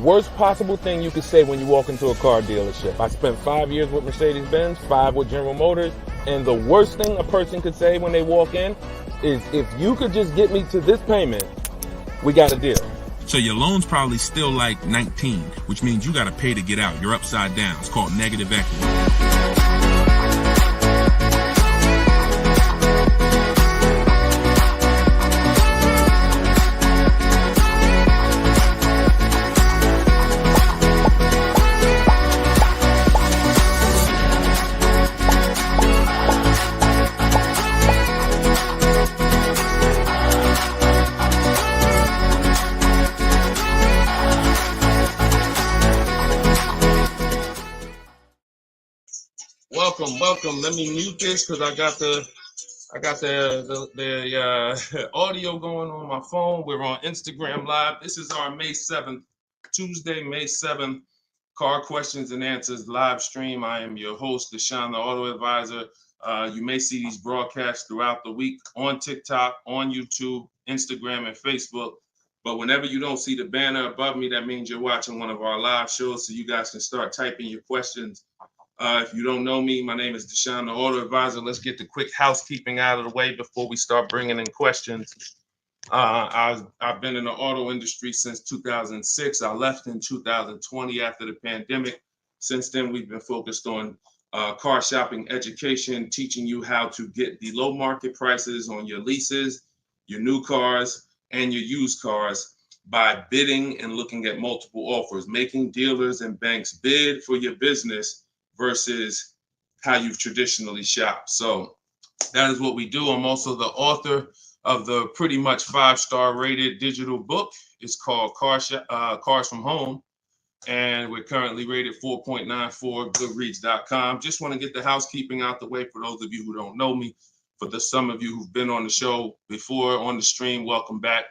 worst possible thing you could say when you walk into a car dealership. I spent 5 years with Mercedes-Benz, 5 with General Motors, and the worst thing a person could say when they walk in is, if you could just get me to this payment, we got a deal. So your loan's probably still like 19, which means you got to pay to get out. You're upside down. It's called negative equity. Welcome. Let me mute this because I got the audio going on my phone. We're on Instagram Live. This is our May 7th, Tuesday, May 7th, Car Questions and Answers live stream. I am your host, Deshone the Auto Advisor. You may see these broadcasts throughout the week on TikTok, on YouTube, Instagram, and Facebook. But whenever you don't see the banner above me, that means you're watching one of our live shows, so you guys can start typing your questions. If you don't know me, my name is Deshone the Auto Advisor. Let's get the quick housekeeping out of the way before we start bringing in questions. I've been in the auto industry since 2006. I left in 2020 after the pandemic. Since then, we've been focused on car shopping education, teaching you how to get the low market prices on your leases, your new cars, and your used cars by bidding and looking at multiple offers, making dealers and banks bid for your business versus how you've traditionally shopped. So that is what we do. I'm also the author of the pretty much 5-star rated digital book. It's called Cars from Home, and we're currently rated 4.94, goodreads.com. Just want to get the housekeeping out the way for those of you who don't know me. For some of you who've been on the show before on the stream, welcome back.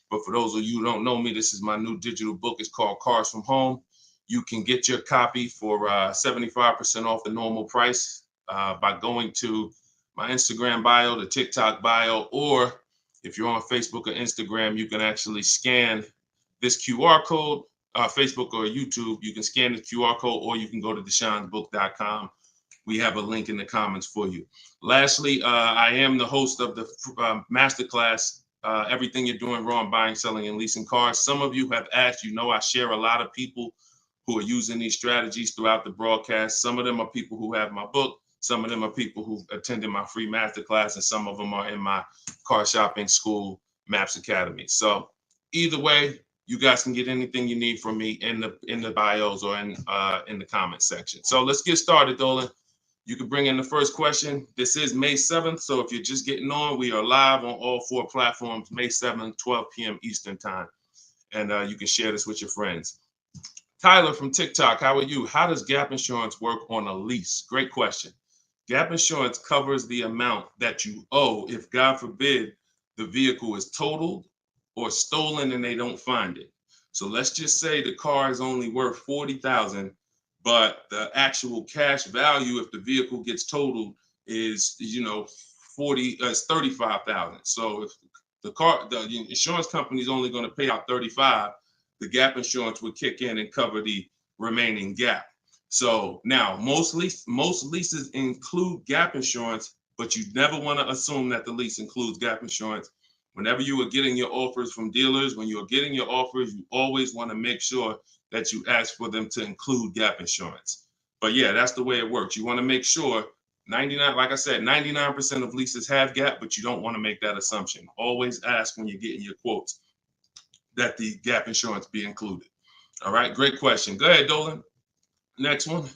But for those of you who don't know me, this is my new digital book. It's called Cars from Home. You can get your copy for 75% off the normal price by going to my Instagram bio, the TikTok bio, or if you're on Facebook or Instagram, you can actually scan this QR code, Facebook or YouTube. You can scan the QR code, or you can go to deshonsbook.com. We have a link in the comments for you. Lastly, I am the host of the masterclass, Everything You're Doing Wrong Buying, Selling, and Leasing Cars. Some of you have asked, I share a lot of people who are using these strategies throughout the broadcast. Some of them are people who have my book. Some of them are people who attended my free masterclass, and some of them are in my car shopping school, Maps Academy. So either way, you guys can get anything you need from me in the bios or in the comment section. So let's get started, Dolan. You can bring in the first question. This is May 7th. So if you're just getting on, we are live on all 4 platforms, May 7th, 12 p.m. Eastern time. And you can share this with your friends. Tyler from TikTok, how are you? How does gap insurance work on a lease? Great question. Gap insurance covers the amount that you owe if, God forbid, the vehicle is totaled or stolen and they don't find it. So let's just say the car is only worth $40,000, but the actual cash value if the vehicle gets totaled is, $35,000. So if the insurance company is only going to pay out $35,000, the gap insurance would kick in and cover the remaining gap. So now most leases include gap insurance, but you never want to assume that the lease includes gap insurance. Whenever you are getting your offers from dealers, when you're getting your offers, you always want to make sure that you ask for them to include gap insurance. But yeah, that's the way it works. You want to make sure 99% of leases have gap, but you don't want to make that assumption. Always ask when you're getting your quotes that the gap insurance be included. All right, great question. Go ahead, Dolan. Next one.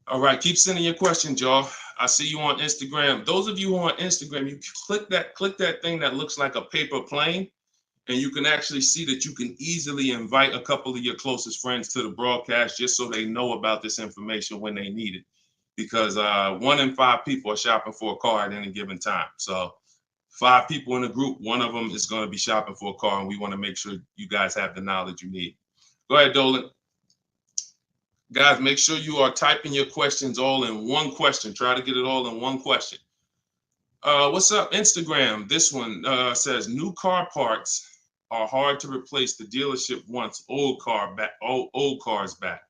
All right, keep sending your questions, y'all. I see you on Instagram. Those of you who are on Instagram, you click that thing that looks like a paper plane, and you can actually see that you can easily invite a couple of your closest friends to the broadcast just so they know about this information when they need it. Because 1 in 5 people are shopping for a car at any given time. So 5 people in a group, 1 of them is going to be shopping for a car, and we want to make sure you guys have the knowledge you need. Go ahead, Dolan. Guys, make sure you are typing your questions all in one question. Try to get it all in one question. What's up, Instagram? This one says, new car parts are hard to replace. The dealership wants old cars back.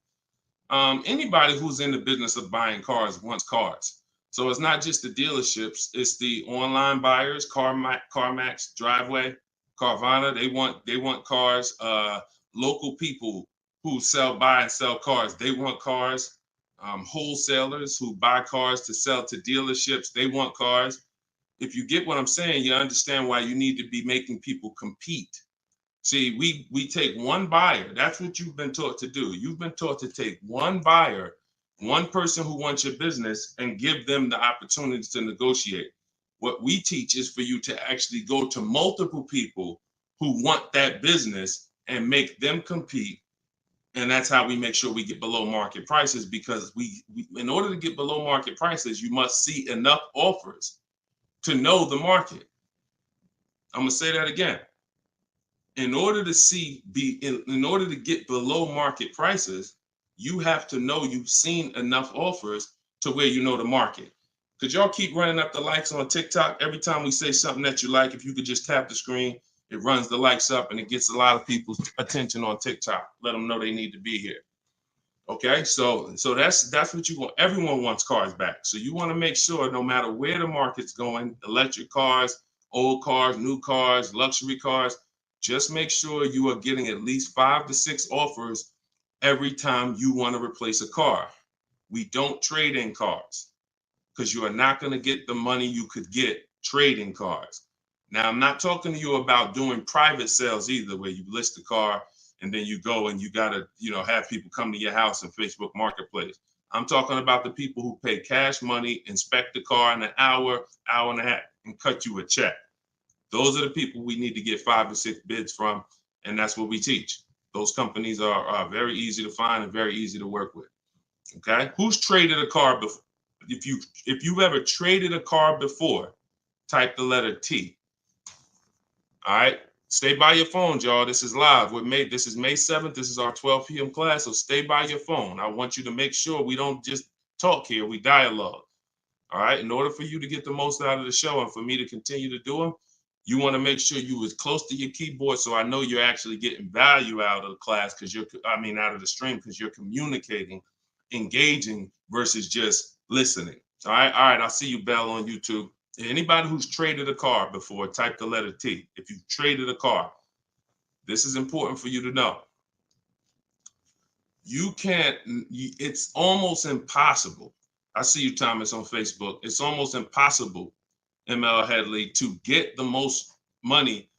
Anybody who's in the business of buying cars wants cars. So it's not just the dealerships, it's the online buyers, CarMax, Driveway, Carvana. They want cars. Local people who buy and sell cars, they want cars. Wholesalers who buy cars to sell to dealerships, they want cars. If you get what I'm saying, you understand why you need to be making people compete. See, we take one buyer. That's what you've been taught to do. You've been taught to take one buyer, one person who wants your business, and give them the opportunity to negotiate. What we teach is for you to actually go to multiple people who want that business and make them compete. And that's how we make sure we get below market prices, because we in order to get below market prices, you must see enough offers to know the market. I'm gonna say that again. In order to get below market prices, you have to know you've seen enough offers to where you know the market. Could y'all keep running up the likes on TikTok? Every time we say something that you like, if you could just tap the screen, it runs the likes up and it gets a lot of people's attention on TikTok. Let them know they need to be here. Okay, so that's what you want. Everyone wants cars back. So you want to make sure no matter where the market's going, electric cars, old cars, new cars, luxury cars, just make sure you are getting at least 5 to 6 offers every time you want to replace a car. We don't trade in cars because you are not going to get the money you could get trading cars. Now, I'm not talking to you about doing private sales either, where you list a car and then you go and you got to, have people come to your house in Facebook Marketplace. I'm talking about the people who pay cash money, inspect the car in an hour and a half, and cut you a check. Those are the people we need to get 5 to 6 bids from, and that's what we teach. Those companies are very easy to find and very easy to work with. Okay, who's traded a car before? If you've ever traded a car before, type the letter T. All right, stay by your phones, y'all. This is live. This is May 7th. This is our 12 p.m. class, so stay by your phone. I want you to make sure we don't just talk here, we dialogue. All right, in order for you to get the most out of the show and for me to continue to do them, you want to make sure you as close to your keyboard so I know you're actually getting value out of the class, out of the stream, because you're communicating, engaging versus just listening. All right, I'll see you, Bell, on YouTube. Anybody who's traded a car before, type the letter T. If you've traded a car, this is important for you to know. It's almost impossible. I see you, Thomas, on Facebook. It's almost impossible, ML Headley, to get the most money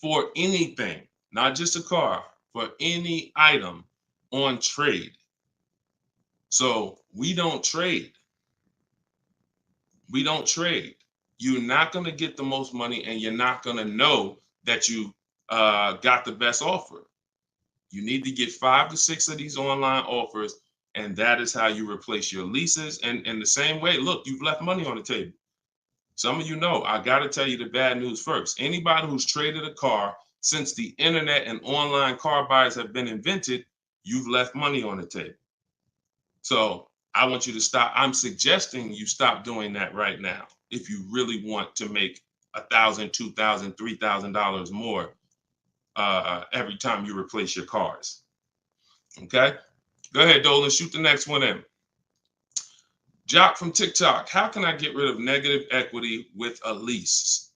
for anything, not just a car, for any item on trade. So we don't trade. We don't trade. You're not going to get the most money, and you're not going to know that you got the best offer. You need to get 5 to 6 of these online offers, and that is how you replace your leases. And in the same way, look, you've left money on the table. Some of you know, I got to tell you the bad news first. Anybody who's traded a car since the internet and online car buyers have been invented, you've left money on the table. So I want you to stop. I'm suggesting you stop doing that right now if you really want to make $1,000, $2,000, $3,000 more every time you replace your cars. Okay? Go ahead, Dolan. Shoot the next one in. Jock from TikTok. How can I get rid of negative equity with a lease?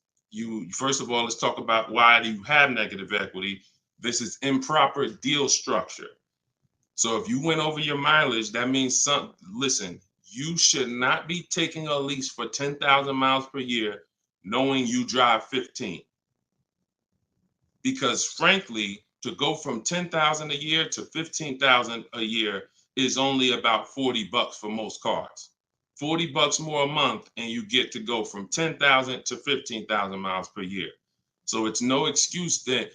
First of all, let's talk about why do you have negative equity. This is improper deal structure. So if you went over your mileage, that means listen, you should not be taking a lease for 10,000 miles per year knowing you drive 15. Because frankly, to go from 10,000 a year to 15,000 a year is only about $40 for most cars. $40 more a month, and you get to go from 10,000 to 15,000 miles per year. So it's no excuse that,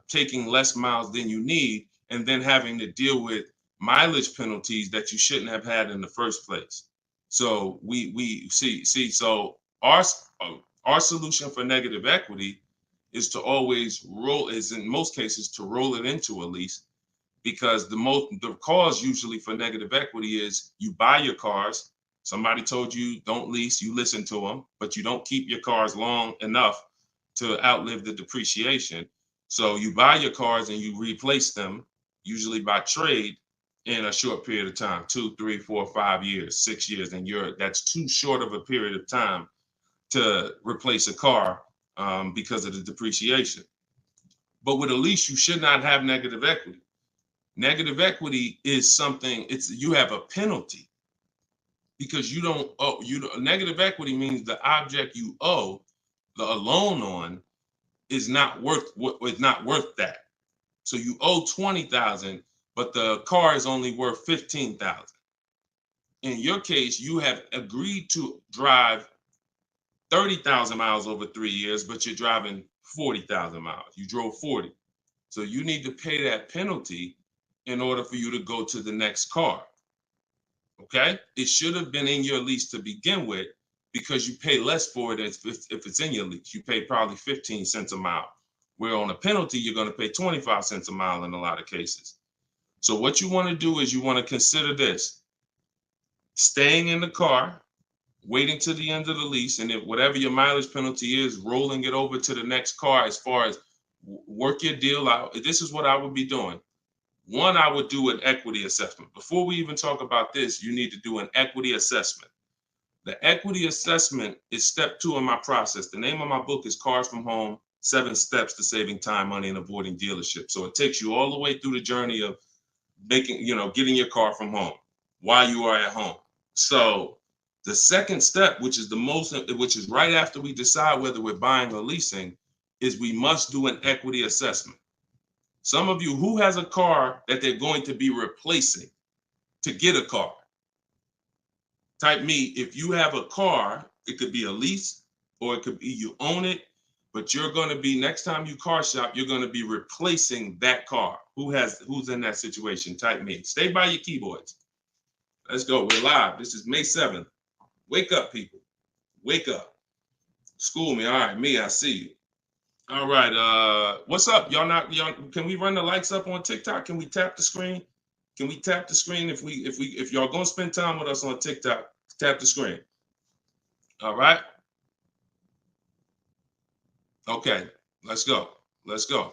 taking less miles than you need and then having to deal with mileage penalties that you shouldn't have had in the first place. So we see. So our solution for negative equity is to always in most cases, to roll it into a lease, because the cause usually for negative equity is you buy your cars. Somebody told you don't lease, you listen to them, but you don't keep your cars long enough to outlive the depreciation. So you buy your cars and you replace them, usually by trade, in a short period of time, 2, 3, 4, 5 years, 6 years, and that's too short of a period of time to replace a car because of the depreciation. But with a lease, you should not have negative equity. Negative equity is something, you have a penalty because you don't owe. Negative equity means the object you owe a loan on is not worth that. So you owe 20,000, but the car is only worth 15,000. In your case, you have agreed to drive 30,000 miles over 3 years, but you're driving 40,000 miles. You drove 40. So you need to pay that penalty in order for you to go to the next car. Okay? It should have been in your lease to begin with because you pay less for it if it's in your lease. You pay probably 15 cents a mile. Where on a penalty, you're going to pay 25 cents a mile in a lot of cases. So what you want to do is you want to consider this. Staying in the car, waiting to the end of the lease, and if whatever your mileage penalty is, rolling it over to the next car as far as work your deal out. This is what I would be doing. One, I would do an equity assessment. Before we even talk about this, you need to do an equity assessment. The equity assessment is step 2 in my process. The name of my book is Cars from Home, 7 Steps to Saving Time, Money, and Avoiding Dealership. So it takes you all the way through the journey of getting your car from home while you are at home. So the second step, which is right after we decide whether we're buying or leasing, is we must do an equity assessment. Some of you, who has a car that they're going to be replacing to get a car? Type me. If you have a car, it could be a lease or it could be you own it, but you're going to be, next time you car shop, you're going to be replacing that car. Who's in that situation? Type me. Stay by your keyboards. Let's go. We're live. This is May 7th. Wake up, people. Wake up. School me. All right, me, I see you. All right. What's up? Y'all can we run the lights up on TikTok? Can we tap the screen? Can we tap the screen if y'all gonna spend time with us on TikTok, tap the screen. All right. Okay, let's go. Let's go.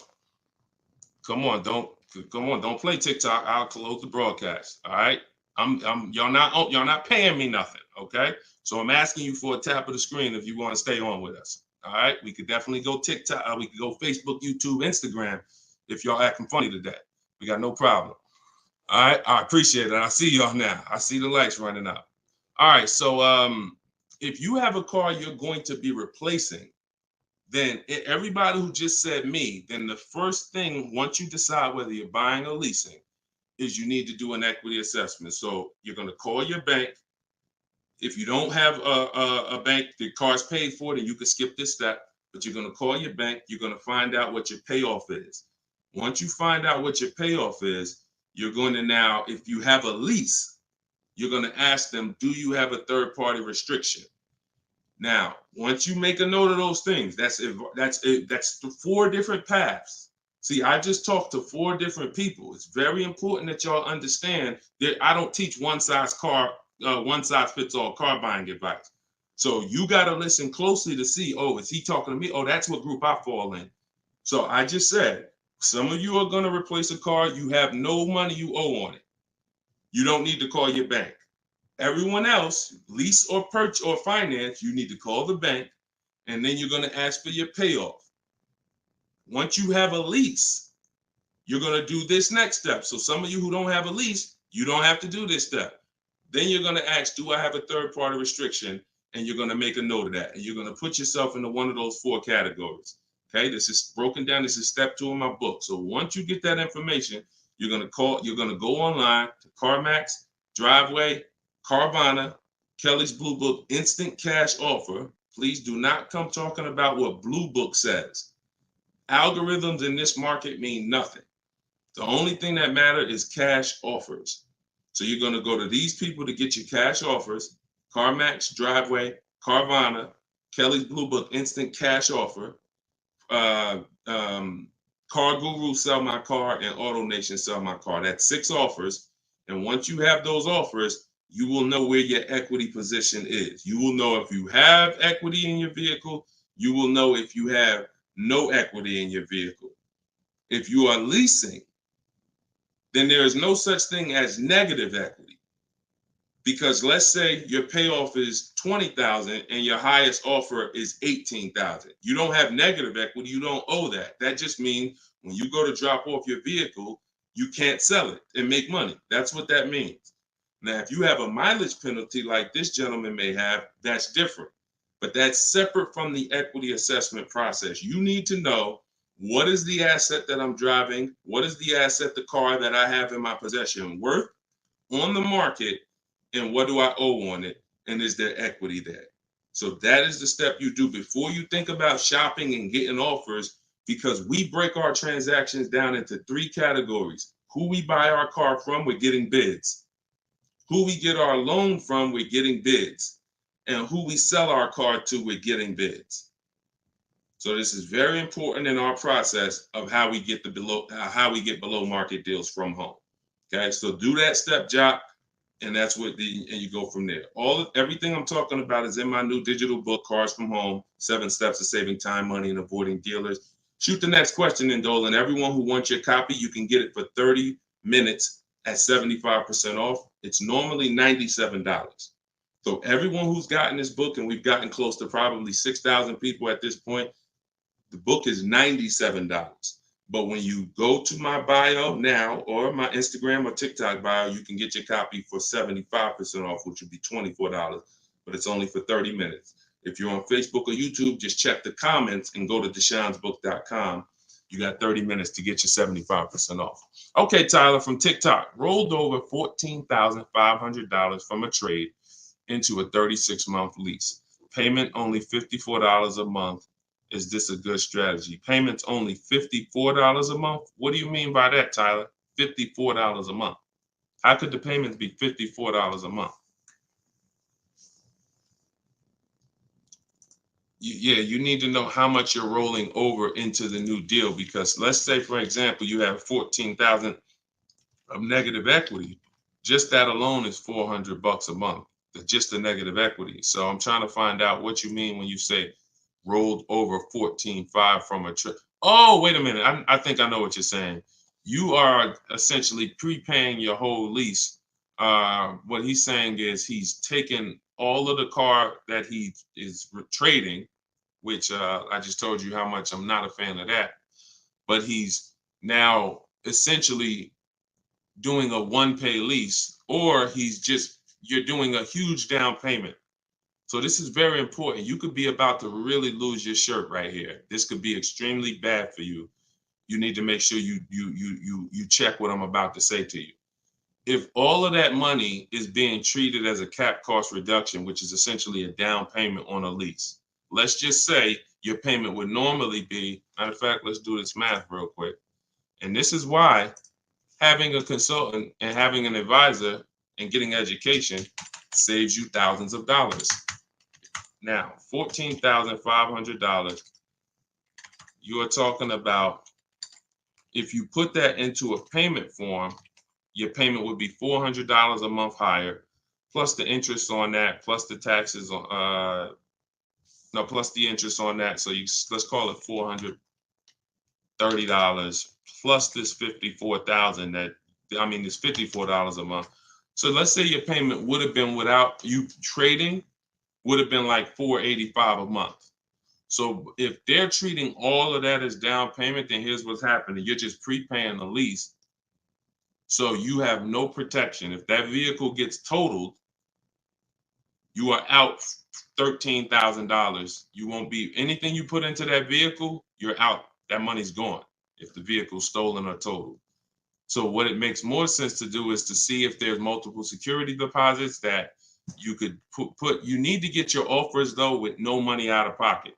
Come on, don't play TikTok. I'll close the broadcast. All right. Y'all not paying me nothing. Okay. So I'm asking you for a tap of the screen if you want to stay on with us. All right, we could definitely go TikTok. We could go Facebook, YouTube, Instagram. If y'all acting funny today, we got no problem. All right, I appreciate it. I see y'all now. I see the lights running up. All right, so if you have a car you're going to be replacing, then everybody who just said me, then the first thing, once you decide whether you're buying or leasing, is you need to do an equity assessment. So you're going to call your bank. If you don't have a bank, the car's paid for, then you can skip this step, but you're going to call your bank. You're going to find out what your payoff is. Once you find out what your payoff is, you're going to now, if you have a lease, you're going to ask them, do you have a third-party restriction? Now, once you make a note of those things, that's 4 different paths. See, I just talked to 4 different people. It's very important that y'all understand that I don't teach one size fits all car buying advice. So you got to listen closely to see, oh, is he talking to me? Oh, that's what group I fall in. So I just said, some of you are going to replace a car. You have no money you owe on it. You don't need to call your bank. Everyone else, lease or purchase or finance, you need to call the bank, and then you're going to ask for your payoff. Once you have a lease, you're going to do this next step. So some of you who don't have a lease, you don't have to do this step. Then you're going to ask, do I have a third-party restriction? And you're going to make a note of that. And you're going to put yourself into one of those 4 categories. Okay, this is broken down. This is step 2 in my book. So once you get that information, you're going to go online to CarMax, Driveway, Carvana, Kelly's Blue Book, Instant Cash Offer. Please do not come talking about what Blue Book says. Algorithms in this market mean nothing. The only thing that matters is cash offers. So you're going to go to these people to get your cash offers: CarMax, Driveway, Carvana, Kelly's Blue Book, Instant Cash Offer, Car Guru, Sell My Car, and Auto Nation, Sell My Car. That's 6 offers. And once you have those offers, you will know where your equity position is. You will know if you have equity in your vehicle. You will know if you have no equity in your vehicle. If you are leasing, then there is no such thing as negative equity. Because let's say your payoff is $20,000 and your highest offer is $18,000. You don't have negative equity. You don't owe that. That just means when you go to drop off your vehicle, you can't sell it and make money. That's what that means. Now, if you have a mileage penalty like this gentleman may have, that's different. But that's separate from the equity assessment process. You need to know, what is the asset that I'm driving? What is the asset, the car that I have in my possession, worth on the market? And what do I owe on it? And is there equity there? So that is the step you do before you think about shopping and getting offers, because we break our transactions down into 3 categories. Who we buy our car from, we're getting bids. Who we get our loan from, we're getting bids. And who we sell our car to, we're getting bids. So this is very important in our process of how we get below market deals from home. Okay, so do that step, Jock. And that's what and you go from there. Everything I'm talking about is in my new digital book, Cars from Home, 7 Steps to Saving Time, Money, and Avoiding Dealers. Shoot the next question in, Dolan. Everyone who wants your copy, you can get it for 30 minutes at 75% off. It's normally $97. So everyone who's gotten this book, and we've gotten close to probably 6,000 people at this point, the book is $97. But when you go to my bio now, or my Instagram or TikTok bio, you can get your copy for 75% off, which would be $24, but it's only for 30 minutes. If you're on Facebook or YouTube, just check the comments and go to deshonsbook.com. You got 30 minutes to get your 75% off. Okay, Tyler from TikTok, rolled over $14,500 from a trade into a 36-month lease. Payment only $54 a month. Is this a good strategy? Payments only $54 a month? What do you mean by that, Tyler? $54 a month. How could the payments be $54 a month? You need to know how much you're rolling over into the new deal, because let's say, for example, you have $14,000 of negative equity. Just that alone is $400 a month. Just the negative equity. So I'm trying to find out what you mean when you say rolled over 14.5 from a trip. Oh, wait a minute. I think I know what you're saying. You are essentially prepaying your whole lease. What he's saying is he's taken all of the car that he is trading, which I just told you how much I'm not a fan of that. But he's now essentially doing a one-pay lease, or you're doing a huge down payment. So this is very important. You could be about to really lose your shirt right here. This could be extremely bad for you. You need to make sure you check what I'm about to say to you. If all of that money is being treated as a cap cost reduction, which is essentially a down payment on a lease, let's just say your payment would normally be, matter of fact, let's do this math real quick. And this is why having a consultant and having an advisor and getting education saves you thousands of dollars. Now, $14,500, you are talking about, if you put that into a payment form, your payment would be $400 a month higher, plus the interest on that, plus the taxes on, plus the interest on that. So let's call it $430 plus this $54,000 it's $54 a month. So let's say your payment would have been, without you trading, would have been like $485 a month. So if they're treating all of that as down payment, then here's what's happening. You're just prepaying the lease. So you have no protection. If that vehicle gets totaled, you are out $13,000. You won't be, anything you put into that vehicle, you're out. That money's gone if the vehicle's stolen or totaled. So what it makes more sense to do is to see if there's multiple security deposits that you could put. You need to get your offers, though, with no money out of pocket,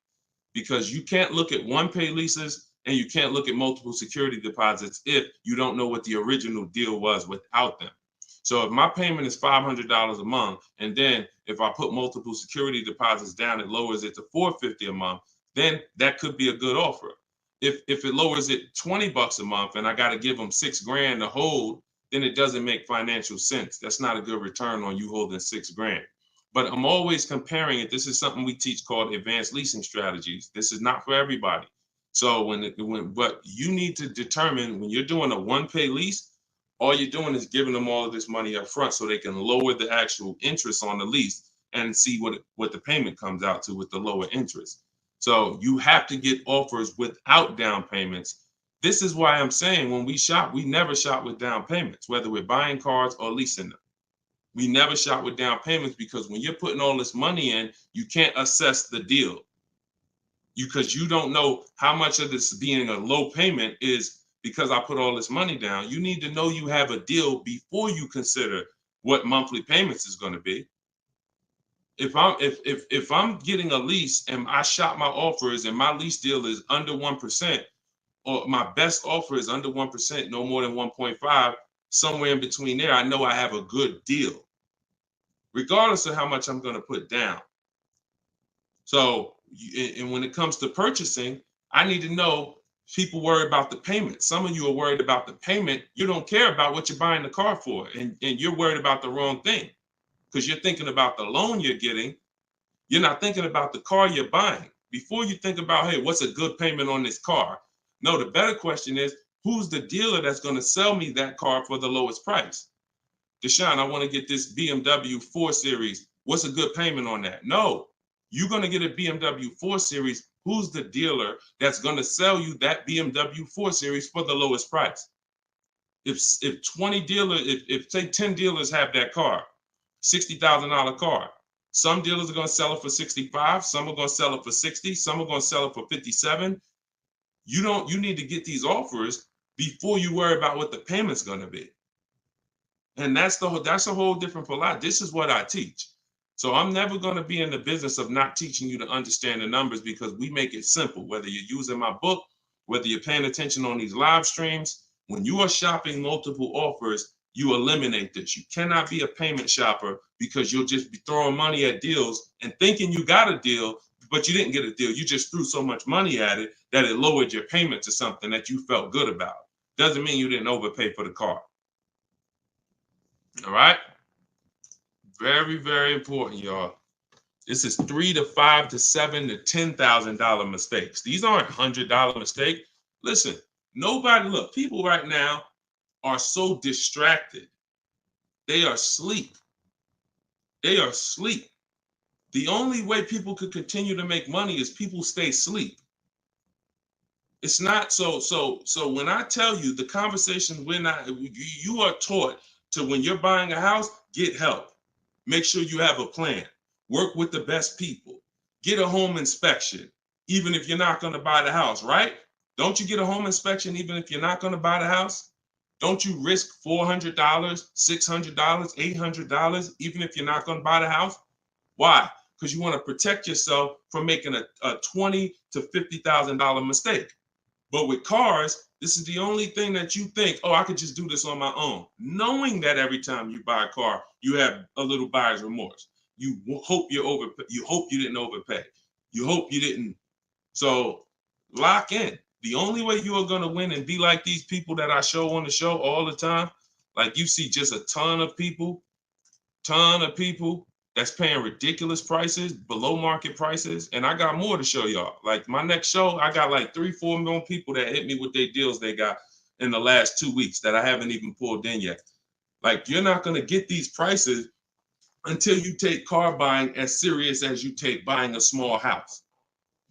because you can't look at one-pay leases and you can't look at multiple security deposits if you don't know what the original deal was without them. So if my payment is $500 a month, and then if I put multiple security deposits down, it lowers it to $450 a month, then that could be a good offer. If it lowers it $20 a month and I got to give them $6,000 to hold, then it doesn't make financial sense. That's not a good return on you holding $6,000. But I'm always comparing it. This is something we teach called advanced leasing strategies. This is not for everybody. So but you need to determine when you're doing a one-pay lease, all you're doing is giving them all of this money up front so they can lower the actual interest on the lease and see what the payment comes out to with the lower interest. So you have to get offers without down payments. This is why I'm saying when we shop, we never shop with down payments, whether we're buying cars or leasing them. We never shop with down payments because when you're putting all this money in, you can't assess the deal. Because you don't know how much of this being a low payment is because I put all this money down. You need to know you have a deal before you consider what monthly payments is going to be. If I'm getting a lease and I shop my offers and my lease deal is under 1%, or my best offer is under 1%, no more than 1.5, somewhere in between there, I know I have a good deal, regardless of how much I'm going to put down. So, and when it comes to purchasing, I need to know people worry about the payment. Some of you are worried about the payment. You don't care about what you're buying the car for, and you're worried about the wrong thing because you're thinking about the loan you're getting. You're not thinking about the car you're buying. Before you think about, hey, what's a good payment on this car? No, the better question is, who's the dealer that's going to sell me that car for the lowest price? Deshone, I want to get this BMW 4 Series. What's a good payment on that? No, you're going to get a BMW 4 Series. Who's the dealer that's going to sell you that BMW 4 Series for the lowest price? If 20 dealers, if say 10 dealers have that car, $60,000 car, some dealers are going to sell it for 65, some are going to sell it for 60, some are going to sell it for 57. You need to get these offers before you worry about what the payment's going to be. And that's a whole different philosophy. This is what I teach. So I'm never going to be in the business of not teaching you to understand the numbers because we make it simple. Whether you're using my book, whether you're paying attention on these live streams, when you are shopping multiple offers, you eliminate this. You cannot be a payment shopper because you'll just be throwing money at deals and thinking you got a deal, but you didn't get a deal. You just threw so much money at it that it lowered your payment to something that you felt good about. Doesn't mean you didn't overpay for the car. All right. Very, very important, y'all. This is $3,000 to $5,000 to $7,000 to $10,000 mistakes. These aren't $100 mistakes. Listen, look, people right now are so distracted. They are asleep. They are asleep. The only way people could continue to make money is people stay asleep. It's not so when I tell you the conversation, you are taught to, when you're buying a house, get help. Make sure you have a plan. Work with the best people. Get a home inspection, even if you're not going to buy the house, right? Don't you get a home inspection even if you're not going to buy the house? Don't you risk $400, $600, $800, even if you're not going to buy the house? Why? Because you want to protect yourself from making a $20,000 to $50,000 mistake. But with cars, this is the only thing that you think, oh, I could just do this on my own. Knowing that every time you buy a car, you have a little buyer's remorse. You hope you hope you didn't overpay. You hope you didn't. So lock in. The only way you are going to win and be like these people that I show on the show all the time, like you see just a ton of people that's paying ridiculous prices, below market prices. And I got more to show y'all. Like my next show, I got like 3-4 million people that hit me with their deals they got in the last 2 weeks that I haven't even pulled in yet. Like you're not going to get these prices until you take car buying as serious as you take buying a small house.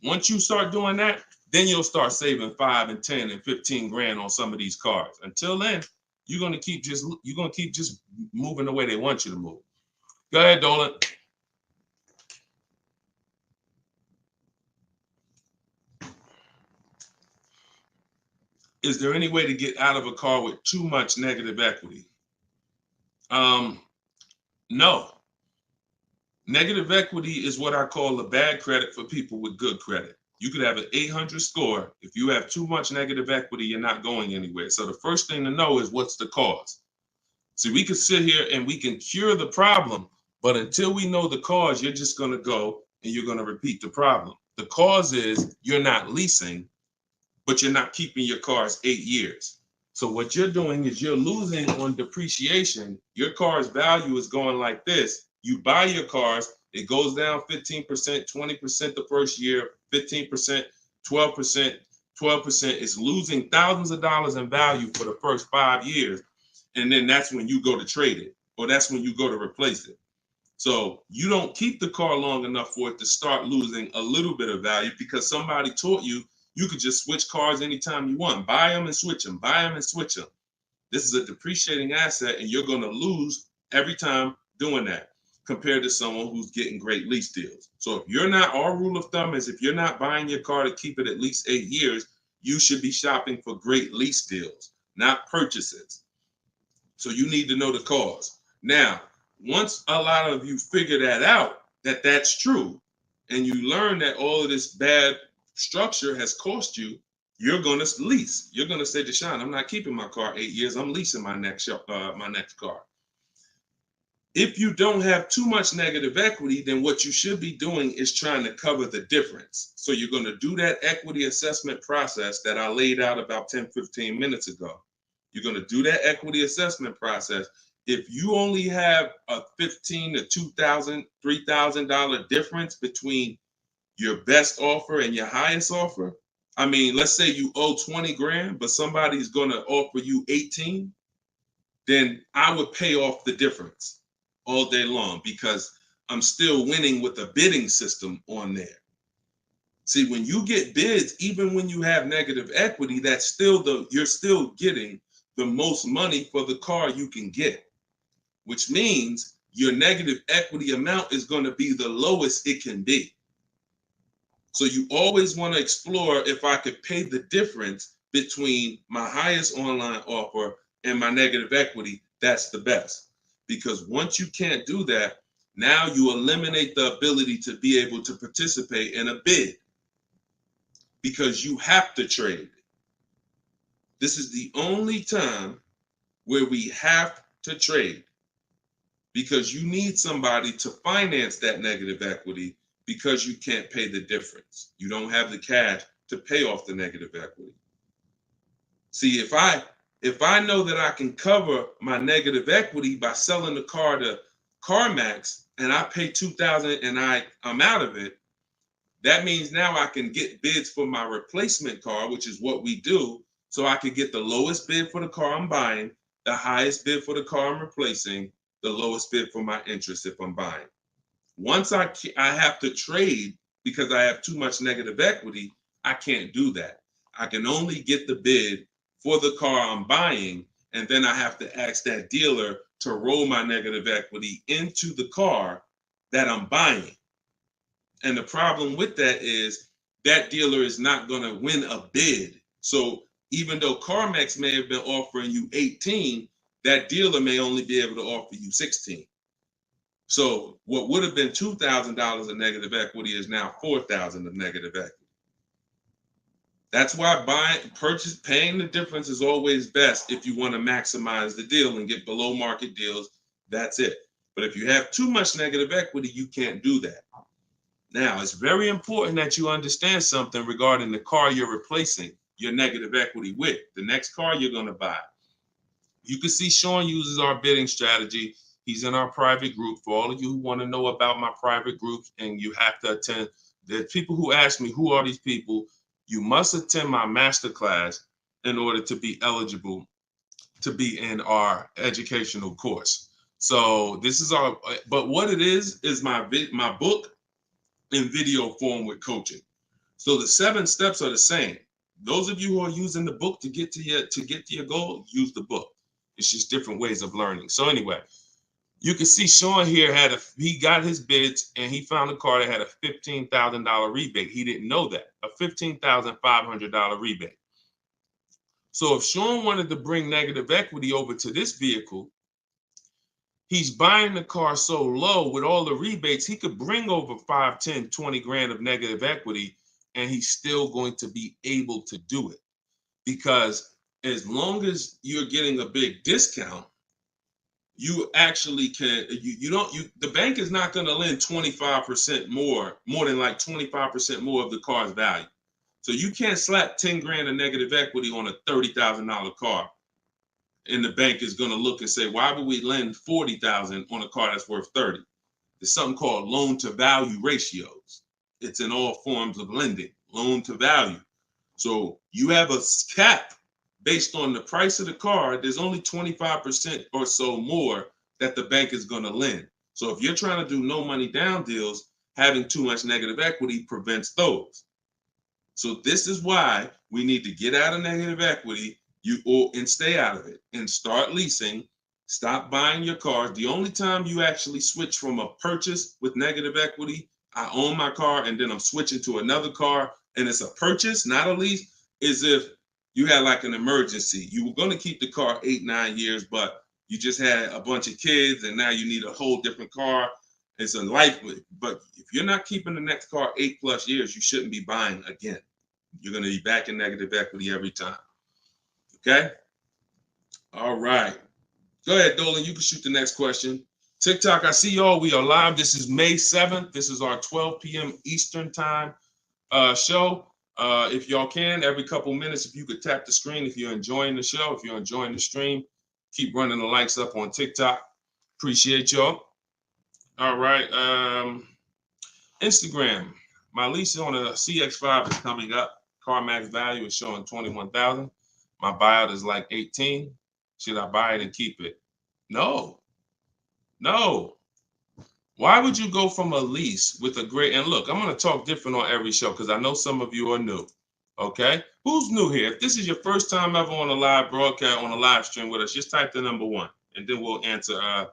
Once you start doing that, then you'll start saving 5 and 10 and 15 grand on some of these cars. Until then, you're gonna keep just moving the way they want you to move. Go ahead, Dolan. Is there any way to get out of a car with too much negative equity? No. Negative equity is what I call a bad credit for people with good credit. You could have an 800 score. If you have too much negative equity, you're not going anywhere. So the first thing to know is what's the cause. See, we can sit here and we can cure the problem, but until we know the cause, you're just going to go and you're going to repeat the problem. The cause is you're not leasing, but you're not keeping your cars 8 years. So what you're doing is you're losing on depreciation. Your car's value is going like this, You buy your cars, it goes down 15%, 20% the first year, 15%, 12%, 12%. It's losing thousands of dollars in value for the first 5 years. And then that's when you go to trade it, or that's when you go to replace it. So you don't keep the car long enough for it to start losing a little bit of value because somebody taught you you could just switch cars anytime you want. Buy them and switch them, buy them and switch them. This is a depreciating asset, and you're going to lose every time doing that compared to someone who's getting great lease deals. So if you're not, our rule of thumb is if you're not buying your car to keep it at least 8 years, you should be shopping for great lease deals, not purchases. So you need to know the cause. Now, once a lot of you figure that out, that that's true, and you learn that all of this bad structure has cost you, you're going to lease. You're going to say, Deshone, I'm not keeping my car 8 years. I'm leasing my next car. If you don't have too much negative equity, then what you should be doing is trying to cover the difference. So you're going to do that equity assessment process that I laid out about 10, 15 minutes ago. You're going to do that equity assessment process. If you only have a $1,500 to $2,000, $3,000 difference between your best offer and your highest offer, I mean, let's say you owe 20 grand, but somebody's going to offer you 18, then I would pay off the difference all day long because I'm still winning with a bidding system on there. See, when you get bids, even when you have negative equity, that's still you're still getting the most money for the car you can get, which means your negative equity amount is going to be the lowest it can be. So you always want to explore if I could pay the difference between my highest online offer and my negative equity, that's the best. Because once you can't do that, now you eliminate the ability to be able to participate in a bid because you have to trade. This is the only time where we have to trade because you need somebody to finance that negative equity because you can't pay the difference. You don't have the cash to pay off the negative equity. See, if I know that I can cover my negative equity by selling the car to CarMax and I pay $2,000 and I'm out of it, that means now I can get bids for my replacement car, which is what we do. So I could get the lowest bid for the car I'm buying, the highest bid for the car I'm replacing, the lowest bid for my interest if I'm buying. Once I have to trade because I have too much negative equity, I can't do that. I can only get the bid for the car I'm buying, and then I have to ask that dealer to roll my negative equity into the car that I'm buying. And the problem with that is that dealer is not going to win a bid. So even though CarMax may have been offering you 18, that dealer may only be able to offer you 16. So what would have been $2,000 of negative equity is now $4,000 of negative equity. That's why paying the difference is always best if you want to maximize the deal and get below market deals. That's it. But if you have too much negative equity, you can't do that. Now, it's very important that you understand something regarding the car you're replacing your negative equity with, the next car you're going to buy. You can see Sean uses our bidding strategy. He's in our private group. For all of you who want to know about my private groups and you have to attend, there's people who ask me, who are these people? You must attend my masterclass in order to be eligible to be in our educational course. So this is but what it is my book in video form with coaching. So the 7 steps are the same. Those of you who are using the book to get to your goal, use the book. It's just different ways of learning. So anyway, you can see Sean here he got his bids and he found a car that had a $15,000 rebate. He didn't know that, a $15,500 rebate. So if Sean wanted to bring negative equity over to this vehicle, he's buying the car so low with all the rebates, he could bring over 5, 10, 20 grand of negative equity and he's still going to be able to do it. Because as long as you're getting a big discount, you actually can, the bank is not going to lend 25% more than like 25% more of the car's value. So you can't slap 10 grand of negative equity on a $30,000 car. And the bank is going to look and say, why would we lend 40,000 on a car that's worth 30? there's something called loan to value ratios. It's in all forms of lending, loan to value. So you have a cap based on the price of the car. There's only 25% or so more that the bank is going to lend. So if you're trying to do no money down deals, having too much negative equity prevents those. So this is why we need to get out of negative equity and stay out of it and start leasing. Stop buying your cars. The only time you actually switch from a purchase with negative equity, I own my car and then I'm switching to another car and it's a purchase, not a lease, is if you had like an emergency. You were going to keep the car 8-9 years, but you just had a bunch of kids and now you need a whole different car. It's a life. But if you're not keeping the next car 8+ years, you shouldn't be buying again. You're going to be back in negative equity every time. Okay? All right. Go ahead, Dolan. You can shoot the next question. TikTok, I see y'all. We are live. This is May 7th. This is our 12 p.m. Eastern time show. If y'all can, every couple minutes, if you could tap the screen, if you're enjoying the show, if you're enjoying the stream, keep running the likes up on TikTok. Appreciate y'all. All right. Instagram. My lease on a CX5 is coming up. Car max value is showing 21,000. My buyout is like 18. Should I buy it and keep it? No. Why would you go from a lease with a great, and look, I'm going to talk different on every show because I know some of you are new. Okay. Who's new here? If this is your first time ever on a live broadcast, on a live stream with us, just type the number 1 and then we'll answer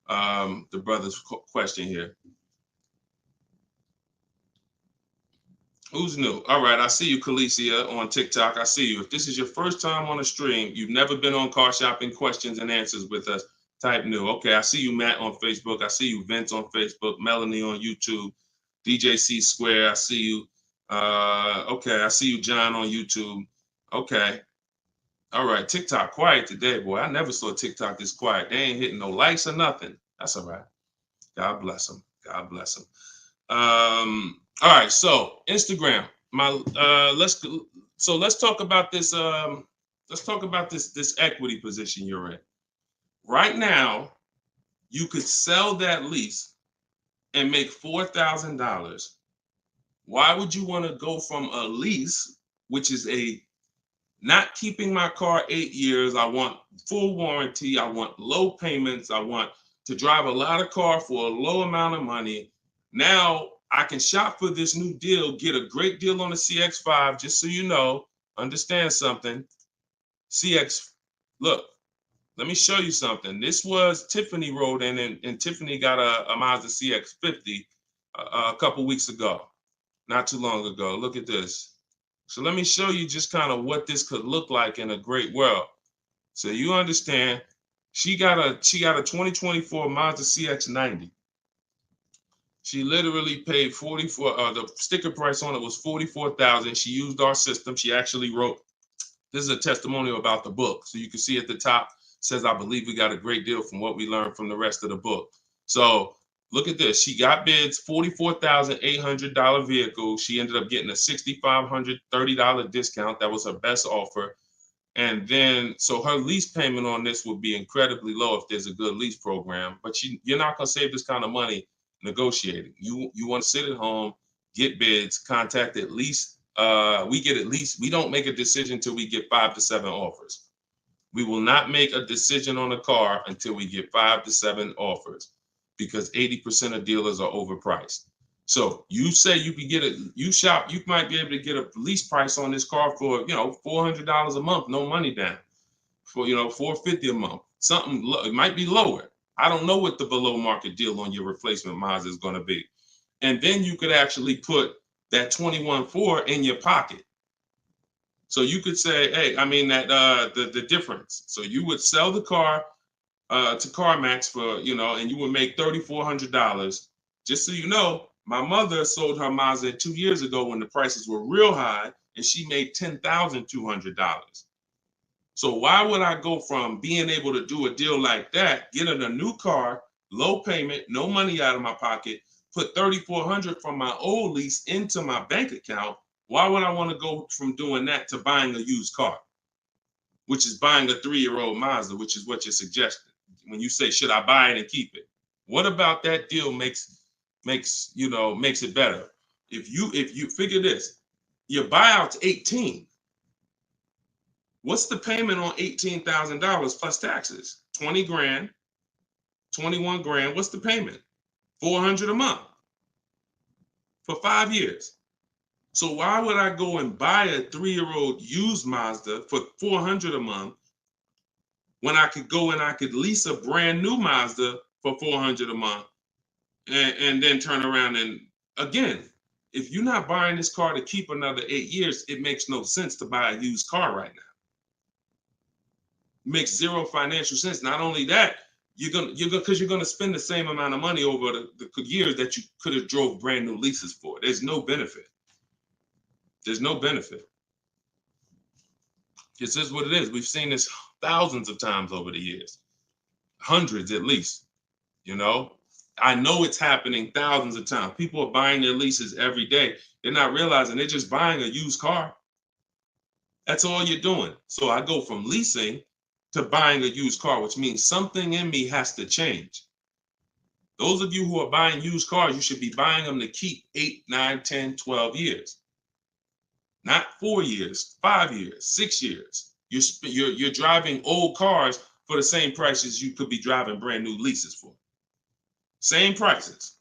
the brother's question here. Who's new? All right, I see you, Khaleesi, on TikTok. I see you. If this is your first time on a stream, you've never been on Car Shopping Questions and Answers with us, type new. Okay, I see you, Matt, on Facebook. I see you, Vince, on Facebook. Melanie on YouTube. DJ C Square, I see you. Okay, I see you, John, on YouTube. Okay. All right, TikTok quiet today, boy. I never saw TikTok this quiet. They ain't hitting no likes or nothing. That's all right. God bless them. God bless them. All right, so Instagram. Let's talk about this. Let's talk about this equity position you're in. Right now, you could sell that lease and make $4,000. Why would you want to go from a lease, which is a not keeping my car 8 years? I want full warranty. I want low payments. I want to drive a lot of car for a low amount of money. Now I can shop for this new deal, get a great deal on the CX5, just so you know, understand something. Look, let me show you something. This was Tiffany rode in, and Tiffany got a Mazda CX50 a couple weeks ago, not too long ago. Look at this. So let me show you just kind of what this could look like in a great world. So you understand, she got a 2024 Mazda CX90. She literally paid the sticker price on it was $44,000. She used our system. She actually wrote, this is a testimonial about the book. So you can see at the top, says, I believe we got a great deal from what we learned from the rest of the book. So look at this. She got bids, $44,800 vehicle. She ended up getting a $6,530 discount. That was her best offer. And then, so her lease payment on this would be incredibly low if there's a good lease program. But you're not going to save this kind of money negotiating. You want to sit at home, get bids, contact at least. We don't make a decision until we get 5 to 7 offers. We will not make a decision on a car until we get 5 to 7 offers, because 80% of dealers are overpriced. So you say you can get you might be able to get a lease price on this car for, $400 a month, no money down, for, $450 a month. Something, it might be lower. I don't know what the below market deal on your replacement Mazda is going to be. And then you could actually put that 21.4 in your pocket. So you could say, hey, the difference. So you would sell the car to CarMax for, and you would make $3,400. Just so you know, my mother sold her Mazda 2 years ago when the prices were real high, and she made $10,200. So why would I go from being able to do a deal like that, getting a new car, low payment, no money out of my pocket, put $3,400 from my old lease into my bank account? Why would I want to go from doing that to buying a used car, which is buying a 3-year-old Mazda, which is what you're suggesting when you say, should I buy it and keep it? What about that deal makes it better? If you figure this, your buyout's 18. What's the payment on $18,000 plus taxes? 20 grand, 21 grand. What's the payment? 400 a month for 5 years. So why would I go and buy a 3-year-old used Mazda for 400 a month when I could go and I could lease a brand new Mazda for 400 a month and then turn around and again, if you're not buying this car to keep another 8 years, it makes no sense to buy a used car right now. It makes zero financial sense. Not only that, you're gonna spend the same amount of money over the years that you could have drove brand new leases for. There's no benefit. There's no benefit. This is what it is. We've seen this thousands of times over the years, hundreds at least. I know it's happening thousands of times. People are buying their leases every day. They're not realizing they're just buying a used car. That's all you're doing. So I go from leasing to buying a used car, which means something in me has to change. Those of you who are buying used cars, you should be buying them to keep 8, 9, 10, 12 years. Not 4 years, 5 years, 6 years. You're driving old cars for the same prices you could be driving brand new leases for. Same prices.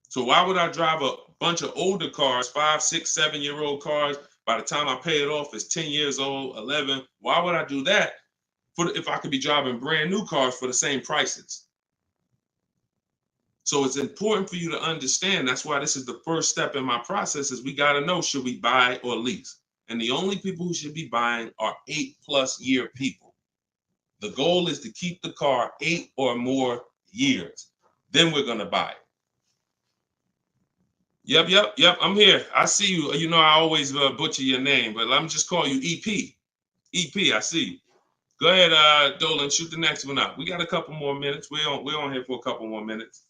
So why would I drive a bunch of older cars, 5, 6, 7-year-old cars? By the time I pay it off, it's 10 years old, 11. Why would I do that if I could be driving brand new cars for the same prices? So it's important for you to understand. That's why this is the first step in my process is we got to know, should we buy or lease? And the only people who should be buying are 8+ year people. The goal is to keep the car 8 or more years. Then we're going to buy it. Yep. I'm here. I see you. You know, I always butcher your name, but I'm just calling you EP. EP, I see you. Go ahead, Dolan, shoot the next one up. We got a couple more minutes. We're on here for a couple more minutes.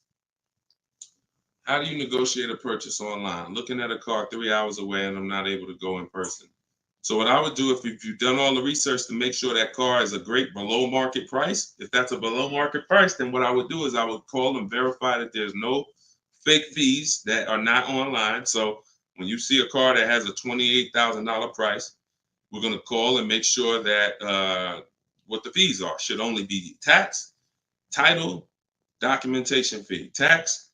How do you negotiate a purchase online? Looking at a car 3 hours away and I'm not able to go in person. So what I would do, if you've done all the research to make sure that car is a great below market price, if that's a below market price, then what I would do is I would call and verify that there's no fake fees that are not online. So when you see a car that has a $28,000 price, we're going to call and make sure that what the fees are should only be tax, title, documentation fee. Tax,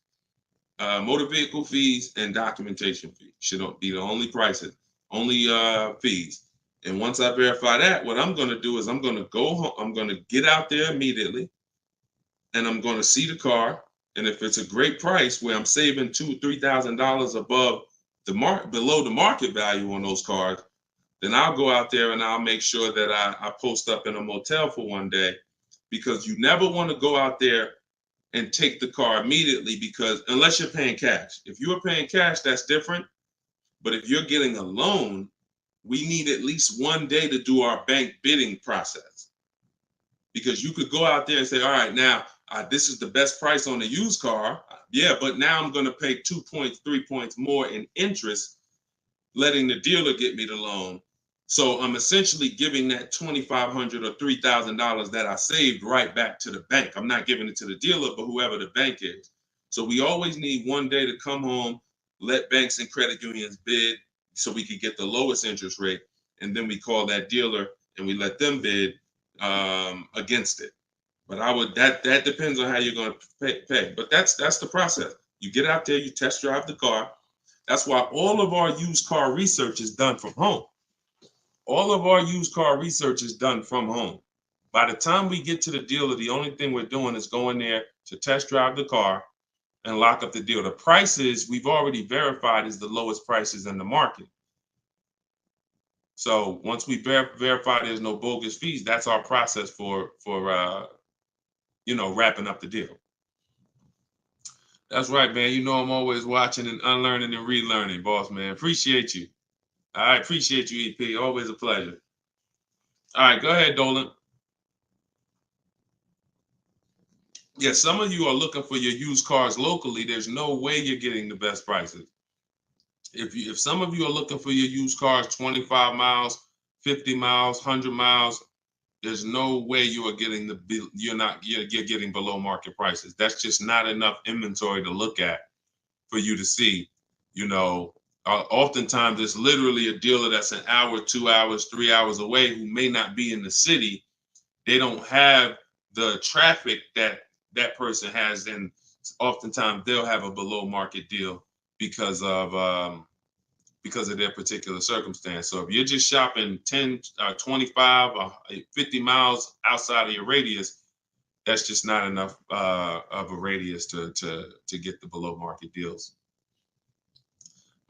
motor vehicle fees, and documentation fee should be the only prices, only fees. And once I verify that, what I'm going to do is I'm going to go home. I'm going to get out there immediately, and I'm going to see the car. And if it's a great price where I'm saving $2,000-3,000 above below the market value on those cars, then I'll go out there and I'll make sure that I post up in a motel for one day, because you never want to go out there and take the car immediately, because unless you're paying cash. If you're paying cash, that's different. But if you're getting a loan, we need at least one day to do our bank bidding process. Because you could go out there and say, all right, now this is the best price on the used car. Yeah, but now I'm going to pay 2 points, 3 points more in interest, letting the dealer get me the loan. So I'm essentially giving that $2,500 or $3,000 that I saved right back to the bank. I'm not giving it to the dealer, but whoever the bank is. So we always need one day to come home, let banks and credit unions bid so we could get the lowest interest rate. And then we call that dealer and we let them bid against it. But that depends on how you're going to pay. But that's the process. You get out there, you test drive the car. That's why all of our used car research is done from home. All of our used car research is done from home. By the time we get to the dealer, the only thing we're doing is going there to test drive the car and lock up the deal. The prices we've already verified is the lowest prices in the market. So once we verify there's no bogus fees, that's our process for wrapping up the deal. That's right, man. You know I'm always watching and unlearning and relearning, boss man. Appreciate you. I appreciate you, EP. Always a pleasure. All right, go ahead, Dolan. Yeah, some of you are looking for your used cars locally. There's no way you're getting the best prices. If some of you are looking for your used cars 25 miles, 50 miles, 100 miles, There's no way you are getting you're getting below market prices. That's just not enough inventory to look at for you to see. You know, oftentimes it's literally a dealer that's an hour, 2 hours, 3 hours away who may not be in the city. They don't have the traffic that that person has, and oftentimes they'll have a below market deal because of their particular circumstance. So if you're just shopping 10, 25, 50 miles outside of your radius, that's just not enough of a radius to get the below market deals.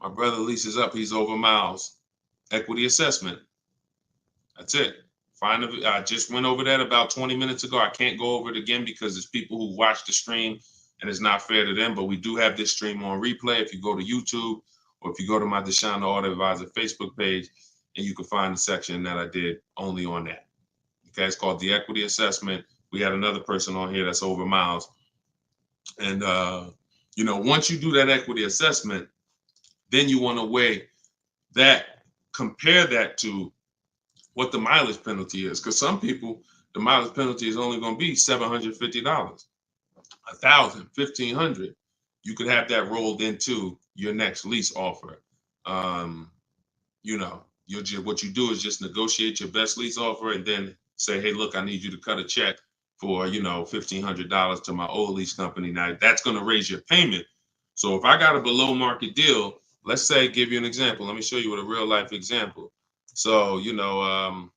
My brother leases up, he's over miles. Equity assessment. That's it. I just went over that about 20 minutes ago. I can't go over it again because there's people who watch the stream and it's not fair to them, but we do have this stream on replay. If you go to YouTube or if you go to my Deshone the Auto Advisor Facebook page, and you can find the section that I did only on that. Okay, it's called the equity assessment. We had another person on here that's over miles. And, you know, once you do that equity assessment, then you want to weigh that, compare that to what the mileage penalty is. Because some people, the mileage penalty is only going to be $750, $1,000, $1,500. You could have that rolled into your next lease offer. You know, what you do is just negotiate your best lease offer and then say, hey, look, I need you to cut a check for, you know, $1,500 to my old lease company. Now that's going to raise your payment. So if I got a below market deal, let's say, give you an example. Let me show you with a real life example. So, you know,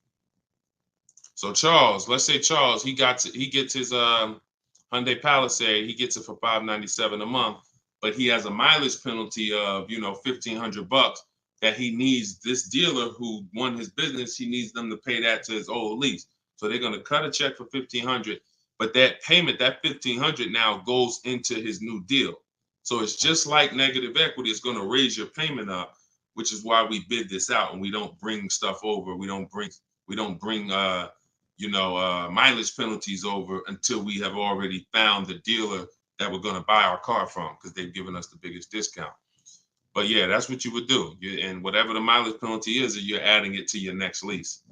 so Charles, let's say Charles, he gets his Hyundai Palisade, he gets it for $597 a month, but he has a mileage penalty of, you know, $1,500 that he needs. This dealer who won his business, he needs them to pay that to his old lease. So they're going to cut a check for $1,500, but that payment, that $1,500 now goes into his new deal. So it's just like negative equity. It's going to raise your payment up, which is why we bid this out and we don't bring stuff over. We don't bring mileage penalties over until we have already found the dealer that we're going to buy our car from, because they've given us the biggest discount. But yeah, that's what you would do. And whatever the mileage penalty is, you're adding it to your next lease.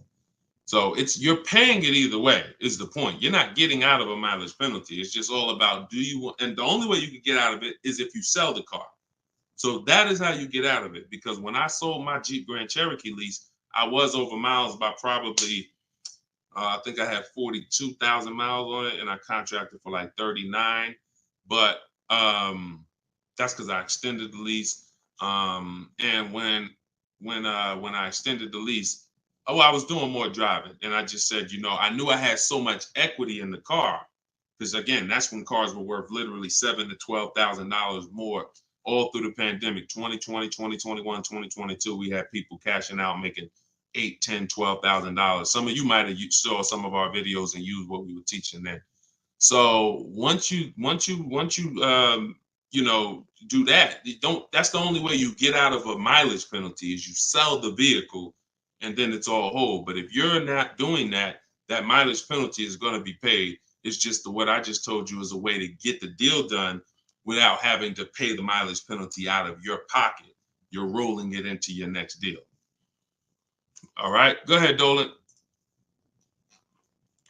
So you're paying it either way is the point. You're not getting out of a mileage penalty. It's just all about and the only way you can get out of it is if you sell the car. So that is how you get out of it. Because when I sold my Jeep Grand Cherokee lease, I was over miles by probably, I think I had 42,000 miles on it, and I contracted for like 39. But that's because I extended the lease. And when I extended the lease, I was doing more driving, and I just said, you know, I knew I had so much equity in the car, because again, that's when cars were worth literally $7,000 to $12,000 more all through the pandemic. 2020, 2021, 2022, we had people cashing out, making $8,000, $10,000, $12,000. Some of you might have saw some of our videos and used what we were teaching then. So once you you know, do that, that's the only way you get out of a mileage penalty is you sell the vehicle, and then it's all whole. But if you're not doing that, that mileage penalty is going to be paid. It's just what I just told you is a way to get the deal done without having to pay the mileage penalty out of your pocket. You're rolling it into your next deal. All right, go ahead, Dolan.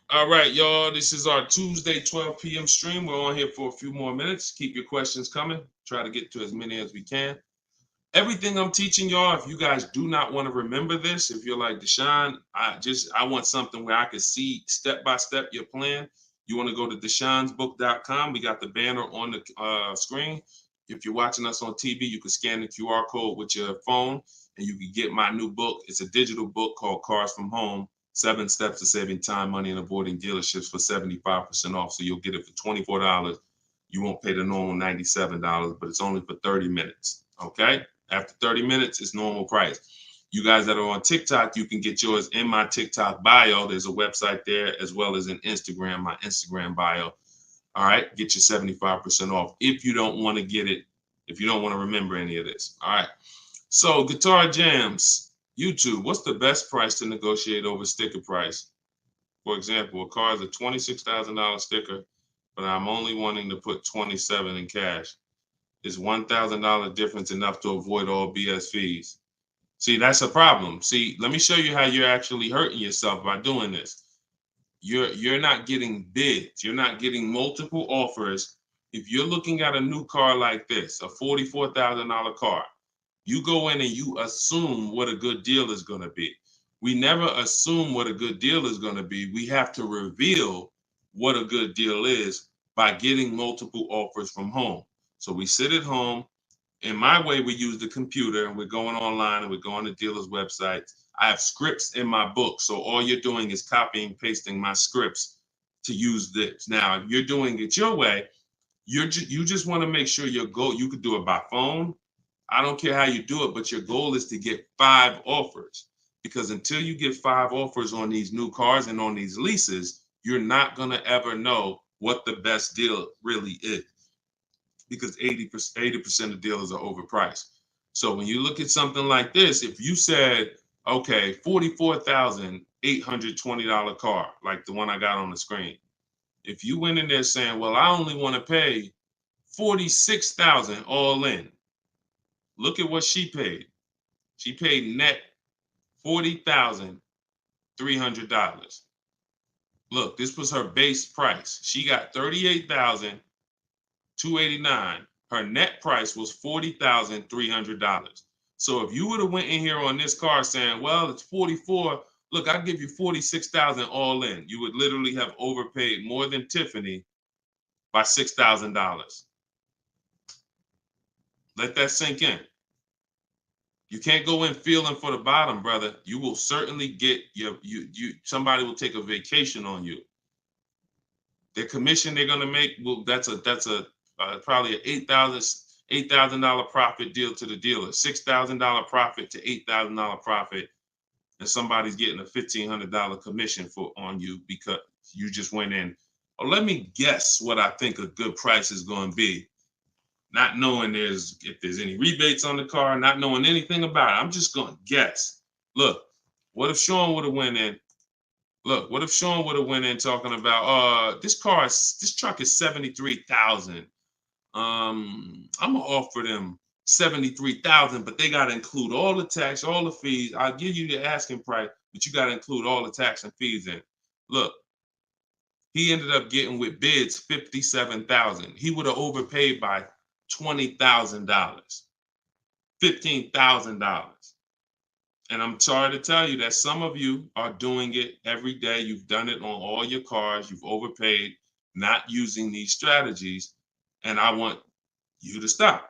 All right, y'all, this is our Tuesday 12 p.m. stream. We're on here for a few more minutes. Keep your questions coming. Try to get to as many as we can. Everything I'm teaching y'all, if you guys do not want to remember this, if you're like, Deshone, I want something where I can see step-by-step your plan, you want to go to deshonesbook.com. We got the banner on the screen. If you're watching us on TV, you can scan the QR code with your phone, and you can get my new book. It's a digital book called Cars from Home, 7 Steps to Saving Time, Money, and Avoiding Dealerships for 75% off. So you'll get it for $24. You won't pay the normal $97, but it's only for 30 minutes, okay? After 30 minutes, it's normal price. You guys that are on TikTok, you can get yours in my TikTok bio. There's a website there, as well as an Instagram, my Instagram bio. All right, get your 75% off if you don't want to get it, if you don't want to remember any of this. All right, so Guitar Jams, YouTube, what's the best price to negotiate over sticker price? For example, a car is a $26,000 sticker, but I'm only wanting to put $27,000 in cash. Is $1,000 difference enough to avoid all BS fees? See, that's a problem. See, let me show you how you're actually hurting yourself by doing this. you're not getting bids. You're not getting multiple offers. If you're looking at a new car like this, a $44,000 car, you go in and you assume what a good deal is going to be. We never assume what a good deal is going to be. We have to reveal what a good deal is by getting multiple offers from home. So we sit at home. In my way, we use the computer and we're going online and we're going to dealers' websites. I have scripts in my book. So all you're doing is copying, pasting my scripts to use this. Now, if you're doing it your way, you just want to make sure your goal, you could do it by phone. I don't care how you do it, but your goal is to get 5 offers. Because until you get 5 offers on these new cars and on these leases, you're not going to ever know what the best deal really is. Because 80% of dealers are overpriced. So when you look at something like this, if you said, okay, $44,820 car, like the one I got on the screen. If you went in there saying, well, I only want to pay $46,000 all in. Look at what she paid. She paid net $40,300. Look, this was her base price. She got $38,289. Her net price was $40,300. So if you would have went in here on this car saying, well, it's 44, look, I'll give you 46,000 all in. You would literally have overpaid more than Tiffany by $6,000. Let that sink in. You can't go in feeling for the bottom, brother. You will certainly get somebody will take a vacation on you. Their commission they're gonna make, well, that's probably an $8,000 profit deal to the dealer, $6,000 profit to $8,000 profit, and somebody's getting a $1,500 commission on you because you just went in. Oh, let me guess what I think a good price is going to be, not knowing if there's any rebates on the car, not knowing anything about it. I'm just going to guess. Look, what if Sean would have went in? Look, what if Sean would have went in talking about this truck is $73,000. I'm gonna offer them $73,000, but they gotta include all the tax, all the fees. I'll give you the asking price, but you gotta include all the tax and fees in. Look, he ended up getting with bids $57,000. He would have overpaid by $20,000, $15,000. And I'm sorry to tell you that some of you are doing it every day. You've done it on all your cars. You've overpaid, not using these strategies. And I want you to stop.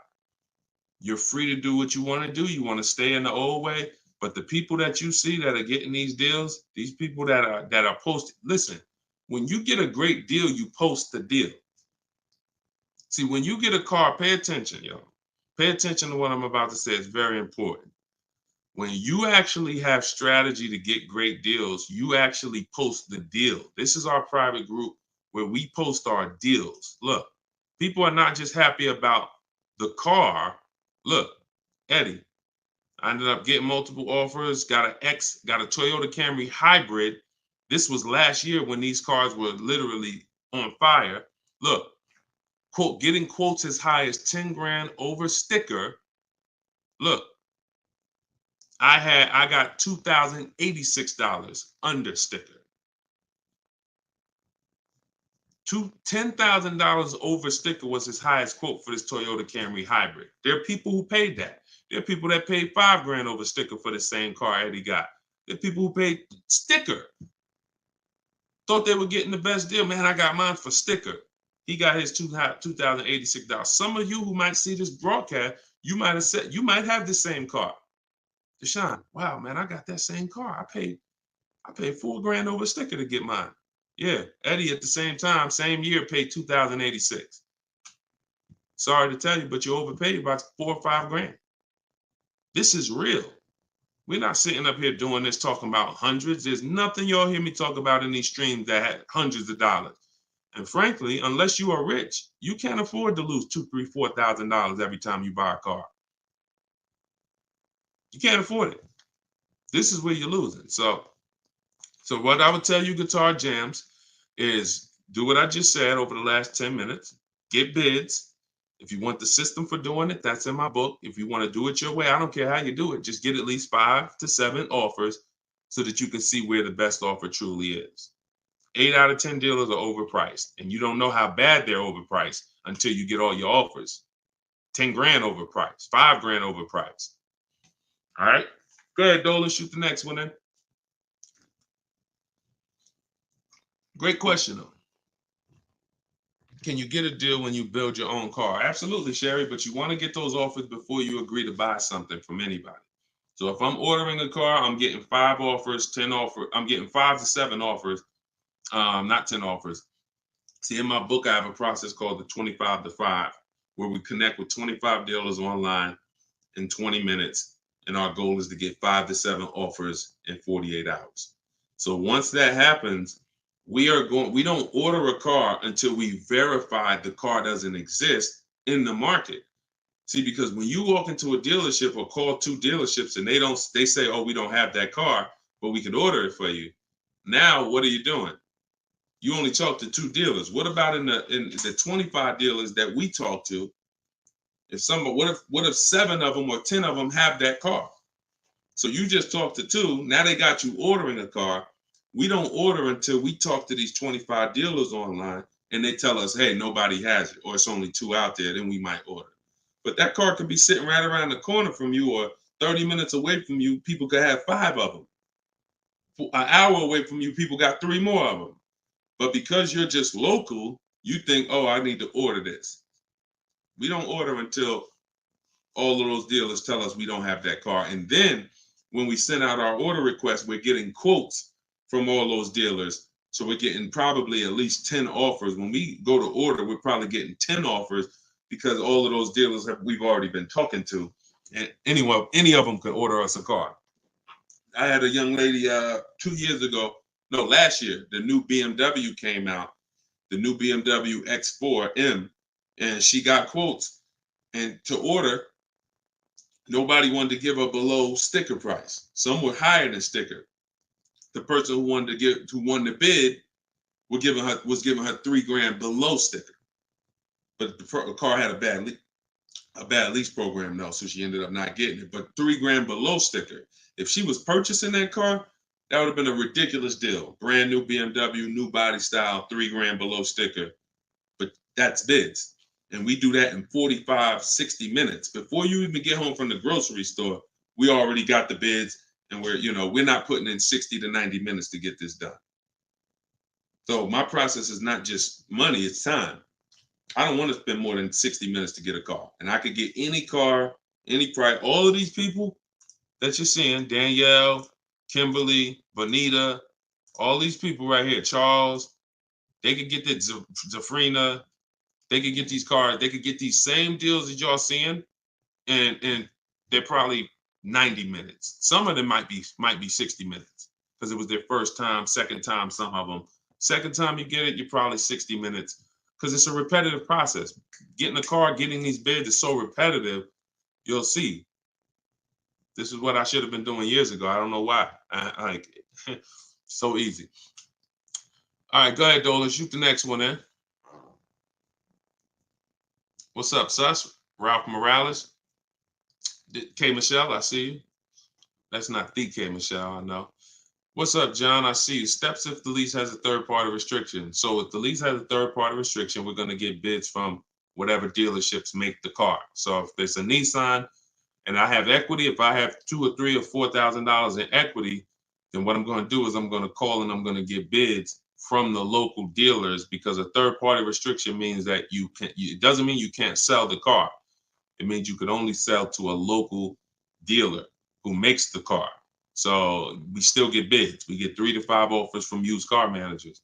You're free to do what you want to do. You want to stay in the old way. But the people that you see that are getting these deals, these people that are posting, listen, when you get a great deal, you post the deal. See, when you get a car, pay attention, y'all. Pay attention to what I'm about to say. It's very important. When you actually have strategy to get great deals, you actually post the deal. This is our private group where we post our deals. Look, people are not just happy about the car. Look, Eddie, I ended up getting multiple offers, got a Toyota Camry hybrid. This was last year when these cars were literally on fire. Look, quote, getting quotes as high as 10 grand over sticker. Look, I got $2,086 under sticker. $10,000 over sticker was his highest quote for this Toyota Camry hybrid. There are people who paid that. There are people that paid 5 grand over sticker for the same car Eddie got. There are people who paid sticker. Thought they were getting the best deal. Man, I got mine for sticker. He got his $2,086. Some of you who might see this broadcast, you might have the same car. Deshone, wow, man, I got that same car. I paid 4 grand over sticker to get mine. Yeah, Eddie at the same time, same year, paid $2,086. Sorry to tell you, but you overpaid by 4 or 5 grand. This is real. We're not sitting up here doing this talking about hundreds. There's nothing y'all hear me talk about in these streams that had hundreds of dollars. And frankly, unless you are rich, you can't afford to lose $2,000, $3,000, $4,000 every time you buy a car. You can't afford it. This is where you're losing. So what I would tell you, Guitar Jams, is do what I just said over the last 10 minutes. Get bids. If you want the system for doing it, that's in my book. If you want to do it your way, I don't care how you do it. Just get at least 5 to 7 offers so that you can see where the best offer truly is. 8 out of 10 dealers are overpriced, and you don't know how bad they're overpriced until you get all your offers. 10 grand overpriced, 5 grand overpriced. All right, go ahead, Dolan, shoot the next one in. Great question, though. Can you get a deal when you build your own car? Absolutely, Sherry, but you want to get those offers before you agree to buy something from anybody. So if I'm ordering a car, I'm getting 5 offers, 10 offers. I'm getting 5 to 7 offers, not 10 offers. See, in my book, I have a process called the 25 to 5, where we connect with 25 dealers online in 20 minutes. And our goal is to get 5 to 7 offers in 48 hours. So once that happens, we don't order a car until we verify the car doesn't exist in the market. See, because when you walk into a dealership or call 2 dealerships and they say, oh, we don't have that car, but we can order it for you. Now, what are you doing? You only talk to 2 dealers. What about in the 25 dealers that we talk to? What if 7 of them or 10 of them have that car? So you just talked to 2. Now they got you ordering a car. We don't order until we talk to these 25 dealers online and they tell us, hey, nobody has it, or it's only 2 out there, then we might order. But that car could be sitting right around the corner from you, or 30 minutes away from you. People could have 5 of them. An hour away from you, people got 3 more of them. But because you're just local, you think, oh, I need to order this. We don't order until all of those dealers tell us we don't have that car. And then when we send out our order request, we're getting quotes from all those dealers. So we're getting probably at least 10 offers. When we go to order, we're probably getting 10 offers because all of those dealers we've already been talking to. And any of them could order us a car. I had a young lady 2 years ago, no, last year, the new BMW came out, the new BMW X4M, and she got quotes. And to order, nobody wanted to give her below sticker price. Some were higher than sticker. The person who won the bid was giving her 3 grand below sticker. But the car had a bad lease program though, so she ended up not getting it. But 3 grand below sticker. If she was purchasing that car, that would have been a ridiculous deal. Brand new BMW, new body style, 3 grand below sticker. But that's bids. And we do that in 45, 60 minutes. Before you even get home from the grocery store, we already got the bids, and we're not putting in 60 to 90 minutes to get this done. So my process is not just money, it's time. I don't want to spend more than 60 minutes to get a car. And I could get any car, any price. All of these people that you're seeing, Danielle, Kimberly, Bonita, all these people right here, Charles, they could get the Zafrina, they could get these cars, they could get these same deals that y'all seeing, and they're probably 90 minutes. Some of them might be 60 minutes because it was their first time, second time, some of them. Second time you get it, you're probably 60 minutes because it's a repetitive process. Getting a car, getting these bids is so repetitive, you'll see. This is what I should have been doing years ago. I don't know why. So easy. All right, go ahead, Dolan. Shoot the next one in. What's up, Sus? Ralph Morales. K. Michelle, I see you. That's not the K. Michelle, I know. What's up, John? I see you. Steps if the lease has a third-party restriction. So if the lease has a third-party restriction, we're going to get bids from whatever dealerships make the car. So if it's a Nissan and I have equity, if I have $2,000 or $3,000 or $4,000 in equity, then what I'm going to do is I'm going to call and I'm going to get bids from the local dealers, because a third-party restriction means that it doesn't mean you can't sell the car. It means you could only sell to a local dealer who makes the car. So we still get bids. We get 3 to 5 offers from used car managers.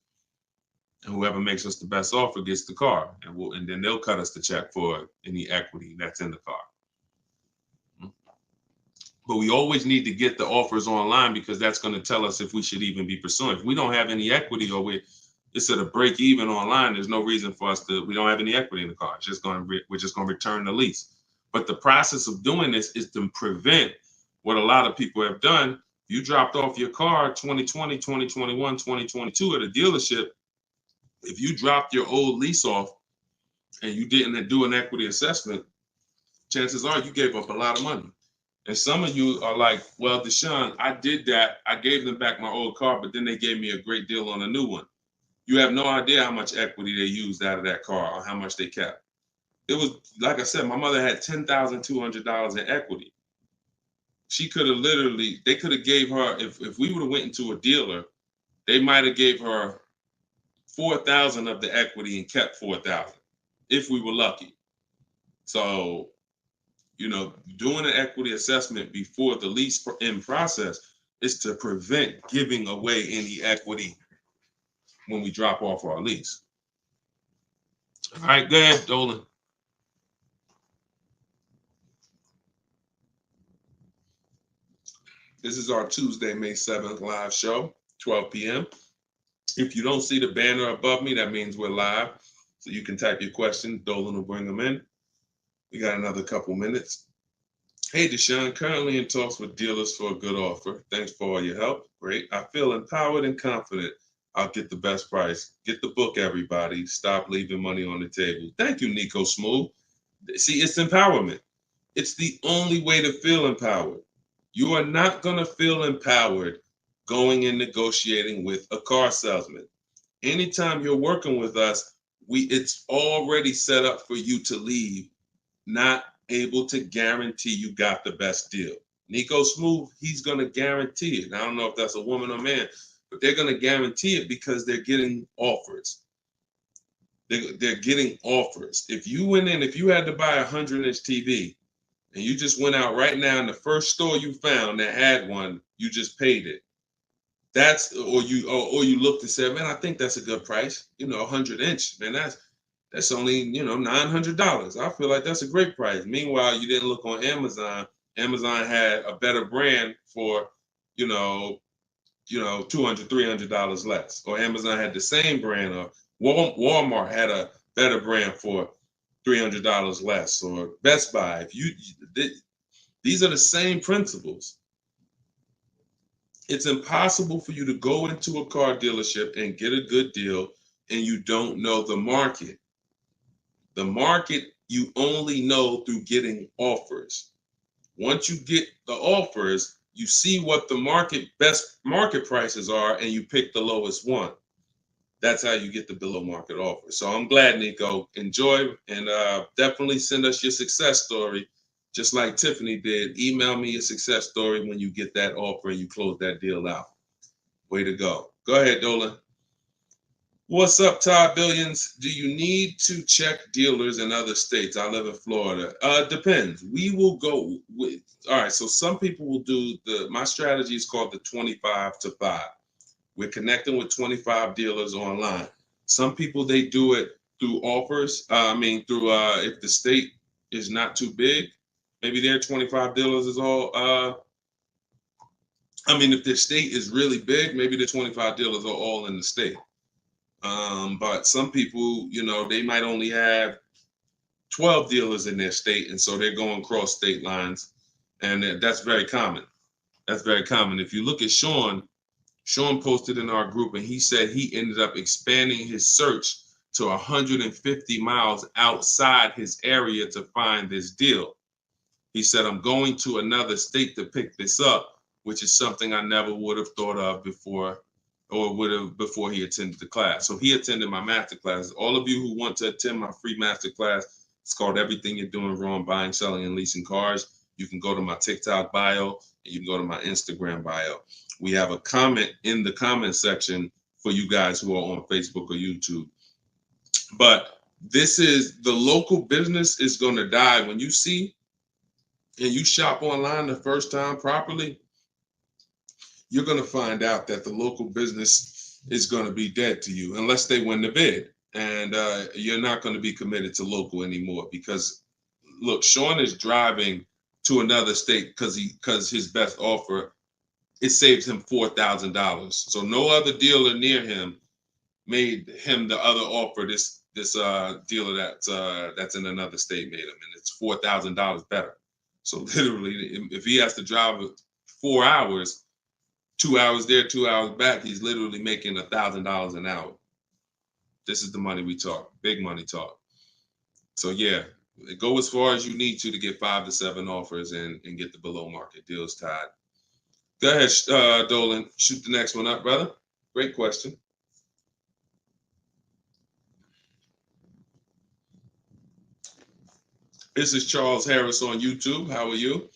And whoever makes us the best offer gets the car. And then they'll cut us the check for any equity that's in the car. But we always need to get the offers online, because that's going to tell us if we should even be pursuing. If we don't have any equity, or it's at a break even online, there's no reason for us we don't have any equity in the car. We're just going to return the lease. But the process of doing this is to prevent what a lot of people have done. You dropped off your car 2020, 2021, 2022 at a dealership. If you dropped your old lease off and you didn't do an equity assessment, chances are you gave up a lot of money. And some of you are like, well, Deshone, I did that. I gave them back my old car, but then they gave me a great deal on a new one. You have no idea how much equity they used out of that car or how much they kept. It was, like I said, my mother had $10,200 in equity. She could have literally, they could have gave her, if we would have went into a dealer, they might have gave her 4,000 of the equity and kept 4,000 if we were lucky. So, doing an equity assessment before the lease in process is to prevent giving away any equity when we drop off our lease. All right, go ahead, Dolan. This is our Tuesday, May 7th live show, 12 p.m. If you don't see the banner above me, that means we're live. So you can type your questions. Dolan will bring them in. We got another couple minutes. Hey, Deshone, currently in talks with dealers for a good offer. Thanks for all your help. Great. I feel empowered and confident I'll get the best price. Get the book, everybody. Stop leaving money on the table. Thank you, Nico Smooth. See, it's empowerment. It's the only way to feel empowered. You are not going to feel empowered going and negotiating with a car salesman. Anytime you're working with us, it's already set up for you to leave, not able to guarantee you got the best deal. Nico Smooth, he's going to guarantee it. I don't know if that's a woman or man, but they're going to guarantee it because they're getting offers. They're getting offers. If you had to buy a 100-inch TV and you just went out right now in the first store you found that had one, you just paid it. Or you looked and said, man, I think that's a good price. 100-inch, man, that's only, $900. I feel like that's a great price. Meanwhile, you didn't look on Amazon. Amazon had a better brand for, $200, $300 less. Or Amazon had the same brand, or Walmart had a better brand for $300 less, or Best Buy. These are the same principles. It's impossible for you to go into a car dealership and get a good deal and you don't know the market. The market you only know through getting offers. Once you get the offers, you see what the best market prices are and you pick the lowest one. That's how you get the below market offer. So I'm glad, Nico. Enjoy, and definitely send us your success story. Just like Tiffany did, email me your success story when you get that offer and you close that deal out. Way to go. Go ahead, Dolan. What's up, Todd Billions? Do you need to check dealers in other states? I live in Florida. Depends. We will go with, all right, so some people will do my strategy is called the 25 to 5. We're connecting with 25 dealers online. Some people, they do it through offers. If the state is not too big, maybe their 25 dealers is all, if their state is really big, maybe the 25 dealers are all in the state. But some people, they might only have 12 dealers in their state, and so they're going across state lines, and that's very common. That's very common. If you look at Sean posted in our group, and he said he ended up expanding his search to 150 miles outside his area to find this deal. He said, I'm going to another state to pick this up, which is something I never would have thought of before he attended the class. So he attended my master class. All of you who want to attend my free master class, it's called Everything You're Doing Wrong, Buying, Selling, and Leasing Cars. You can go to my TikTok bio, and you can go to my Instagram bio. We have a comment in the comment section for you guys who are on Facebook or YouTube. But this is, the local business is going to die. When you see and you shop online the first time properly, you're going to find out that the local business is going to be dead to you unless they win the bid. And you're not going to be committed to local anymore because, look, Sean is driving to another state because his best offer, it saves him $4,000. So no other dealer near him made him the other offer. This dealer that's in another state made him, and it's $4,000 better. So literally, if he has to drive 4 hours, 2 hours there, 2 hours back, he's literally making $1,000 an hour. This is the money we talk, big money talk. So yeah, go as far as you need to get 5 to 7 offers and get the below market deals tied. Go ahead, Dolan, shoot the next one up, brother. Great question. This is Charles Harris on YouTube. How are you?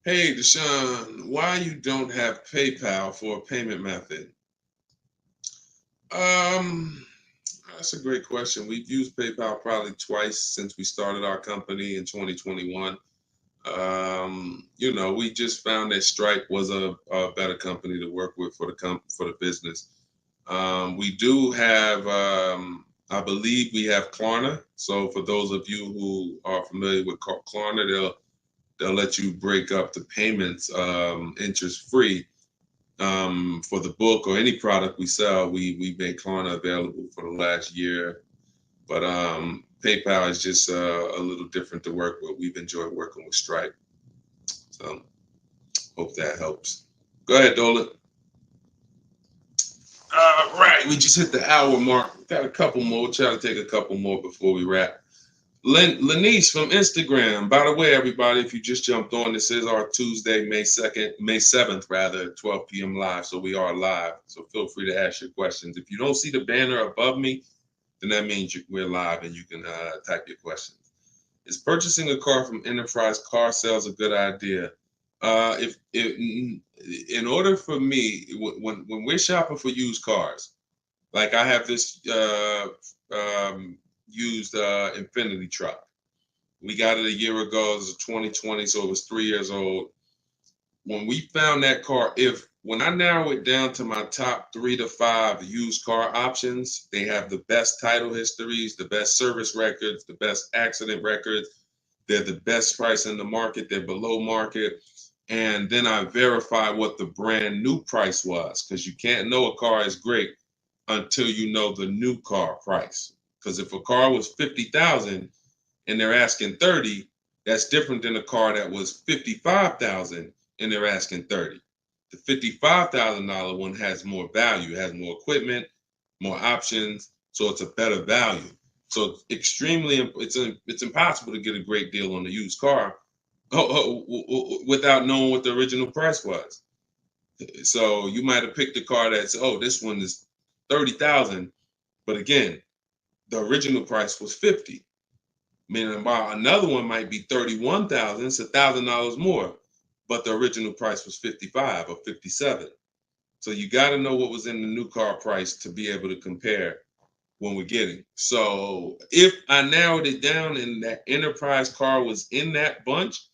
Hey, Deshone, why you don't have PayPal for a payment method? Um, that's a great question. We've used PayPal probably twice since we started our company in 2021. We just found that Stripe was a better company to work with for the business. We do have, I believe we have Klarna. So for those of you who are familiar with Klarna, they'll let you break up the payments interest free. For the book or any product we sell, we make Klarna available for the last year. But PayPal is just a little different to work with. We've enjoyed working with Stripe. So hope that helps. Go ahead, Dolan. All right, we just hit the hour mark. Got a couple more. Try to take a couple more before we wrap. Lenice from Instagram. By the way, everybody, if you just jumped on, this is our Tuesday, May 7th, rather, 12 p.m. live. So we are live. So feel free to ask your questions. If you don't see the banner above me, then that means we're live and you can type your questions. Is purchasing a car from Enterprise Car Sales a good idea? If in order for me, when we're shopping for used cars, like I have this used Infinity truck. We got it a year ago. It was 2020, so it was 3 years old. When we found that car, when I narrow it down to my top 3 to 5 used car options, they have the best title histories, the best service records, the best accident records. They're the best price in the market. They're below market. And then I verify what the brand new price was, because you can't know a car is great until you know the new car price. Because if a car was 50,000 and they're asking 30, that's different than a car that was 55,000 and they're asking 30. The $55,000 one has more value, has more equipment, more options, so it's a better value. So it's impossible to get a great deal on a used car without knowing what the original price was. So you might have picked a car that's, this one is 30,000, but again, the original price was 50. Meaning another one might be 31,000, it's $1,000 more, but the original price was 55 or 57. So you got to know what was in the new car price to be able to compare when we're getting. So if I narrowed it down and that Enterprise car was in that bunch,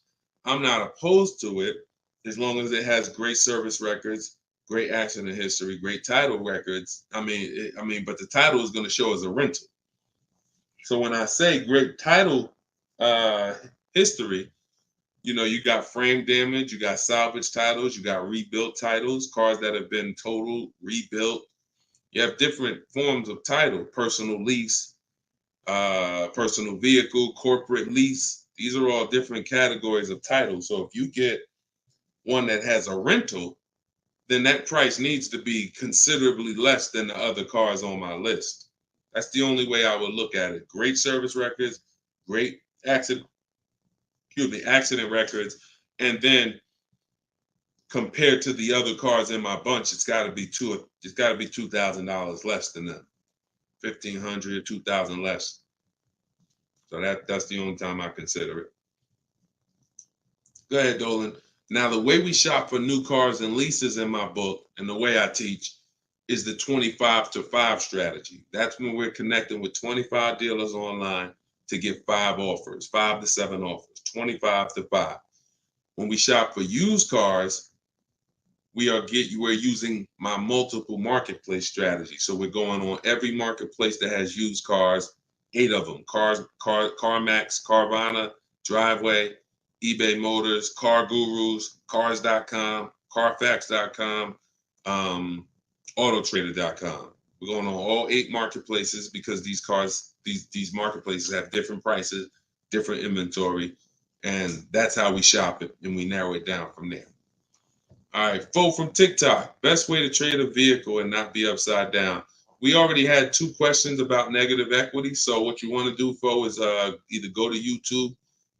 I'm not opposed to it as long as it has great service records, great accident history, great title records. But the title is going to show as a rental. So when I say great title history, you got frame damage, you got salvage titles, you got rebuilt titles, cars that have been totaled, rebuilt. You have different forms of title: personal lease, personal vehicle, corporate lease. These are all different categories of title. So if you get one that has a rental, then that price needs to be considerably less than the other cars on my list. That's the only way I would look at it. Great service records, great accident records, and then compared to the other cars in my bunch, it's got to be $2,000 less than them. 1,500, 2,000 less. So that's the only time I consider it. Go ahead, Dolan. Now, the way we shop for new cars and leases in my book, and the way I teach, is the 25 to 5 strategy. That's when we're connecting with 25 dealers online to get 5 to 7 offers, 25 to 5. When we shop for used cars, we're using my multiple marketplace strategy. So we're going on every marketplace that has used cars, 8 of them: CarMax, Carvana, Driveway, eBay Motors, Car Gurus, Cars.com, Carfax.com, Autotrader.com. We're going on all 8 marketplaces because these marketplaces have different prices, different inventory, and that's how we shop it, and we narrow it down from there. All right, Fo from TikTok. Best way to trade a vehicle and not be upside down. We already had 2 questions about negative equity. So what you want to do, Fo, is either go to YouTube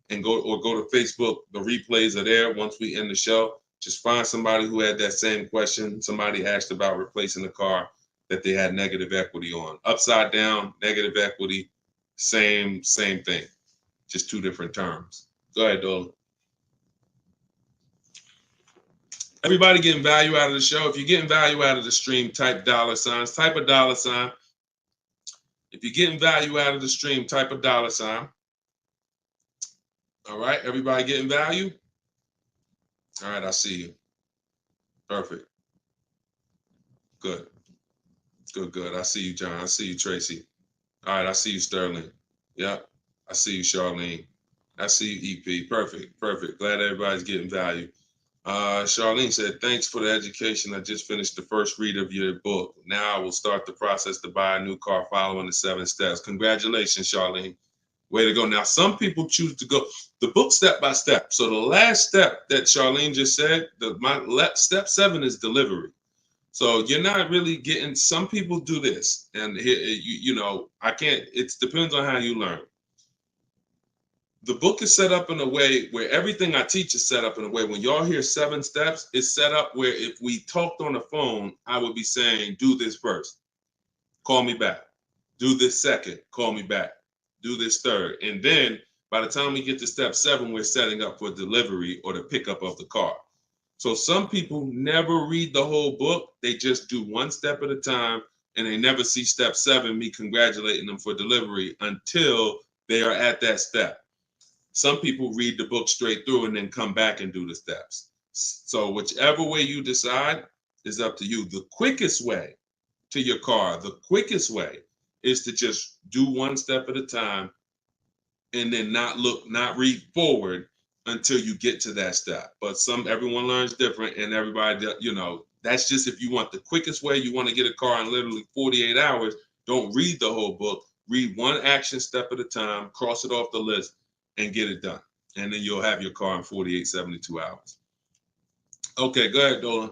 and go to Facebook. The replays are there once we end the show. Just find somebody who had that same question. Somebody asked about replacing a car that they had negative equity on. Upside down, negative equity, same thing. just two different terms. Go ahead, Dolan. Everybody getting value out of the show. If you're getting value out of the stream, type $signs, type a $sign. If you're getting value out of the stream, type a $sign. All right, everybody getting value? All right, I see you. Perfect. Good. Good. I see you, John. I see you, Tracy. All right, I see you, Sterling. Yep. I see you, Charlene. I see you, EP. Perfect. Glad everybody's getting value. Charlene said, thanks for the education. I just finished the first read of your book. Now I will start the process to buy a new car following the 7 steps. Congratulations, Charlene. Way to go. Now, some people choose to go the book step by step. So the last step that Charlene just said, step 7 is delivery. So you're not really getting, some people do this. And I can't, it depends on how you learn. The book is set up in a way where everything I teach is set up in a way when y'all hear 7 steps, it's set up where if we talked on the phone, I would be saying, do this first, call me back. Do this second, call me back. Do this third. And then by the time we get to step 7, we're setting up for delivery or the pickup of the car. So some people never read the whole book. They just do 1 step at a time and they never see step 7, me congratulating them for delivery until they are at that step. Some people read the book straight through and then come back and do the steps. So whichever way you decide is up to you. The quickest way to your car, the quickest way is to just do 1 step at a time and then not read forward until you get to that step. But everyone learns different and everybody, that's just if you want the quickest way, you want to get a car in literally 48 hours, don't read the whole book. Read 1 action step at a time, cross it off the list, and get it done. And then you'll have your car in 48, 72 hours. Okay, go ahead, Dolan.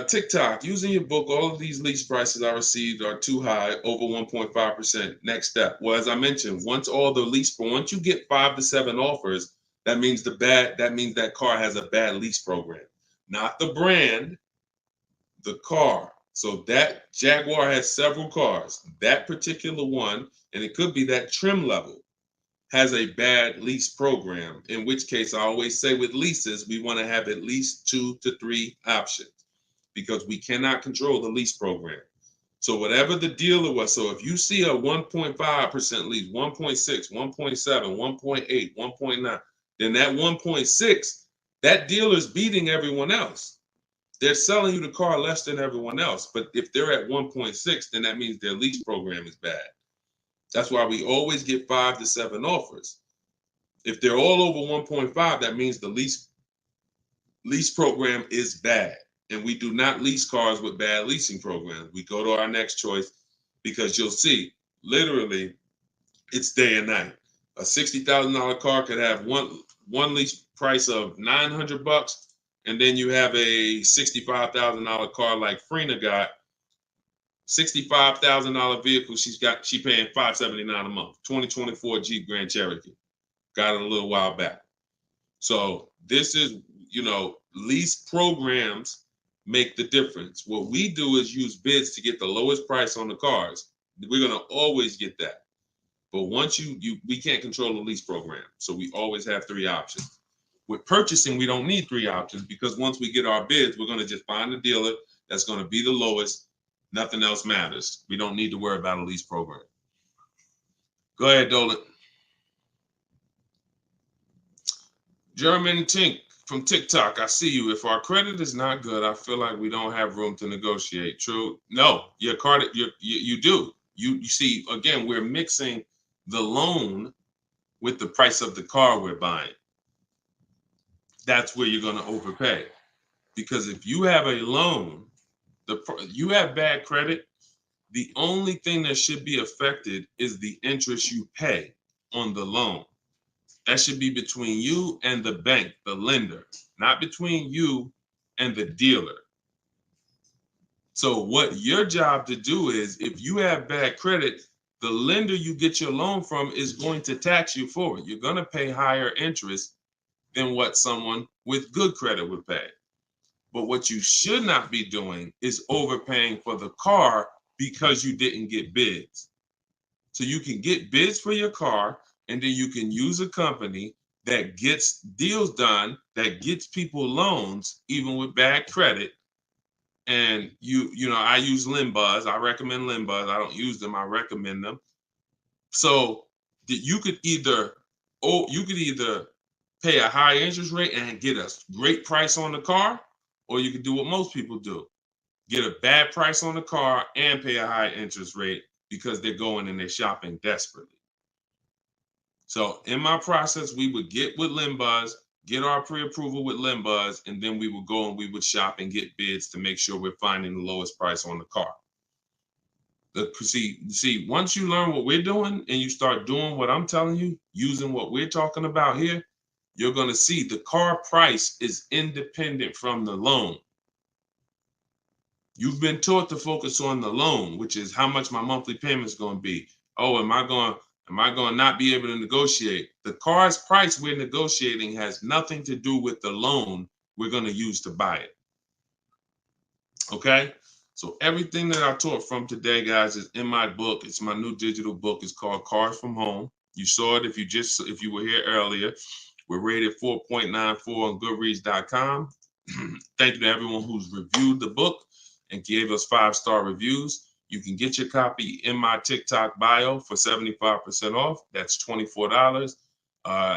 TikTok, using your book, all of these lease prices I received are too high, over 1.5%. Next step. Well, as I mentioned, once you get 5 to 7 offers, that means that car has a bad lease program. Not the brand, the car. So that Jaguar has several cars. That particular one, and it could be that trim level, has a bad lease program, in which case I always say with leases, we want to have at least 2 to 3 options because we cannot control the lease program. So whatever the dealer was, so if you see a 1.5% lease, 1.6, 1.7, 1.8, 1.9, then that 1.6, that dealer's beating everyone else. They're selling you the car less than everyone else. But if they're at 1.6, then that means their lease program is bad. That's why we always get 5 to 7 offers. If they're all over 1.5, that means the lease program is bad. And we do not lease cars with bad leasing programs. We go to our next choice because you'll see, literally, it's day and night. A $60,000 car could have one lease price of $900, and then you have a $65,000 car like Frena got. $65,000 vehicle she paying $579 a month. 2024 Jeep Grand Cherokee. Got it a little while back. So this is, lease programs make the difference. What we do is use bids to get the lowest price on the cars. We're gonna always get that. But once we can't control the lease program. So we always have 3 options. With purchasing, we don't need 3 options because once we get our bids, we're gonna just find a dealer that's gonna be the lowest. Nothing else matters. We don't need to worry about a lease program. Go ahead, Dolan. German Tink from TikTok. I see you. If our credit is not good, I feel like we don't have room to negotiate. True? No, your credit, you do. You see, again, we're mixing the loan with the price of the car we're buying. That's where you're going to overpay. Because if you have a loan, you have bad credit, the only thing that should be affected is the interest you pay on the loan. That should be between you and the bank, the lender, not between you and the dealer. So what your job to do is, if you have bad credit, the lender you get your loan from is going to tax you for it. You're going to pay higher interest than what someone with good credit would pay. But what you should not be doing is overpaying for the car because you didn't get bids. So you can get bids for your car, and then you can use a company that gets deals done, that gets people loans, even with bad credit. And I use Limbuzz. I recommend Limbuzz. I don't use them. I recommend them. So you could either pay a high interest rate and get a great price on the car, or you could do what most people do: get a bad price on the car and pay a high interest rate because they're going and they're shopping desperately. So in my process, we would get with Limbuzz, get our pre-approval with Limbuzz, and then we would go and we would shop and get bids to make sure we're finding the lowest price on the car. See, once you learn what we're doing and you start doing what I'm telling you, using what we're talking about here, you're going to see the car price is independent from the loan. You've been taught to focus on the loan, which is how much my monthly payment is going to be. Oh, am I going to not be able to negotiate? The car's price we're negotiating has nothing to do with the loan we're going to use to buy it. Okay? So everything that I taught from today, guys, is in my book. It's my new digital book. It's called Cars from Home. You saw it if you were here earlier. We're rated 4.94 on Goodreads.com. Thank you to everyone who's reviewed the book and gave us 5-star reviews. You can get your copy in my TikTok bio for 75% off. That's $24.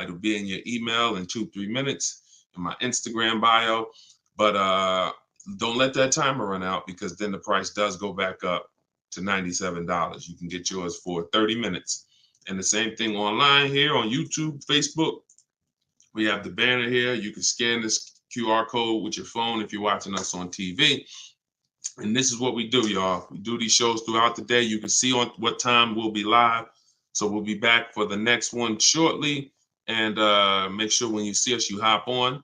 It'll be in your email in 2-3 minutes, in my Instagram bio. But don't let that timer run out, because then the price does go back up to $97. You can get yours for 30 minutes. And the same thing online here on YouTube, Facebook. We have the banner here. You can scan this QR code with your phone if you're watching us on TV. And this is what we do, y'all. We do these shows throughout the day. You can see on what time we'll be live. So we'll be back for the next one shortly. And make sure when you see us, you hop on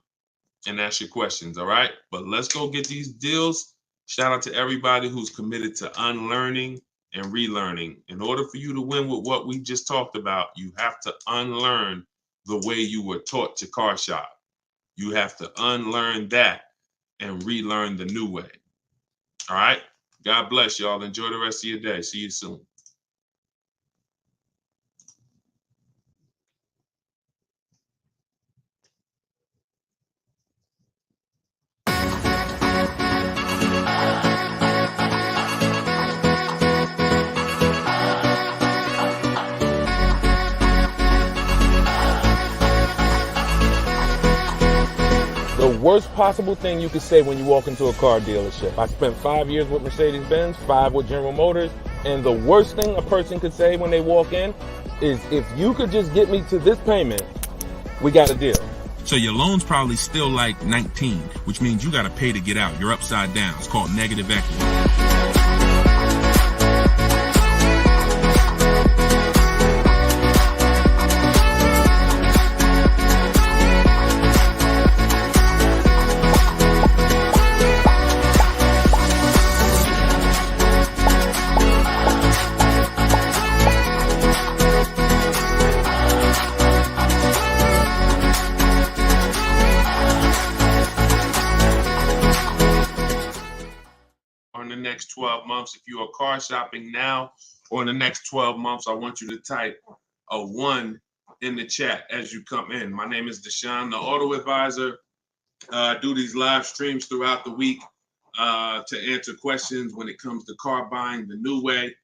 and ask your questions, all right? But let's go get these deals. Shout out to everybody who's committed to unlearning and relearning. In order for you to win with what we just talked about, you have to unlearn the way you were taught to car shop. You have to unlearn that and relearn the new way. All right? God bless y'all. Enjoy the rest of your day. See you soon. The worst possible thing you could say when you walk into a car dealership. I spent 5 years with Mercedes-Benz, 5 with General Motors, and the worst thing a person could say when they walk in is, if you could just get me to this payment, we got a deal. So your loan's probably still like 19, which means you got to pay to get out. You're upside down. It's called negative equity. Next 12 months, if you are car shopping now, or in the next 12 months, I want you to type a 1 in the chat as you come in. My name is Deshone the Auto Advisor. I do these live streams throughout the week to answer questions when it comes to car buying the new way.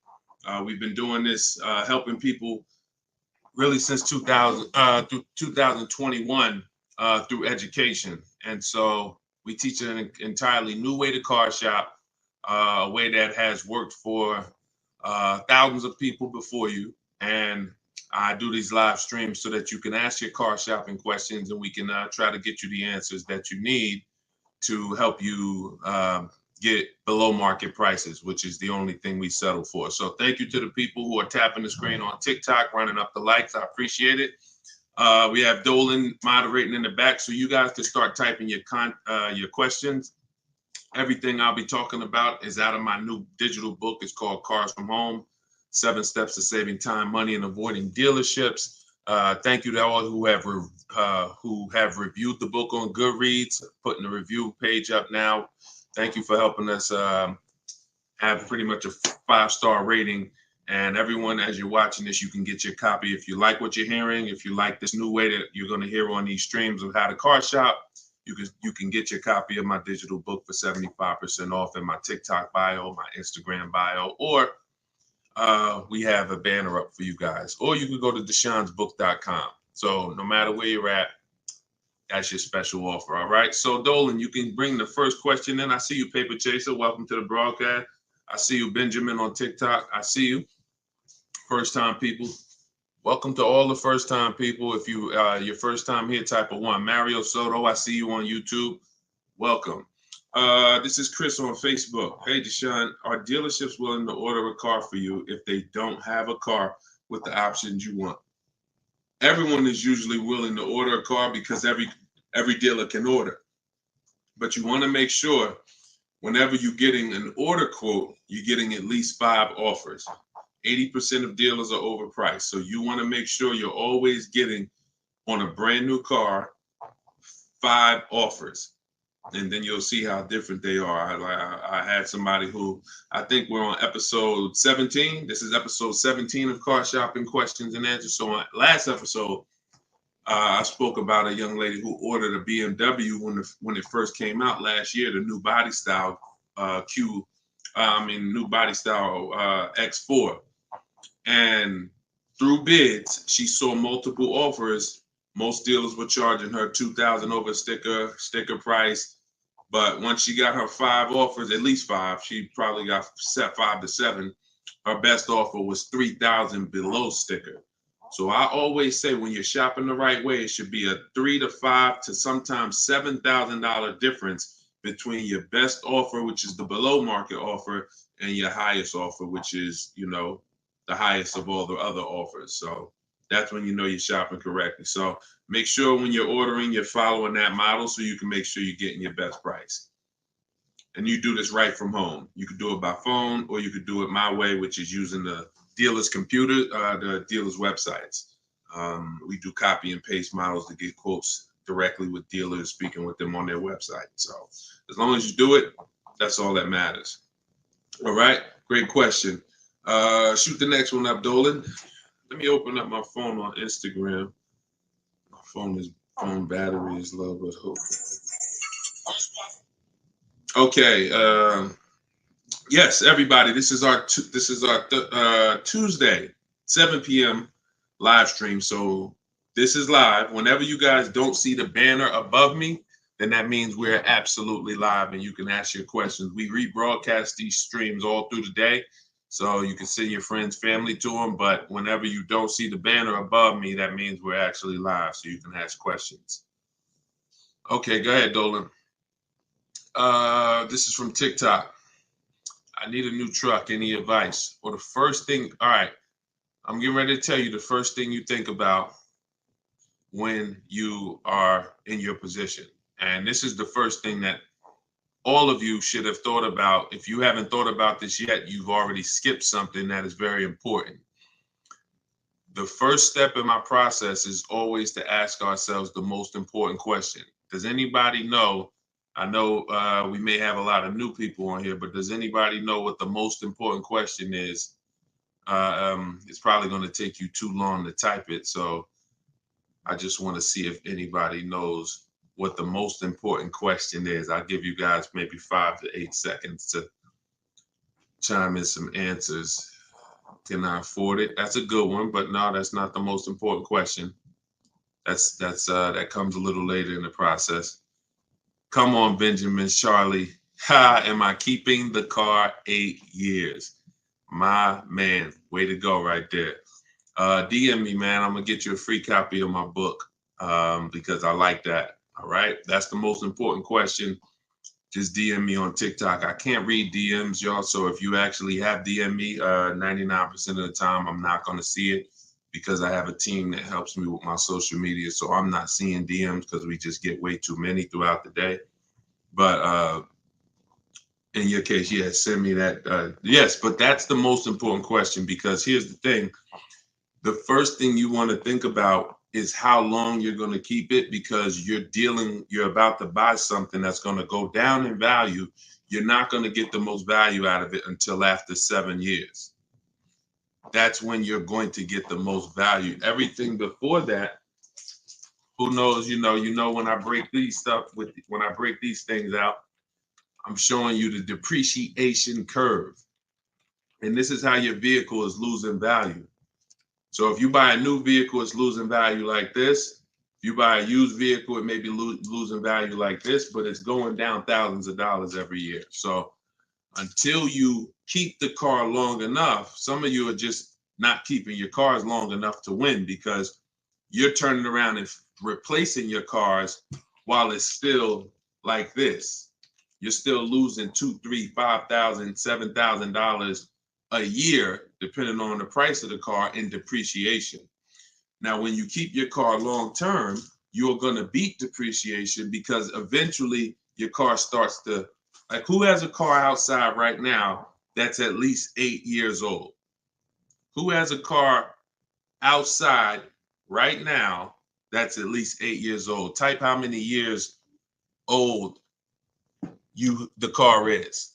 We've been doing this, helping people really since 2021 through education. And so we teach an entirely new way to car shop, a way that has worked for thousands of people before you. And I do these live streams so that you can ask your car shopping questions, and we can try to get you the answers that you need to help you get below market prices, which is the only thing we settle for. So thank you to the people who are tapping the screen on TikTok, running up the likes. I appreciate it. We have Dolan moderating in the back, so you guys can start typing your questions. Everything I'll be talking about is out of my new digital book. It's called Cars from Home, 7 Steps to Saving Time, Money, and Avoiding Dealerships. Thank you to all who have reviewed the book on Goodreads, putting the review page up now. Thank you for helping us have pretty much a 5-star rating And everyone, as you're watching this, you can get your copy. If you like what you're hearing, if you like this new way that you're going to hear on these streams of how to car shop, you can get your copy of my digital book for 75% off in my TikTok bio, my Instagram bio, or we have a banner up for you guys. Or you can go to deshonsbook.com. So no matter where you're at, that's your special offer. All right. So Dolan, you can bring the first question in. I see you, Paper Chaser. Welcome to the broadcast. I see you, Benjamin, on TikTok. I see you. First time people. Welcome to all the first time people. If you your first time here, type of 1. Mario Soto, I see you on YouTube. Welcome. This is Chris on Facebook. Hey, Deshone, are dealerships willing to order a car for you if they don't have a car with the options you want? Everyone is usually willing to order a car because every dealer can order. But you want to make sure whenever you're getting an order quote, you're getting at least 5 offers. 80% of dealers are overpriced. So you want to make sure you're always getting on a brand new car 5 offers. And then you'll see how different they are. I had somebody who, I think we're on episode 17. This is episode 17 of Car Shopping Questions and Answers. So on last episode, I spoke about a young lady who ordered a BMW when it first came out last year, the new body style new body style X4. And through bids, she saw multiple offers. Most dealers were charging her $2,000 over sticker price. But once she got her 5 offers, at least 5, she probably got set 5 to 7. Her best offer was $3,000 below sticker. So I always say when you're shopping the right way, it should be a $3,000 to $5,000 to sometimes $7,000 difference between your best offer, which is the below market offer, and your highest offer, which is, the highest of all the other offers. So that's when you know you're shopping correctly. So make sure when you're ordering, you're following that model so you can make sure you're getting your best price. And you do this right from home. You could do it by phone, or you could do it my way, which is using the dealer's computer, the dealer's websites. We do copy and paste models to get quotes directly with dealers, speaking with them on their website. So as long as you do it, that's all that matters. All right, great question. Shoot the next one up, Dolan. Let me open up my phone on Instagram. My phone battery is low, but hope. Okay. Yes, everybody. This is our Tuesday 7 p.m. live stream. So this is live. Whenever you guys don't see the banner above me, then that means we're absolutely live, and you can ask your questions. We rebroadcast these streams all through the day. So you can send your friends, family to them. But whenever you don't see the banner above me, that means we're actually live. So you can ask questions. Okay, go ahead, Dolan. This is from TikTok. I need a new truck. Any advice? Or the first thing, all right, I'm getting ready to tell you the first thing you think about when you are in your position. And this is the first thing that all of you should have thought about. If you haven't thought about this yet, you've already skipped something that is very important. The first step in my process is always to ask ourselves the most important question. Does anybody know? I know we may have a lot of new people on here, but does anybody know what the most important question is? It's probably going to take you too long to type it. So I just want to see if anybody knows what the most important question is. I'll give you guys maybe 5 to 8 seconds to chime in some answers. Can I afford it? That's a good one, but no, that's not the most important question. That comes a little later in the process. Come on, Benjamin, Charlie. Am I keeping the car 8 years? My man, way to go right there. DM me, man. I'm gonna get you a free copy of my book because I like that. All right, that's the most important question. Just DM me on TikTok. I can't read DMs, y'all. So if you actually have DM me, 99% of the time, I'm not going to see it because I have a team that helps me with my social media. So I'm not seeing DMs because we just get way too many throughout the day. But in your case, yeah, send me that. Yes, but that's the most important question because here's the thing. The first thing you want to think about is how long you're going to keep it because you're about to buy something that's going to go down in value. You're not going to get the most value out of it until after 7 years. that's when you're going to get the most value. Everything before that, who knows, when I break these things out, I'm showing you the depreciation curve. And this is how your vehicle is losing value. So if you buy a new vehicle, it's losing value like this. If you buy a used vehicle, it may be losing value like this, but it's going down thousands of dollars every year. So until you keep the car long enough, some of you are just not keeping your cars long enough to win, because you're turning around and replacing your cars while it's still like this. You're still losing $2,000, $3,000, $5,000, $7,000 a year, depending on the price of the car, in depreciation. Now, when you keep your car long term, you're going to beat depreciation, because eventually your car starts to, like, who has a car outside right now that's at least 8 years old? Who has a car outside right now that's at least 8 years old? Type how many years old the car is.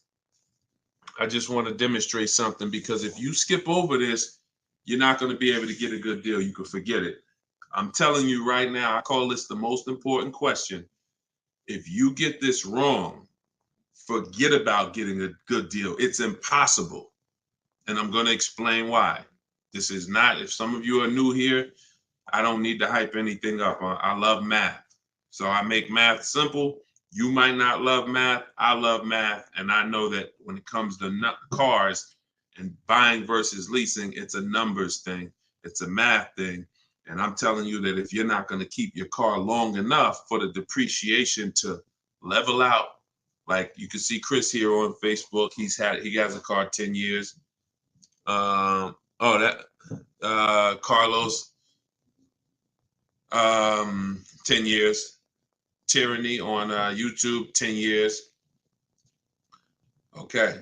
I just want to demonstrate something, because if you skip over this, you're not going to be able to get a good deal. You can forget it. I'm telling you right now, I call this the most important question. If you get this wrong, forget about getting a good deal. It's impossible. And I'm going to explain why. This is not, if some of you are new here, I don't need to hype anything up. I love math. So I make math simple. You might not love math. I love math. And I know that when it comes to cars and buying versus leasing, it's a numbers thing. It's a math thing. And I'm telling you that if you're not going to keep your car long enough for the depreciation to level out, like you can see Chris here on Facebook, he has a car 10 years. Carlos, 10 years. Tyranny on YouTube, 10 years. Okay.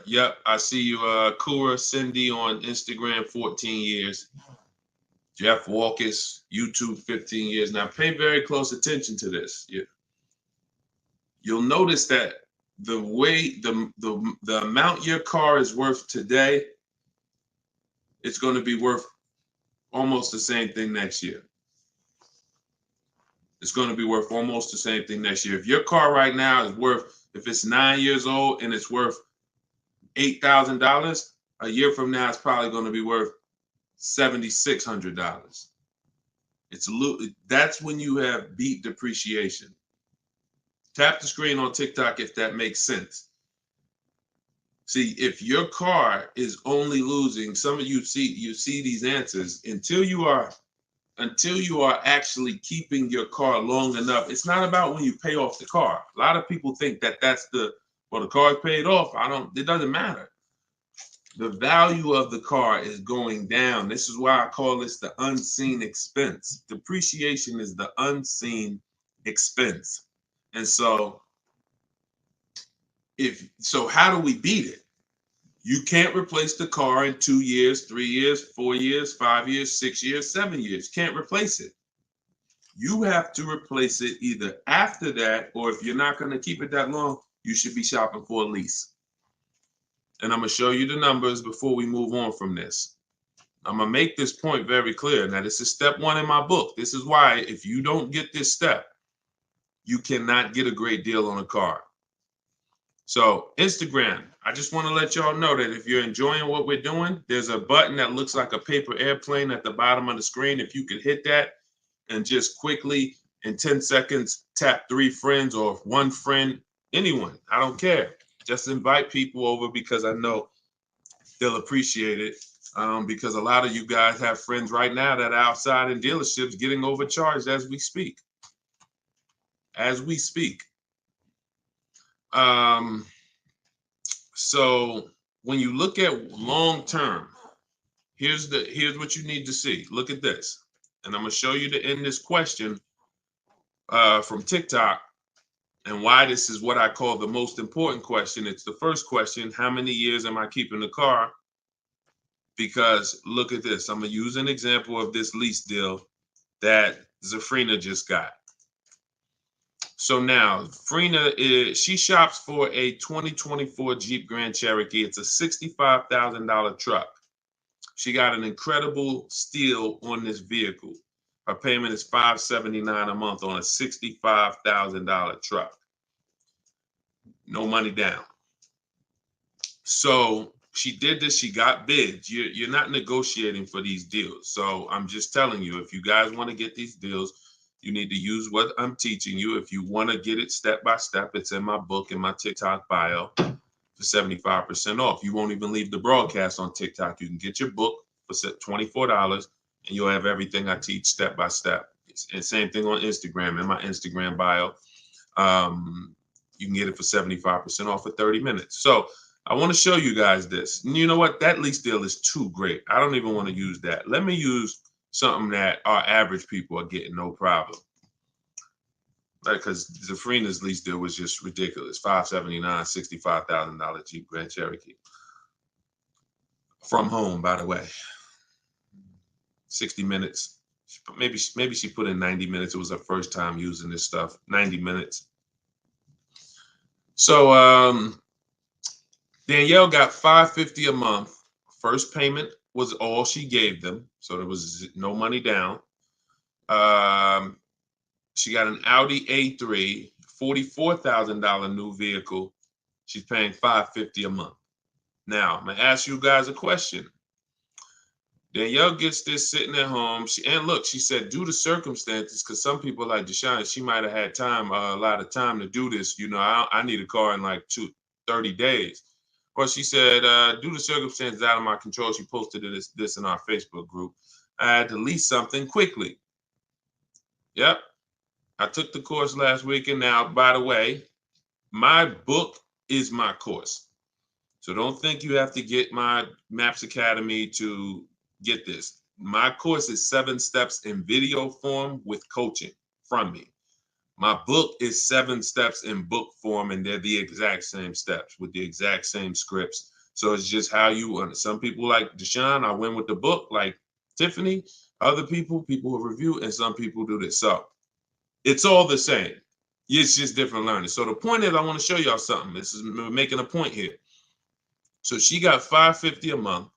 Yep, I see you. Kura Cindy on Instagram, 14 years. Jeff Walkus, YouTube, 15 years. Now pay very close attention to this. You'll notice that the way the amount your car is worth today, it's going to be worth almost the same thing next year. It's going to be worth almost the same thing next year. If your car right now is worth, if it's 9 years old and it's worth $8,000, a year from now it's probably going to be worth $7,600. That's when you have beat depreciation. Tap the screen on TikTok if that makes sense. See, if your car is only losing, some of you see these answers, until you are actually keeping your car long enough. It's not about when you pay off the car. A lot of people think that that's the car is paid off. It doesn't matter. The value of the car is going down. This is why I call this the unseen expense. Depreciation is the unseen expense. And so how do we beat it? You can't replace the car in 2 years, 3 years, 4 years, 5 years, 6 years, 7 years. Can't replace it. You have to replace it either after that, or if you're not going to keep it that long, you should be shopping for a lease. And I'm going to show you the numbers before we move on from this. I'm going to make this point very clear. Now, this is step 1 in my book. This is why if you don't get this step, you cannot get a great deal on a car. So Instagram, I just want to let y'all know that if you're enjoying what we're doing, there's a button that looks like a paper airplane at the bottom of the screen. If you could hit that and just quickly in 10 seconds, tap 3 friends or 1 friend, anyone, I don't care. Just invite people over, because I know they'll appreciate it. Because a lot of you guys have friends right now that are outside in dealerships getting overcharged as we speak. So when you look at long term, here's what you need to see. Look at this, and I'm gonna show you to end this question from TikTok, and why this is what I call the most important question. It's the first question: how many years am I keeping the car? Because look at this. I'm gonna use an example of this lease deal that Zafrina just got. So now, Frina she shops for a 2024 Jeep Grand Cherokee. It's a $65,000 truck. She got an incredible steal on this vehicle. Her payment is $579 a month on a $65,000 truck. No money down. So she did this. She got bids. You're not negotiating for these deals. So I'm just telling you, if you guys want to get these deals, you need to use what I'm teaching you. If you want to get it step by step, it's in my book, in my TikTok bio for 75% off. You won't even leave the broadcast on TikTok. You can get your book for $24 and you'll have everything I teach step by step. And same thing on Instagram, in my Instagram bio. You can get it for 75% off for 30 minutes. So I want to show you guys this. And you know what? That lease deal is too great. I don't even want to use that. Let me use something that our average people are getting no problem. Because Zafrina's lease deal was just ridiculous. $579, $65,000 Jeep Grand Cherokee. From home, by the way. 60 minutes. Maybe she put in 90 minutes. It was her first time using this stuff. 90 minutes. So Danielle got $550 a month. First payment was all she gave them, so there was no money down. She got an Audi A3, $44,000 new vehicle. She's paying $550 a month. Now I'm gonna ask you guys a question. Danielle gets this sitting at home. She said due to circumstances, because some people like Deshone, she might have had time, a lot of time to do this. You know, I need a car in like 30 days. But she said, due to circumstances out of my control, she posted this in our Facebook group. I had to lease something quickly. Yep. I took the course last weekend. Now, by the way, my book is my course. So don't think you have to get my Maps Academy to get this. My course is 7 steps in video form with coaching from me. My book is 7 steps in book form, and they're the exact same steps with the exact same scripts. So it's just how you want it. Some people like Deshone, I went with the book, like Tiffany. Other people who review, and some people do this. So it's all the same. It's just different learning. So the point is, I want to show y'all something. This is making a point here. So she got $550 a month,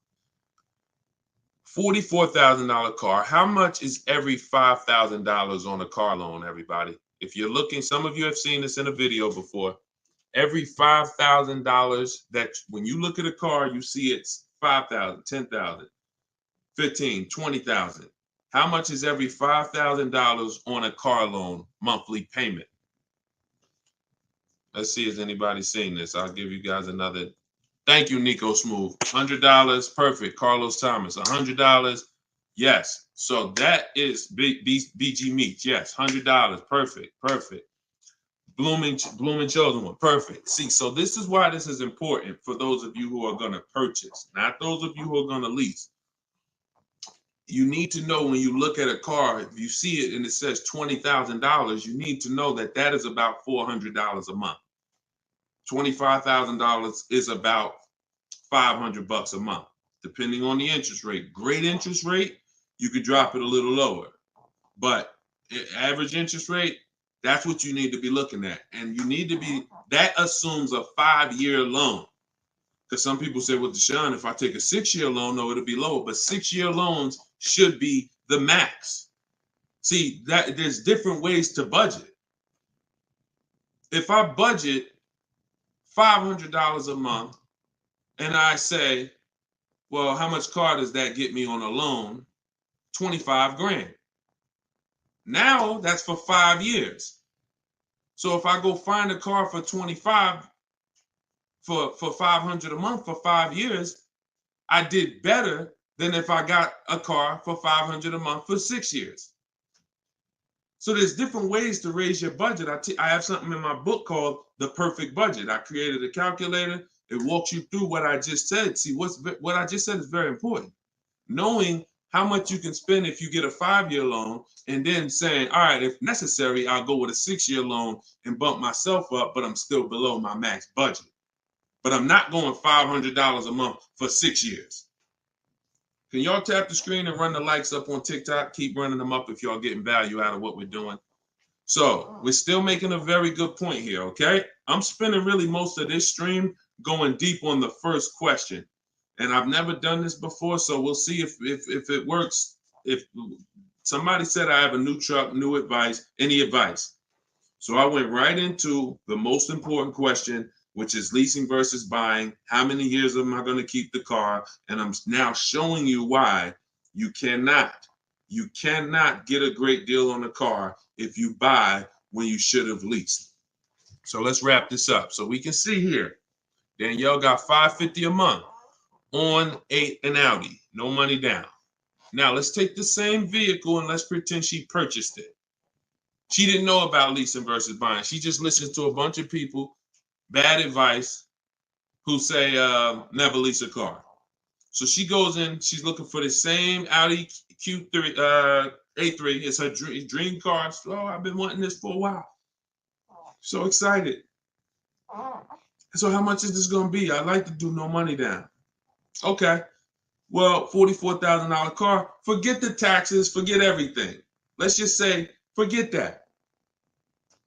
$44,000 car. How much is every $5,000 on a car loan, everybody? If you're looking, some of you have seen this in a video before. Every $5,000 that when you look at a car, you see it's $5,000, $10,000, $15,000, $20,000. How much is every $5,000 on a car loan monthly payment? Let's see if anybody's seen this. I'll give you guys another. Thank you, Nico Smooth. $100, perfect. Carlos Thomas, $100. Yes. So that is BG Meats. Yes, $100. Perfect. Perfect. Blooming Chosen One. Perfect. See, so this is why this is important for those of you who are going to purchase, not those of you who are going to lease. You need to know when you look at a car, if you see it and it says $20,000, you need to know that that is about $400 a month. $25,000 is about $500 a month, depending on the interest rate. Great interest rate, you could drop it a little lower. But average interest rate, that's what you need to be looking at. And you need to be, that assumes a 5-year loan. Because some people say, well, Deshone, if I take a 6-year loan, no, it'll be lower. But 6-year loans should be the max. See, that there's different ways to budget. If I budget $500 a month and I say, well, how much car does that get me on a loan? 25 grand. Now that's for 5 years. So if I go find a car for 25 for $500 a month for 5 years, I did better than if I got a car for $500 a month for 6 years. So there's different ways to raise your budget. I have something in my book called The Perfect Budget. I created a calculator. It walks you through what I just said. See, what I just said is very important. Knowing how much you can spend if you get a 5-year loan, and then saying, all right, if necessary, I'll go with a 6-year loan and bump myself up, but I'm still below my max budget. But I'm not going $500 a month for 6 years. Can y'all tap the screen and run the likes up on TikTok? Keep running them up if y'all getting value out of what we're doing. So we're still making a very good point here, okay? I'm spending really most of this stream going deep on the first question. And I've never done this before, so we'll see if it works. If somebody said I have a new truck, new advice, any advice. So I went right into the most important question, which is leasing versus buying. How many years am I going to keep the car? And I'm now showing you why you cannot get a great deal on a car if you buy when you should have leased. So let's wrap this up. So we can see here, Danielle got $550 a month on an Audi, no money down. Now let's take the same vehicle and let's pretend she purchased it. She didn't know about leasing versus buying. She just listened to a bunch of people, bad advice, who say never lease a car. So she goes in, she's looking for the same Audi Q3, A3. It's her dream car. Oh, I've been wanting this for a while. So excited. So how much is this going to be? I'd like to do no money down. Okay. Well, $44,000 car. Forget the taxes. Forget everything. Let's just say, forget that.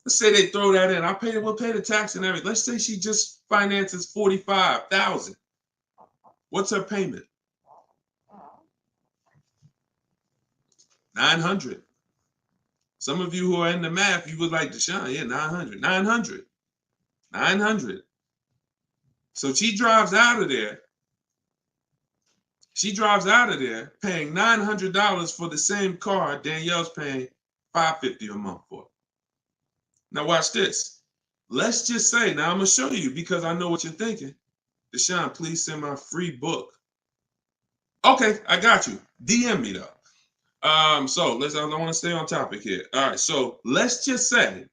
Let's say they throw that in. We'll pay the tax and everything. Let's say she just finances $45,000. What's her payment? $900. Some of you who are in the math, you would like Deshone, yeah, $900. So she drives out of there. She drives out of there paying $900 for the same car Danielle's paying $550 a month for. Now watch this. Let's just say, now I'm going to show you because I know what you're thinking. Deshone, please send my free book. Okay, I got you. DM me though. So I want to stay on topic here. All right, so let's just say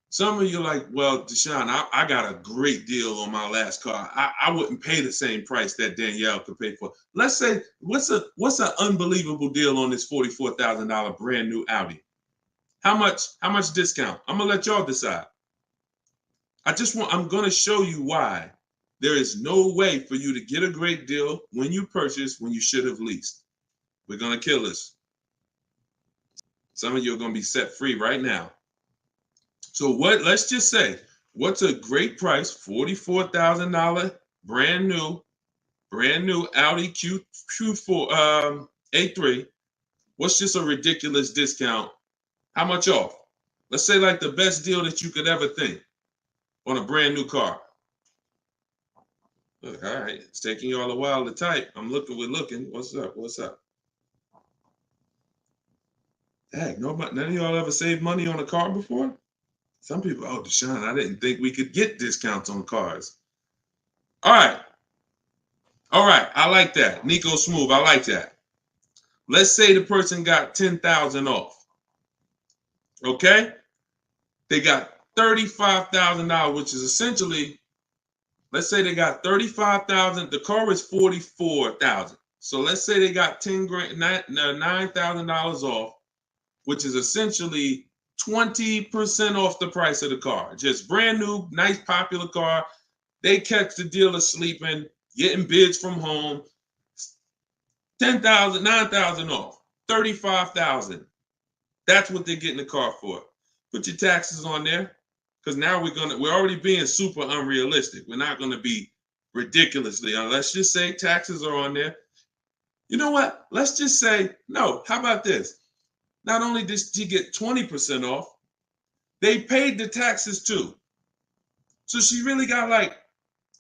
some of you are like, well, Deshone, I got a great deal on my last car. I wouldn't pay the same price that Danielle could pay for. Let's say, what's an unbelievable deal on this $44,000 brand new Audi? How much discount? I'm gonna let y'all decide. I'm gonna show you why there is no way for you to get a great deal when you purchase when you should have leased. We're gonna kill this. Some of you are gonna be set free right now. So let's just say, what's a great price? $44,000 brand new Audi Q4 A3. What's just a ridiculous discount? How much off? Let's say like the best deal that you could ever think on a brand new car. Look, all right, it's taking you all a while to type. We're looking. What's up? Heck, none of y'all ever saved money on a car before? Some people, oh, Deshone, I didn't think we could get discounts on cars. All right, I like that. Nico Smooth, I like that. Let's say the person got $10,000 off. Okay? They got $35,000, which is essentially, let's say they got $35,000. The car is $44,000. So let's say they got $9,000 off, which is essentially 20% off the price of the car. Just brand new, nice, popular car. They catch the dealer sleeping, getting bids from home. $10,000, $9,000 off, $35,000. That's what they're getting the car for. Put your taxes on there, because now we're already being super unrealistic. We're not gonna be ridiculously. Let's just say taxes are on there. You know what? Let's just say no. How about this? Not only did she get 20% off, they paid the taxes too. So she really got like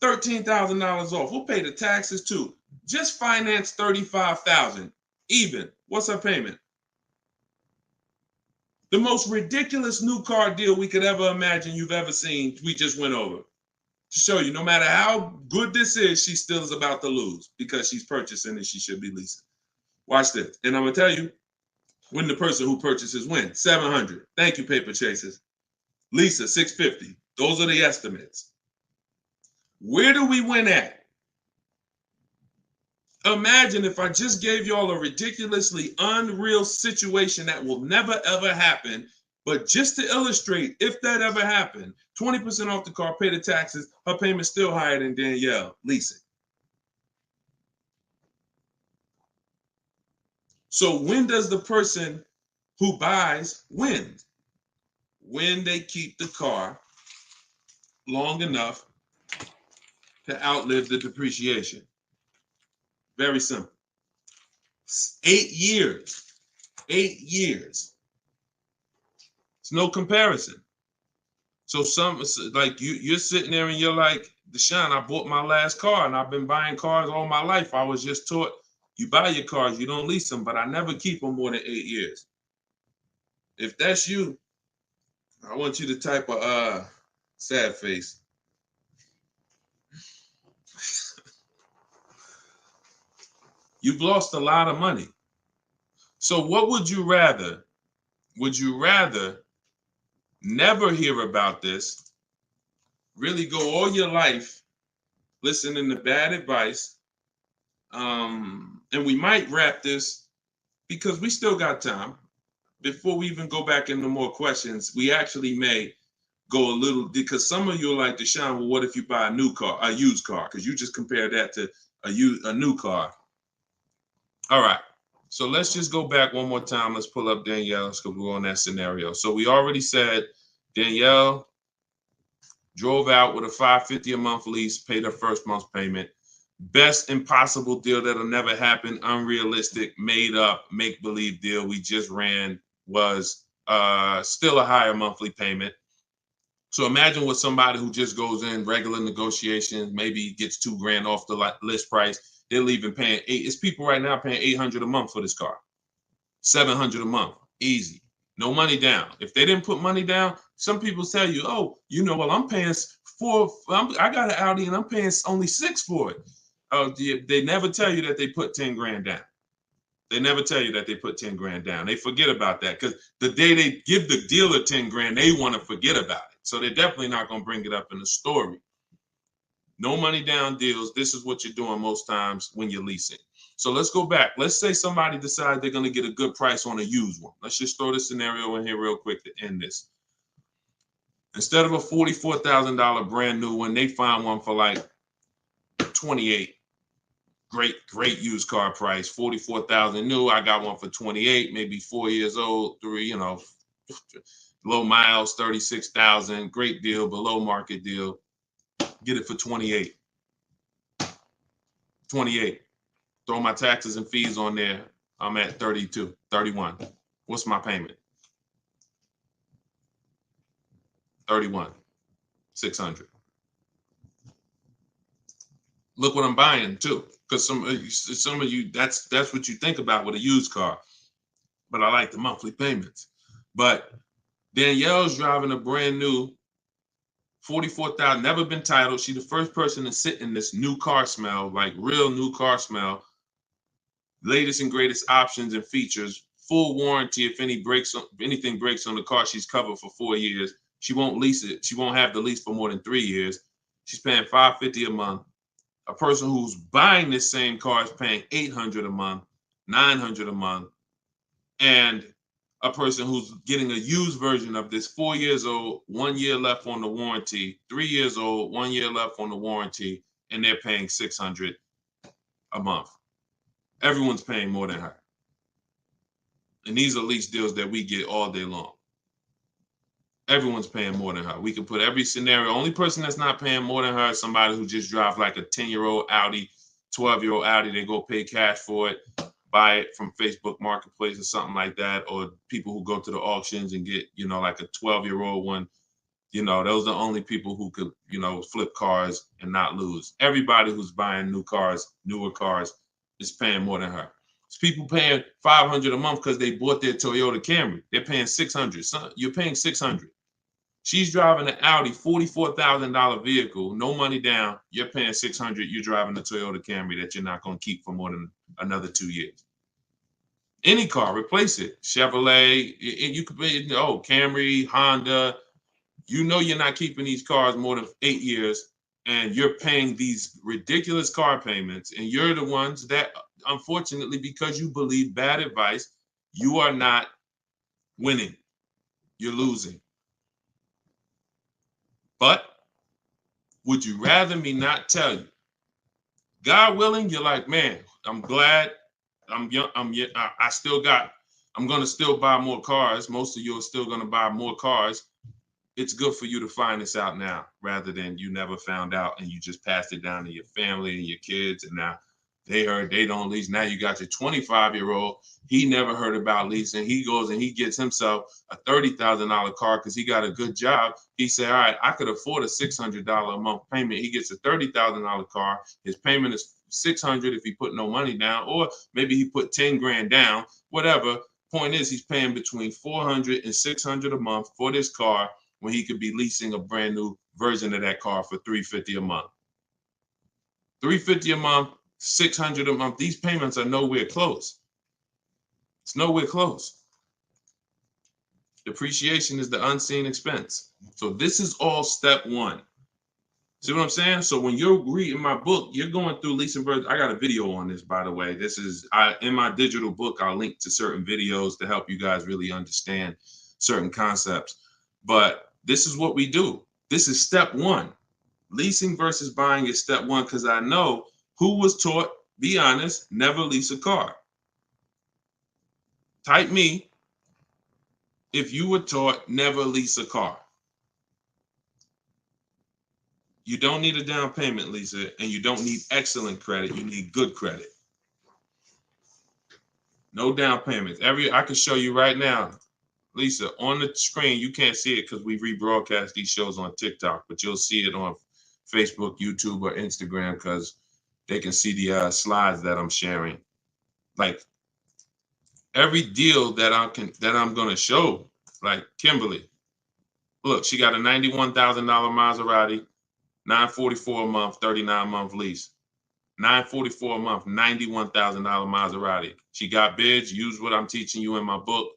$13,000 off. We'll pay the taxes too. Just finance $35,000 even. What's her payment? The most ridiculous new car deal we could ever imagine you've ever seen, we just went over. To show you, no matter how good this is, she still is about to lose because she's purchasing and she should be leasing. Watch this. And I'm going to tell you, when the person who purchases wins, $700. Thank you, paper chasers. Lisa, $650. Those are the estimates. Where do we win at? Imagine if I just gave y'all a ridiculously unreal situation that will never, ever happen. But just to illustrate, if that ever happened, 20% off the car, pay the taxes, her payment's still higher than Danielle leasing. So when does the person who buys win? When they keep the car long enough to outlive the depreciation. Very simple. 8 years. 8 years. It's no comparison. So like you're sitting there and you're like, Deshone, I bought my last car and I've been buying cars all my life. I was just taught you buy your cars, you don't lease them, but I never keep them more than 8 years. If that's you, I want you to type a sad face. You've lost a lot of money. So what would you rather? Would you rather never hear about this, really go all your life listening to bad advice? And we might wrap this because we still got time. Before we even go back into more questions, we actually may go a little, because some of you are like, Deshone, well, what if you buy a new car, a used car? Because you just compared that to a new car. All right. So let's just go back one more time. Let's pull up Danielle's because we're on that scenario. So we already said Danielle drove out with a $550 a month lease, paid her first month's payment. Best impossible deal that'll never happen, unrealistic, made up, make-believe deal we just ran was still a higher monthly payment. So imagine with somebody who just goes in regular negotiations, maybe gets $2,000 off the list price. They're leaving paying it's people right now paying $800 a month for this car, $700 a month, easy, no money down. If they didn't put money down, some people tell you, oh, you know, well, I'm paying I got an Audi and I'm paying only $6 for it. They never tell you that they put 10 grand down. They never tell you that they put 10 grand down. They forget about that because the day they give the dealer 10 grand, they want to forget about it. So they're definitely not going to bring it up in the story. No money down deals. This is what you're doing most times when you're leasing. So let's go back. Let's say somebody decides they're going to get a good price on a used one. Let's just throw this scenario in here real quick to end this. Instead of a $44,000 brand new one, they find one for like 28. Great used car price, 44,000 new. I got one for 28, maybe 4 years old, low miles, 36,000. Great deal, below market deal. Get it for 28. 28. Throw my taxes and fees on there. I'm at 32, 31. What's my payment? 31, 600. Look what I'm buying too, because some of you that's what you think about with a used car. But I like the monthly payments. But Danielle's driving a brand new 44,000, never been titled. She's the first person to sit in this new car smell, like real new car smell. Latest and greatest options and features, full warranty. If anything breaks on the car, she's covered for 4 years. She won't lease it. She won't have the lease for more than 3 years. She's paying $550 a month. A person who's buying this same car is paying $800 a month, $900 a month, and a person who's getting a used version of this, 4 years old, 1 year left on the warranty, 3 years old, 1 year left on the warranty, and they're paying $600 a month. Everyone's paying more than her. And these are lease deals that we get all day long. Everyone's paying more than her. We can put every scenario. Only person that's not paying more than her is somebody who just drives like a 10-year-old Audi, 12-year-old Audi. They go pay cash for it, buy it from Facebook Marketplace or something like that, or people who go to the auctions and get, like a 12-year-old one. Those are the only people who could, flip cars and not lose. Everybody who's buying new cars, newer cars, is paying more than her. It's people paying $500 a month because they bought their Toyota Camry. They're paying $600. So you're paying $600. She's driving an Audi, $44,000 vehicle, no money down. You're paying $600. You're driving a Toyota Camry that you're not going to keep for more than another 2 years. Any car, replace it. Chevrolet, you could pay, Camry, Honda. You're not keeping these cars more than 8 years, and you're paying these ridiculous car payments, and you're the ones that, unfortunately, because you believe bad advice, you are not winning. You're losing. I'm God willing, you're like, man, I'm glad I'm young. I'm going to still buy more cars. Most of you are still going to buy more cars. It's good for you to find this out now rather than you never found out and you just passed it down to your family and your kids. And now They heard they don't lease. Now you got your 25-year-old. He never heard about leasing. He goes and he gets himself a $30,000 car because he got a good job. He said, all right, I could afford a $600 a month payment. He gets a $30,000 car. His payment is $600 if he put no money down, or maybe he put 10 grand down, whatever. Point is, he's paying between $400 and $600 a month for this car when he could be leasing a brand new version of that car for $350 a month. $350 a month, $600 a month. These payments are nowhere close. It's nowhere close. Depreciation is the unseen expense. So this is all step one. See what I'm saying? So when you're reading my book, you're going through leasing versions. I got a video on this, by the way. This is in my digital book. I'll link to certain videos to help you guys really understand certain concepts. But this is what we do. This is step one. Leasing versus buying is step one, because I know who was taught, be honest, never lease a car. Type me if you were taught never lease a car. You don't need a down payment, Lisa, and you don't need excellent credit. You need good credit. No down payments. I can show you right now, Lisa, on the screen. You can't see it because we rebroadcast these shows on TikTok, but you'll see it on Facebook, YouTube, or Instagram because they can see the slides that I'm sharing. Like every deal that I'm gonna show, like Kimberly. Look, she got a $91,000 Maserati. $944 a month, 39-month lease. $944 a month, $91,000 Maserati. She got bids. Use what I'm teaching you in my book.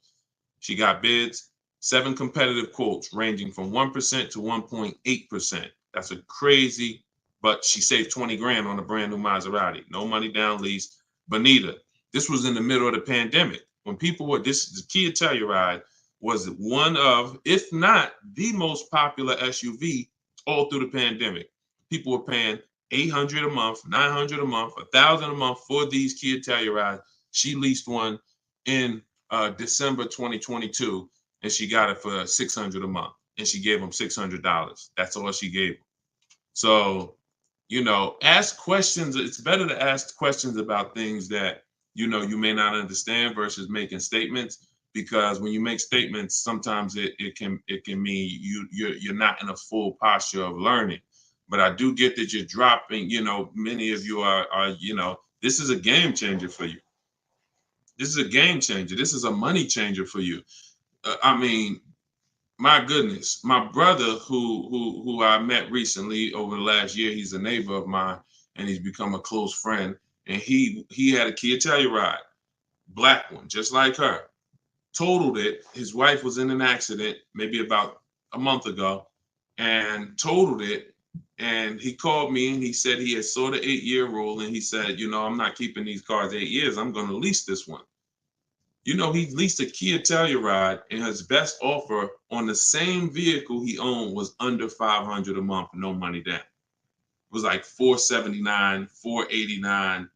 She got bids. 7 competitive quotes ranging from 1% to 1.8%. That's a crazy, but she saved 20 grand on a brand new Maserati. No money down lease. Bonita, this was in the middle of the pandemic. When people were, the Kia Telluride was one of, if not the most popular SUV all through the pandemic. People were paying $800 a month, $900 a month, $1,000 a month for these Kia Telluride. She leased one in December 2022, and she got it for $600 a month, and she gave them $600. That's all she gave them. So, ask questions. It's better to ask questions about things that you may not understand versus making statements. Because when you make statements, sometimes it can mean you're not in a full posture of learning. But I do get that you're dropping. Many of you are this is a game changer for you. This is a game changer. This is a money changer for you. I mean, my goodness, my brother who I met recently over the last year, he's a neighbor of mine, and he's become a close friend. And he had a Kia Telluride, black one, just like her. Totaled it. His wife was in an accident maybe about a month ago and totaled it. And he called me and he said he had saw the 8-year rule. And he said, I'm not keeping these cars 8 years. I'm going to lease this one. He leased a Kia Telluride, and his best offer on the same vehicle he owned was under $500 a month, no money down. It was like $479, $489.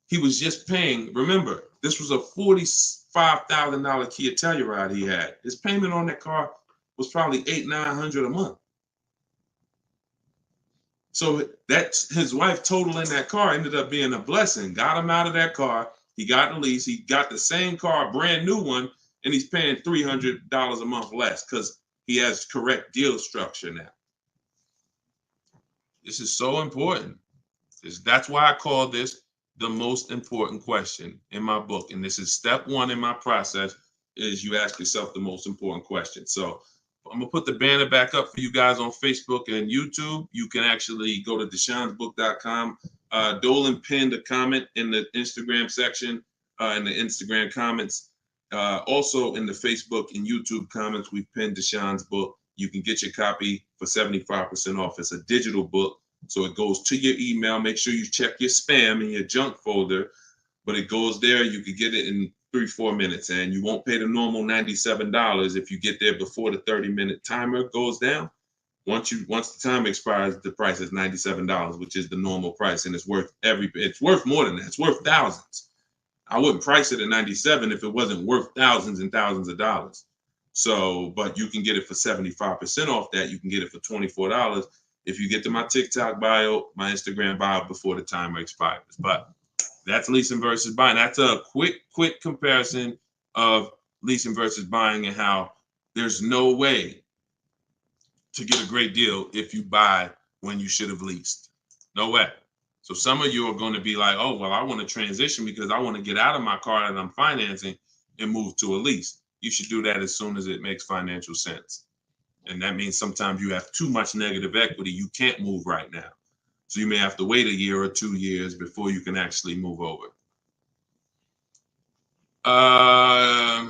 He was just paying, remember, this was a $45,000 Kia Telluride he had. His payment on that car was probably $800-900 a month. So that's his wife totaling that car ended up being a blessing. Got him out of that car. He got the lease. He got the same car, brand new one, and he's paying $300 a month less because he has correct deal structure now. This is so important. That's why I call this the most important question in my book. And this is step one in my process, is you ask yourself the most important question. So I'm gonna put the banner back up for you guys on Facebook and YouTube. You can actually go to deshonsbook.com. Dolan pinned a comment in the Instagram section, in the Instagram comments. Also in the Facebook and YouTube comments, we've pinned Deshon's book. You can get your copy for 75% off. It's a digital book, so it goes to your email. Make sure you check your spam and your junk folder, but it goes there. You can get it in 3-4 minutes, and you won't pay the normal $97 if you get there before the 30-minute timer goes down. Once the time expires, the price is $97, which is the normal price, and it's worth more than that. It's worth thousands. I wouldn't price it at $97 if it wasn't worth thousands and thousands of dollars. So, but you can get it for 75% off that. You can get it for $24. if you get to my TikTok bio, my Instagram bio before the timer expires. But that's leasing versus buying. That's a quick comparison of leasing versus buying and how there's no way to get a great deal if you buy when you should have leased. No way. So some of you are going to be like, oh, well, I want to transition because I want to get out of my car that I'm financing and move to a lease. You should do that as soon as it makes financial sense. And that means sometimes you have too much negative equity. You can't move right now. So you may have to wait a year or 2 years before you can actually move over. I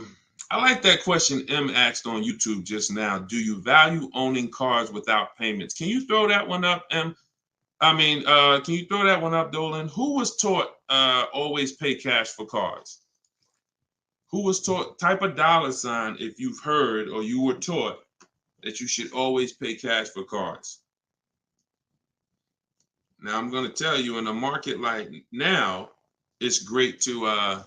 like that question M asked on YouTube just now. Do you value owning cars without payments? Can you throw that one up, M? Can you throw that one up, Dolan? Who was taught always pay cash for cars? Who was taught, type a $, if you've heard or you were taught that you should always pay cash for cars. Now, I'm going to tell you, in a market like now, it's great to, all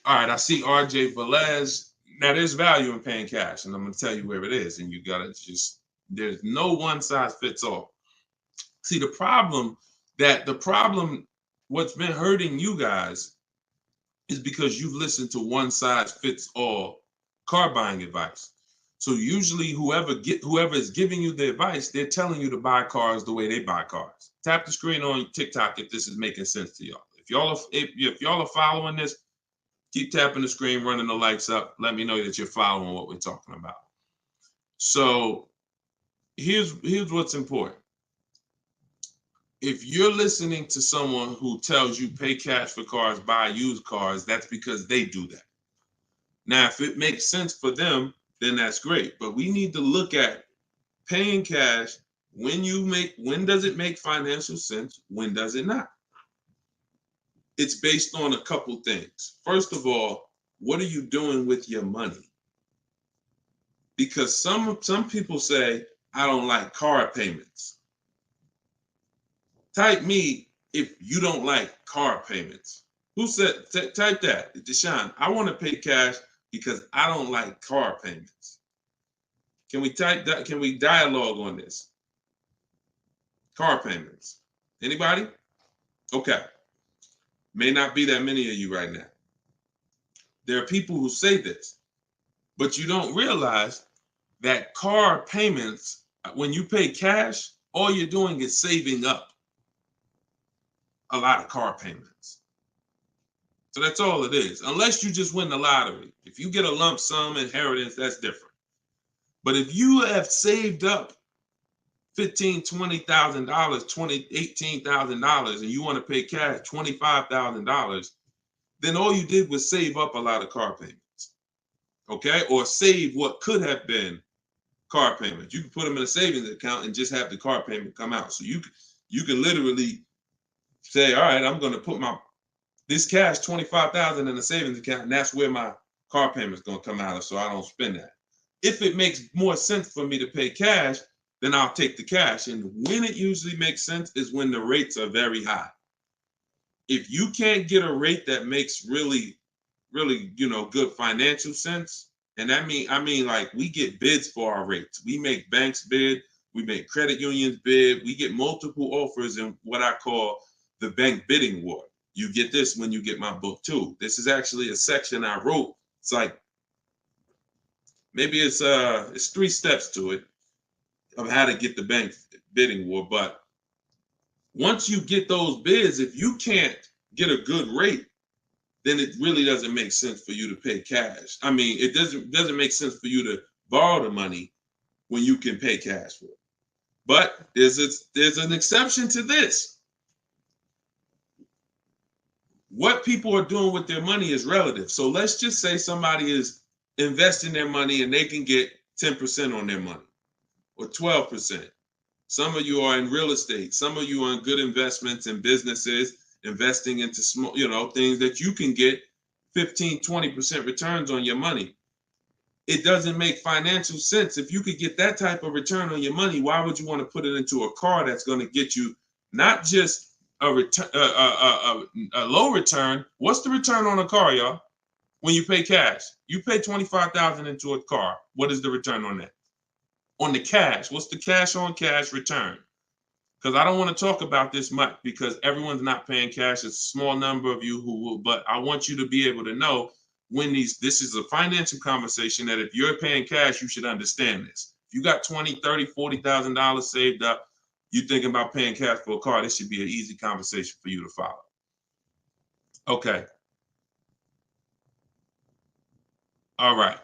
right, I see RJ Velez. Now, there's value in paying cash, and I'm going to tell you where it is, and you got to just, there's no one size fits all. See, the problem, what's been hurting you guys is because you've listened to one size fits all car buying advice. So usually whoever is giving you the advice, they're telling you to buy cars the way they buy cars. Tap the screen on TikTok if this is making sense to y'all. If y'all are following this, keep tapping the screen, running the lights up. Let me know that you're following what we're talking about. So here's what's important. If you're listening to someone who tells you pay cash for cars, buy used cars, that's because they do that. Now, if it makes sense for them, then that's great. But we need to look at paying cash. When does it make financial sense? When does it not? It's based on a couple things. First of all, what are you doing with your money? Because some people say, I don't like car payments. Type me if you don't like car payments. Who said, type that, Deshone, I want to pay cash because I don't like car payments. Can we type that? Can we dialogue on this? Car payments. Anybody? Okay. May not be that many of you right now. There are people who say this, but you don't realize that car payments, when you pay cash, all you're doing is saving up a lot of car payments. So that's all it is, unless you just win the lottery. If you get a lump sum inheritance, that's different. But if you have saved up $15,000, $20,000, $18,000, and you want to pay cash $25,000, then all you did was save up a lot of car payments, okay? Or save what could have been car payments. You can put them in a savings account and just have the car payment come out. So you can literally say, all right, I'm going to put this cash, $25,000 in a savings account, and that's where my car payment's going to come out of, so I don't spend that. If it makes more sense for me to pay cash, then I'll take the cash. And when it usually makes sense is when the rates are very high. If you can't get a rate that makes really, really, good financial sense, and I mean like we get bids for our rates. We make banks bid, we make credit unions bid, we get multiple offers in what I call the bank bidding war. You get this when you get my book too. This is actually a section I wrote. It's like, maybe it's 3 steps to it of how to get the bank bidding war. But once you get those bids, if you can't get a good rate, then it really doesn't make sense for you to pay cash. I mean, it doesn't make sense for you to borrow the money when you can pay cash for it. But there's an exception to this. What people are doing with their money is relative. So let's just say somebody is investing their money and they can get 10% on their money or 12%. Some of you are in real estate. Some of you are in good investments and businesses, investing into small, things that you can get 15, 20% returns on your money. It doesn't make financial sense. If you could get that type of return on your money, why would you want to put it into a car that's going to get you not just a low return? What's the return on a car, y'all? When you pay cash, you pay $25,000 into a car. What is the return on that? On the cash, what's the cash on cash return? Because I don't want to talk about this much because everyone's not paying cash. It's a small number of you who will, but I want you to be able to know when this is a financial conversation that if you're paying cash, you should understand this. If you got $20,000, $30,000, $40,000 saved up, you're thinking about paying cash for a car, this should be an easy conversation for you to follow. Okay. All right.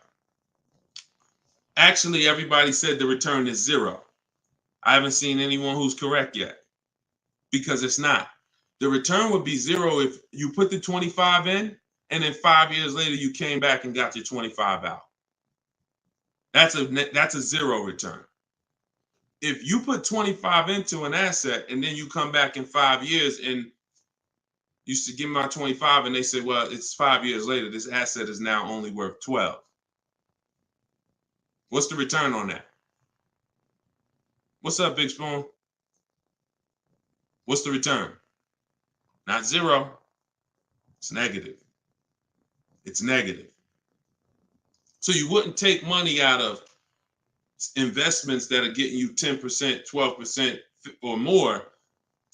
Actually, everybody said the return is 0. I haven't seen anyone who's correct yet because it's not. The return would be 0 if you put the 25 in and then 5 years later you came back and got your 25 out. That's a 0 return. If you put 25 into an asset and then you come back in 5 years and you should give me my 25 and they say, well, it's 5 years later, this asset is now only worth 12. What's the return on that? What's up, Big Spoon? What's the return? Not 0. It's negative. It's negative. So you wouldn't take money out of investments that are getting you 10%, 12% or more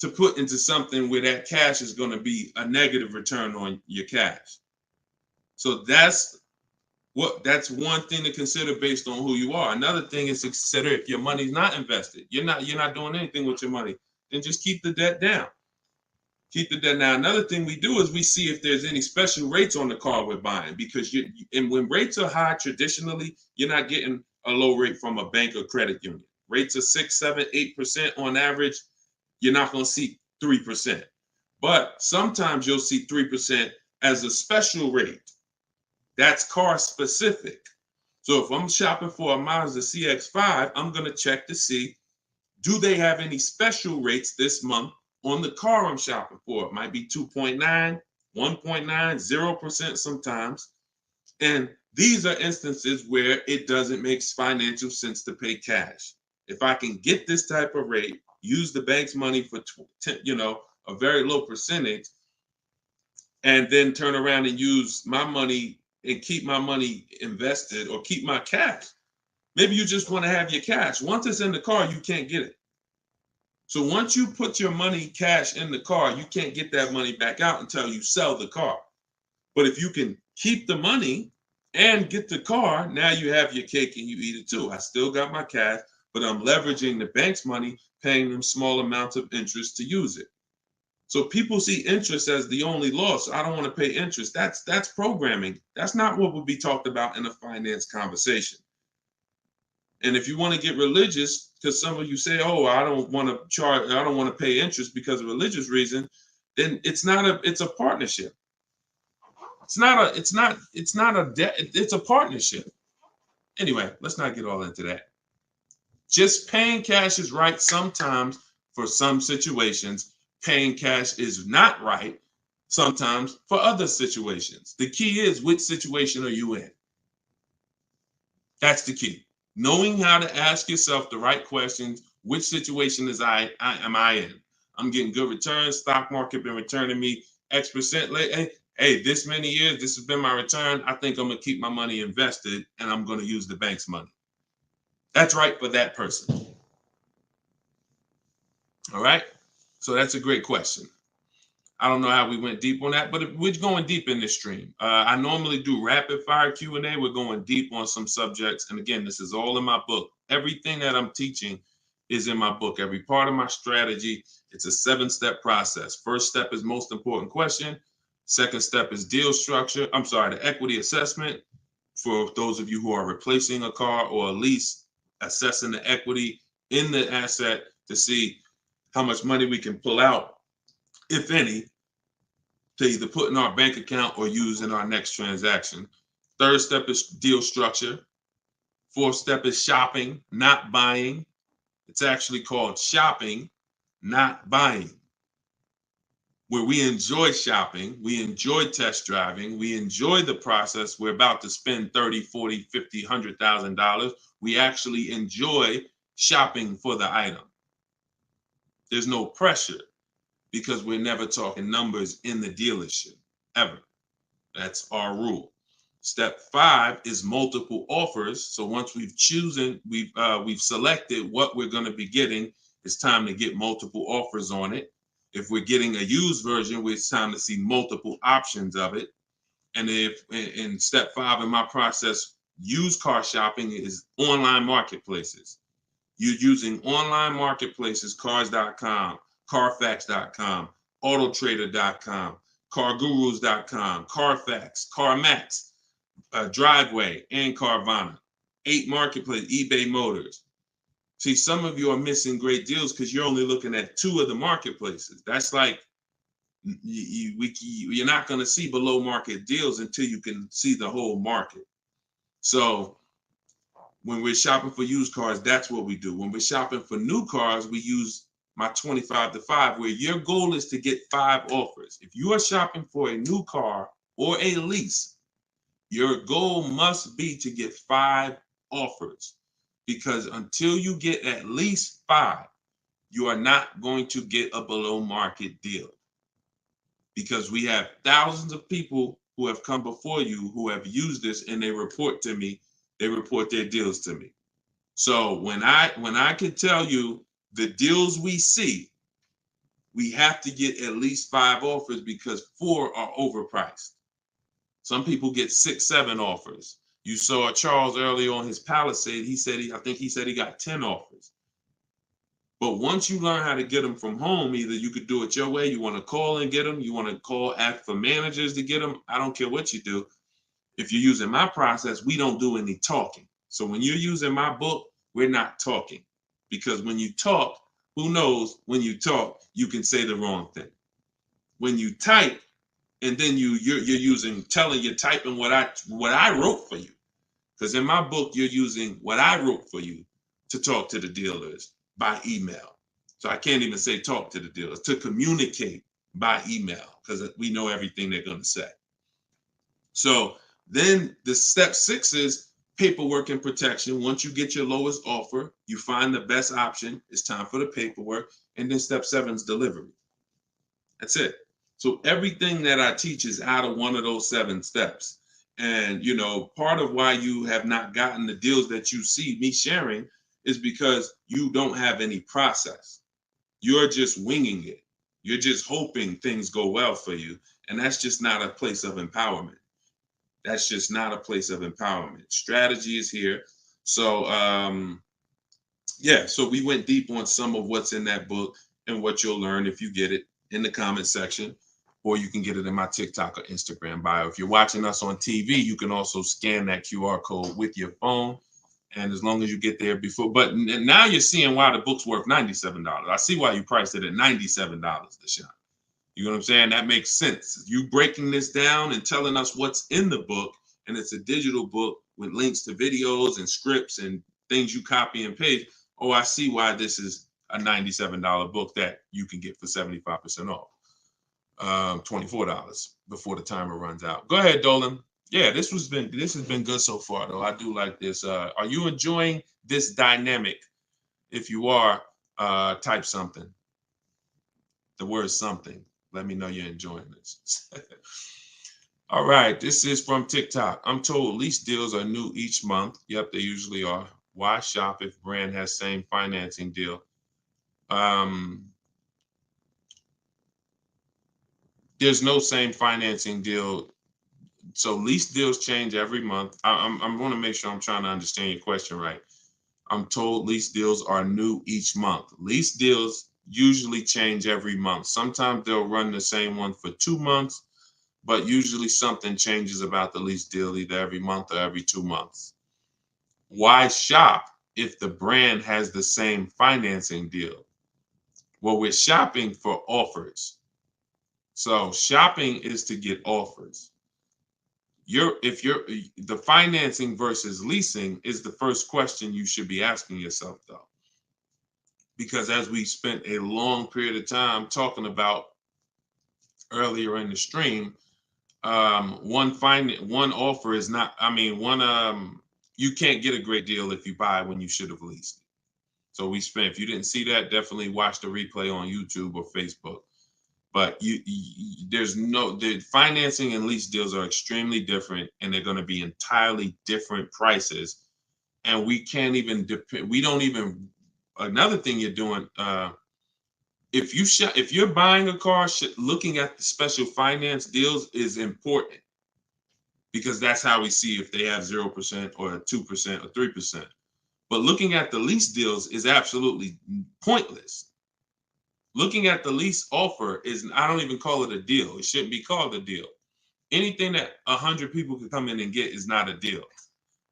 to put into something where that cash is going to be a negative return on your cash. So that's one thing to consider based on who you are. Another thing is to consider if your money's not invested, you're not doing anything with your money, then just keep the debt down. Keep the debt down. Another thing we do is we see if there's any special rates on the car we're buying, because when rates are high, traditionally, you're not getting a low rate from a bank or credit union. Rates are 6, 7, 8% on average. You're not going to see 3%. But sometimes you'll see 3% as a special rate. That's car specific. So if I'm shopping for a Mazda CX-5, I'm going to check to see, do they have any special rates this month on the car I'm shopping for? It might be 2.9, 1.9, 0% sometimes. And these are instances where it doesn't make financial sense to pay cash. If I can get this type of rate, use the bank's money for a very low percentage, and then turn around and use my money and keep my money invested or keep my cash. Maybe you just want to have your cash. Once it's in the car, you can't get it. So once you put your money cash in the car, you can't get that money back out until you sell the car. But if you can keep the money and get the car, now you have your cake and you eat it too. I still got my cash, but I'm leveraging the bank's money, paying them small amounts of interest to use it. So people see interest as the only loss. I don't want to pay interest. That's programming. That's not what would be talked about in a finance conversation. And if you want to get religious, because some of you say, "Oh, I don't want to pay interest because of religious reason," then it's a partnership. It's not a debt. It's a partnership. Anyway, let's not get all into that. Just paying cash is right sometimes for some situations. Paying cash is not right sometimes for other situations. The key is, which situation are you in? That's the key. Knowing how to ask yourself the right questions. Which situation am I in? I'm getting good returns. Stock market been returning me X% late. Hey, this many years, this has been my return. I think I'm going to keep my money invested and I'm going to use the bank's money. That's right for that person. All right. So that's a great question. I don't know how we went deep on that, but we're going deep in this stream. I normally do rapid fire Q&A. We're going deep on some subjects. And again, this is all in my book. Everything that I'm teaching is in my book. Every part of my strategy, it's a 7-step process. First step is most important question. Second step is deal structure. The equity assessment. For those of you who are replacing a car or a lease, assessing the equity in the asset to see how much money we can pull out, if any, to either put in our bank account or use in our next transaction. Third step is deal structure. Fourth step is shopping, not buying. It's actually called shopping, not buying, where we enjoy shopping, we enjoy test driving, we enjoy the process. We're about to spend $30, $40, $50, $100,000. We actually enjoy shopping for the item. There's no pressure because we're never talking numbers in the dealership, ever. That's our rule. Step 5 is multiple offers. So once we've selected what we're going to be getting, it's time to get multiple offers on it. If we're getting a used version, it's time to see multiple options of it. And if in step 5 in my process, used car shopping is online marketplaces. You're using online marketplaces, cars.com, carfax.com, autotrader.com, cargurus.com, Carfax, CarMax, Driveway, and Carvana. 8 marketplace, eBay Motors. See, some of you are missing great deals because you're only looking at 2 of the marketplaces. That's like you're not going to see below market deals until you can see the whole market. So when we're shopping for used cars, that's what we do. When we're shopping for new cars, we use my 25 to 5, where your goal is to get 5 offers. If you are shopping for a new car or a lease, your goal must be to get 5 offers, because until you get at least 5, you are not going to get a below market deal, because we have thousands of people who have come before you who have used this, and they report to me, they report their deals to me. So when I can tell you the deals we see, we have to get at least 5 offers, because 4 are overpriced. Some people get 6, 7 offers. You saw Charles earlier on his Palisade. I think he said he got 10 offers. But once you learn how to get them from home, either you could do it your way, you want to call and get them, you want to ask for managers to get them. I don't care what you do. If you're using my process, we don't do any talking. So when you're using my book, we're not talking, because when you talk, who knows, when you talk, you can say the wrong thing. When you type, and then you're typing what I wrote for you, because in my book you're using what I wrote for you to talk to the dealers by email. So I can't even say talk to the dealers, to communicate by email, because we know everything they're going to say. So then the step 6 is paperwork and protection. Once you get your lowest offer, you find the best option. It's time for the paperwork. And then step 7 is delivery. That's it. So everything that I teach is out of one of those 7 steps. And, part of why you have not gotten the deals that you see me sharing is because you don't have any process. You're just winging it. You're just hoping things go well for you. And that's just not a place of empowerment. That's just not a place of empowerment. Strategy is here. So, so we went deep on some of what's in that book and what you'll learn if you get it in the comment section, or you can get it in my TikTok or Instagram bio. If you're watching us on TV, you can also scan that QR code with your phone. And as long as you get there before, but now you're seeing why the book's worth $97. I see why you priced it at $97, Deshone. You know what I'm saying? That makes sense. You breaking this down and telling us what's in the book, and it's a digital book with links to videos and scripts and things you copy and paste. Oh, I see why this is a $97 book that you can get for 75% off. $24 before the timer runs out. Go ahead, Dolan. Yeah, this has been good so far, though. I do like this. Are you enjoying this dynamic? If you are, type something. The word something. Let me know you're enjoying this. All right, this is from TikTok. I'm told lease deals are new each month. Yep, they usually are. Why shop if brand has same financing deal? There's no same financing deal. So lease deals change every month. I want to make sure I'm trying to understand your question right. I'm told lease deals are new each month. Lease deals usually change every month. Sometimes they'll run the same one for 2 months, but usually something changes about the lease deal either every month or every 2 months. Why shop if the brand has the same financing deal? Well, we're shopping for offers. So shopping is to get offers. The financing versus leasing is the first question you should be asking yourself, though. Because as we spent a long period of time talking about earlier in the stream, one offer is not, you can't get a great deal if you buy when you should have leased. So if you didn't see that, definitely watch the replay on YouTube or Facebook. But there's no, the financing and lease deals are extremely different, and they're going to be entirely different prices. And we can't even depend. We don't even. Another thing you're doing, if you're buying a car, looking at the special finance deals is important, because that's how we see if they have 0% or 2% or 3%. But looking at the lease deals is absolutely pointless. Looking at the lease offer is, I don't even call it a deal. It shouldn't be called a deal. Anything that 100 people can come in and get is not a deal.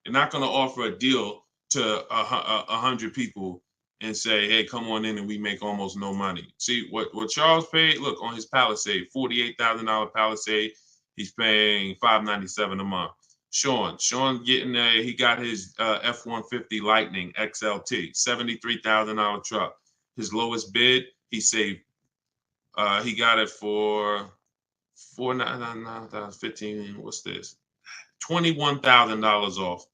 You're not going to offer a deal to 100 people and say, hey, come on in and we make almost no money. See what Charles paid? Look, on his Palisade, $48,000 Palisade, he's paying $597 a month. Sean getting there, he got his F-150 Lightning XLT, $73,000 truck. His lowest bid, he saved, he got it for $4,999, what's this? $21,000 off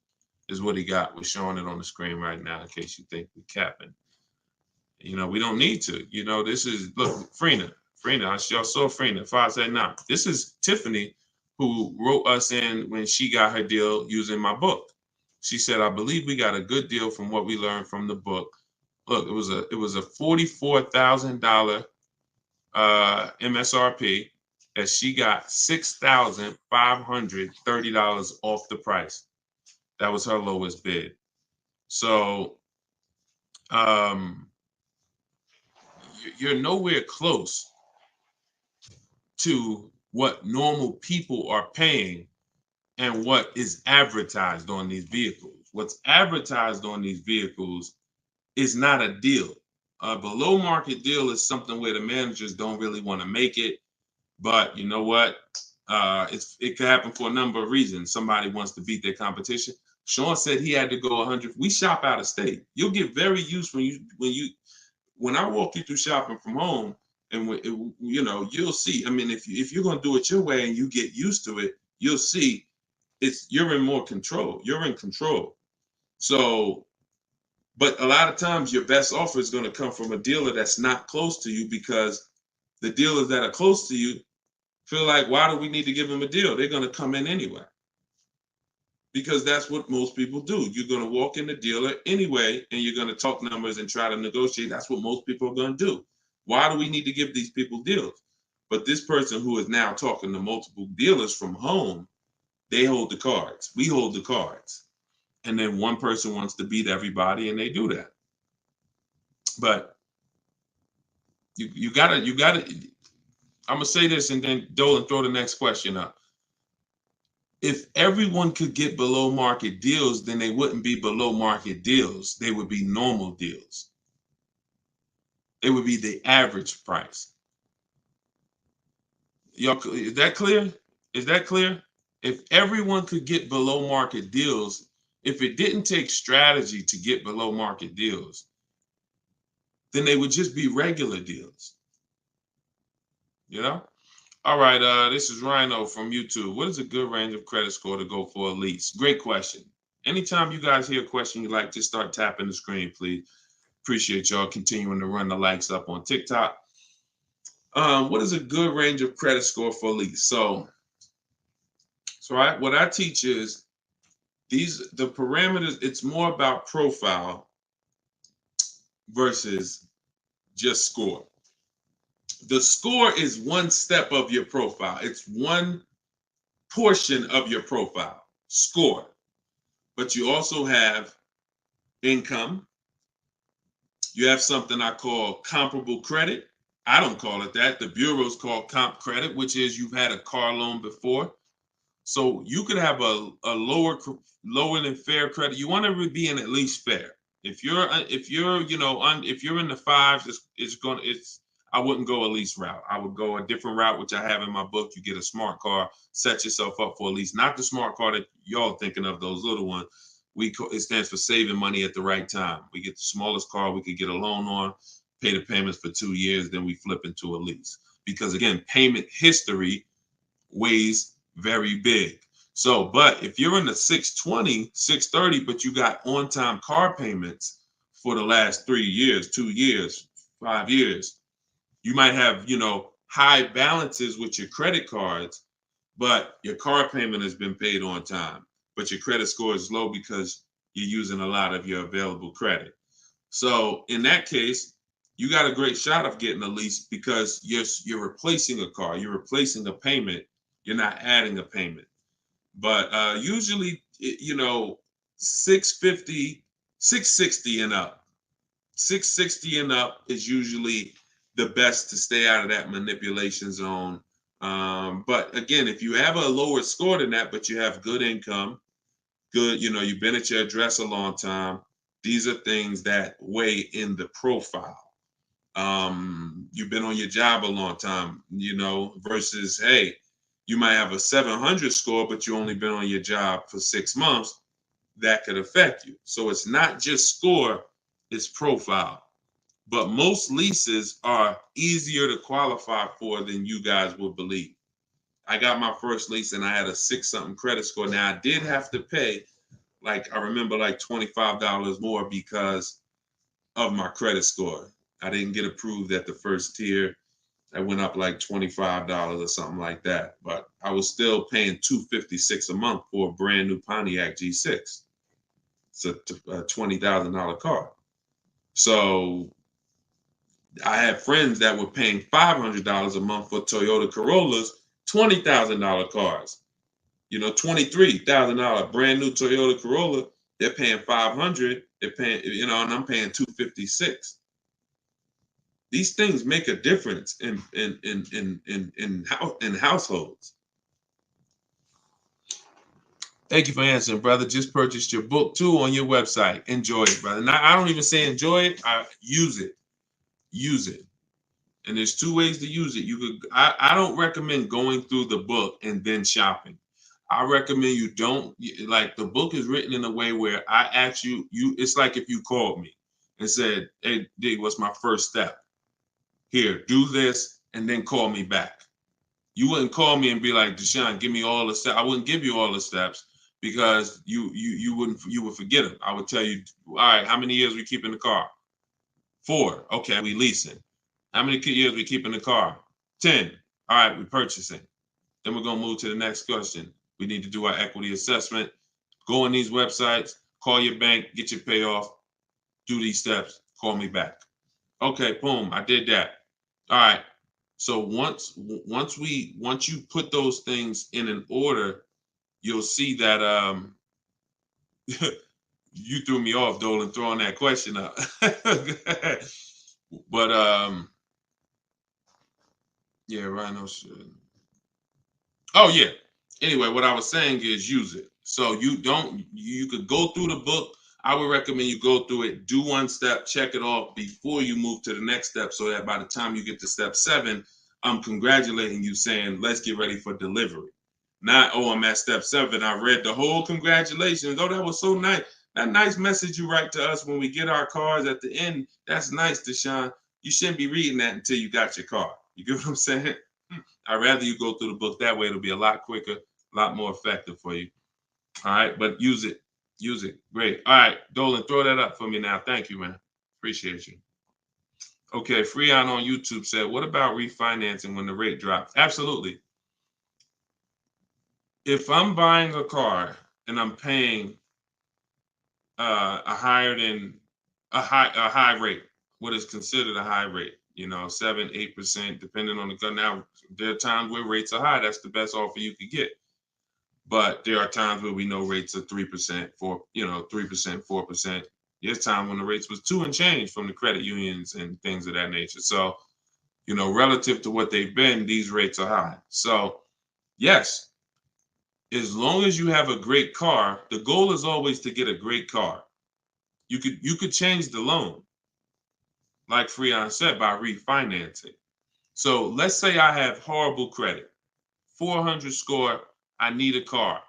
is what he got. We're showing it on the screen right now in case you think we're capping. You know, we don't need to. You know, this is, look, Frina, y'all saw Frina, 579. This is Tiffany, who wrote us in when she got her deal using my book. She said, I believe we got a good deal from what we learned from the book. Look, it was a $44,000 MSRP that she got $6,530 off the price. That was her lowest bid. So you're nowhere close to what normal people are paying and what is advertised on these vehicles. What's advertised on these vehicles is not a deal. A below market deal is something where the managers don't really want to make it. But you know what? It could happen for a number of reasons. Somebody wants to beat their competition. Sean said he had to go 100. We shop out of state. You'll get very used when I walk you through shopping from home, and you know, you'll see. I mean, if you're gonna do it your way and you get used to it, you'll see you're in more control. You're in control. So, but a lot of times your best offer is going to come from a dealer that's not close to you, because the dealers that are close to you feel like, why do we need to give them a deal? They're going to come in anyway. Because that's what most people do. You're going to walk in the dealer anyway, and you're going to talk numbers and try to negotiate. That's what most people are going to do. Why do we need to give these people deals? But this person who is now talking to multiple dealers from home, they hold the cards. We hold the cards. And then one person wants to beat everybody, and they do that. But you gotta, I'm gonna say this and then Dolan throw the next question up. If everyone could get below market deals, then they wouldn't be below market deals. They would be normal deals. It would be the average price. Y'all, is that clear? Is that clear? If everyone could get below market deals, if it didn't take strategy to get below market deals, then they would just be regular deals. You know? All right, this is Rhino from YouTube. What is a good range of credit score to go for a lease? Great question. Anytime you guys hear a question you like, just start tapping the screen, please. Appreciate y'all continuing to run the likes up on TikTok. What is a good range of credit score for a lease? So what I teach is the parameters. It's more about profile versus just score. The score is one step of your profile. It's one portion of your profile, score. But you also have income. You have something I call comparable credit. I don't call it that. The bureaus call comp credit, which is you've had a car loan before. So you could have a lower than fair credit. You want to be in at least fair. If you're in the fives, I wouldn't go a lease route. I would go a different route, which I have in my book. You get a smart car, set yourself up for a lease. Not the smart car that y'all thinking of, those little ones. It stands for saving money at the right time. We get the smallest car we could get a loan on, pay the payments for 2 years, then we flip into a lease. Because again, payment history weighs very big. So, but if you're in the 620, 630, but you got on-time car payments for the last 3 years, 2 years, 5 years, you might have, high balances with your credit cards, but your car payment has been paid on time, but your credit score is low because you're using a lot of your available credit. So in that case, you got a great shot of getting a lease because you're replacing a car, you're replacing a payment, you're not adding a payment. But usually, 650, 660 and up. 660 and up is usually the best to stay out of that manipulation zone. But again, if you have a lower score than that, but you have good income, good, you've been at your address a long time, these are things that weigh in the profile. You've been on your job a long time, versus, hey, you might have a 700 score, but you only been on your job for 6 months. That could affect you. So it's not just score, it's profile. But most leases are easier to qualify for than you guys would believe. I got my first lease and I had a 6-something credit score. Now I did have to pay, I remember $25 more because of my credit score. I didn't get approved at the first tier. I went up like $25 or something like that. But I was still paying $256 a month for a brand new Pontiac G6. It's a $20,000 car. So I had friends that were paying $500 a month for Toyota Corollas, $20,000 cars. $23,000 brand new Toyota Corolla. They're paying $500. They're paying, and I'm paying $256. These things make a difference in households. Thank you for answering, brother. Just purchased your book too on your website. Enjoy it, brother. Now, I don't even say enjoy it. I use it. Use it. And there's 2 ways to use it. I don't recommend going through the book and then shopping. I recommend you don't, the book is written in a way where I ask you, it's like if you called me and said, hey, D, what's my first step? Here, do this and then call me back. You wouldn't call me and be like, Deshone, give me all the steps. I wouldn't give you all the steps because you would forget them. I would tell you, all right, how many years we keep in the car? 4. Okay, we leasing. How many years we keep in the car? 10. All right, we purchasing. Then we're gonna move to the next question. We need to do our equity assessment. Go on these websites, call your bank, get your payoff, do these steps, call me back. Okay, boom, I did that. All right. So once you put those things in an order, you'll see that you threw me off, Dolan, throwing that question up. But yeah, Rhino should. Oh yeah. Anyway, what I was saying is use it. So you could go through the book. I would recommend you go through it, do 1 step, check it off before you move to the next step, so that by the time you get to step 7, I'm congratulating you, saying, let's get ready for delivery. Not, oh, I'm at step 7. I read the whole congratulations. Oh, that was so nice. That nice message you write to us when we get our cars at the end. That's nice, Deshone. You shouldn't be reading that until you got your car. You get what I'm saying? I'd rather you go through the book that way. It'll be a lot quicker, a lot more effective for you. All right, but use it. Use it. Great. All right, Dolan, throw that up for me now. Thank you, man. Appreciate you. Okay, Freon on YouTube said, what about refinancing when the rate drops? Absolutely. If I'm buying a car and I'm paying a high rate, what is considered a high rate, 7, 8%, depending on the car. Now, there are times where rates are high. That's the best offer you could get. But there are times where we know rates are 3%, 4%. There's time when the rates was 2 and change from the credit unions and things of that nature. So, relative to what they've been, these rates are high. So, yes, as long as you have a great car, the goal is always to get a great car. You could change the loan, like Freon said, by refinancing. So let's say I have horrible credit, 400 score, I need a car.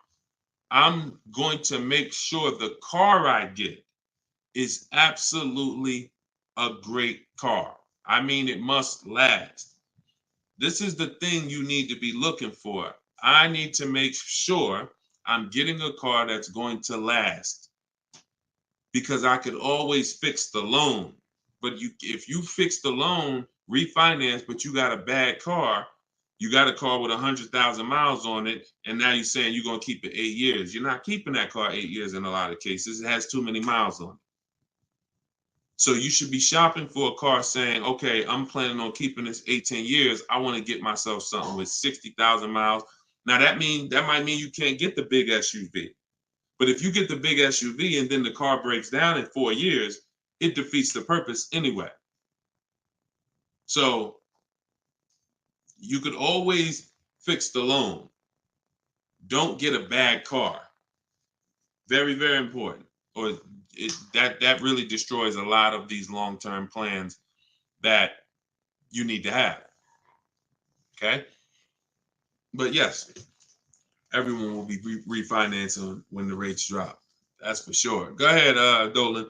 I'm going to make sure the car I get is absolutely a great car. I mean, it must last. This is the thing you need to be looking for. I need to make sure I'm getting a car that's going to last, because I could always fix the loan. But if you fix the loan, refinance, but you got a bad car. You got a car with 100,000 miles on it, and now you're saying you're going to keep it 8 years. You're not keeping that car 8 years in a lot of cases. It has too many miles on it. So you should be shopping for a car saying, okay, I'm planning on keeping this 18 years. I want to get myself something with 60,000 miles. Now that might mean you can't get the big SUV. But if you get the big SUV and then the car breaks down in 4 years, it defeats the purpose anyway. So you could always fix the loan. Don't get a bad car. Very, very important. Or that really destroys a lot of these long-term plans that you need to have. Okay? But yes, everyone will be refinancing when the rates drop. That's for sure. Go ahead, Dolan.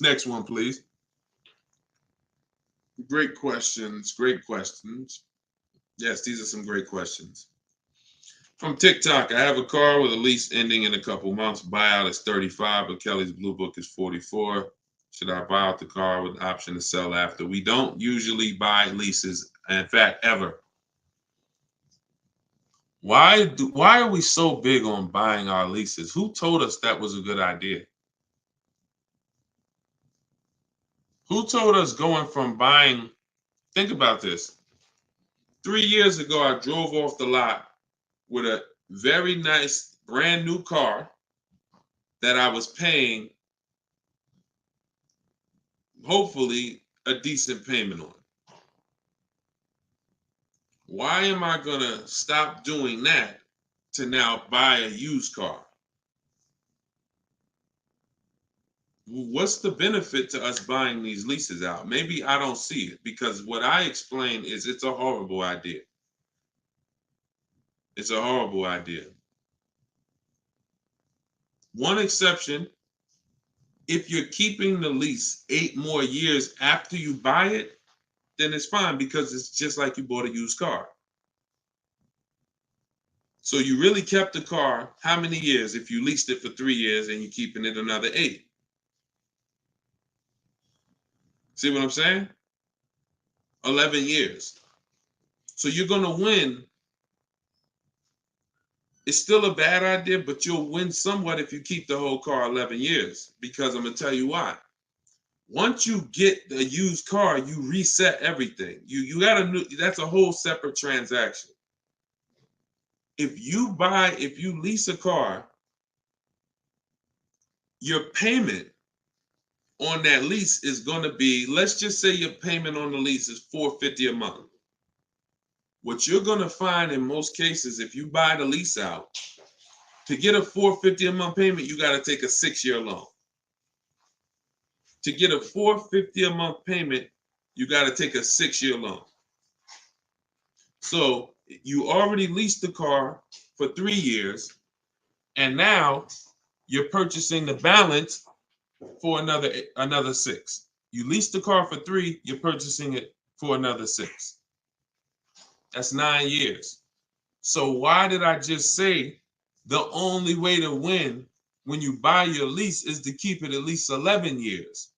Next one, please. Great questions. Great questions. Yes, these are some great questions. From TikTok, I have a car with a lease ending in a couple months. Buyout is 35, but Kelly's Blue Book is 44. Should I buy out the car with the option to sell after? We don't usually buy leases, in fact, ever. Why are we so big on buying our leases? Who told us that was a good idea? Who told us going from buying? Think about this. 3 years ago, I drove off the lot with a very nice brand new car that I was paying, hopefully, a decent payment on. Why am I going to stop doing that to now buy a used car? What's the benefit to us buying these leases out? Maybe I don't see it, because what I explained is it's a horrible idea. It's a horrible idea. One exception, if you're keeping the lease 8 more years after you buy it, then it's fine, because it's just like you bought a used car. So you really kept the car how many years if you leased it for 3 years and you're keeping it another 8? See what I'm saying? 11 years. So you're going to win. It's still a bad idea, but you'll win somewhat if you keep the whole car 11 years, because I'm going to tell you why. Once you get a used car, you reset everything. You got a new, that's a whole separate transaction. If you lease a car, your payment on that lease is going to be, let's just say your payment on the lease is $450 a month. What you're going to find in most cases, if you buy the lease out, to get a $450 a month payment, you got to take a 6-year loan. To get a $450 a month payment, you got to take a 6-year loan. So you already leased the car for 3 years, and now you're purchasing the balance for another 6. You leased the car for 3, you're purchasing it for another 6. That's 9 years. So why did I just say the only way to win when you buy your lease is to keep it at least 11 years?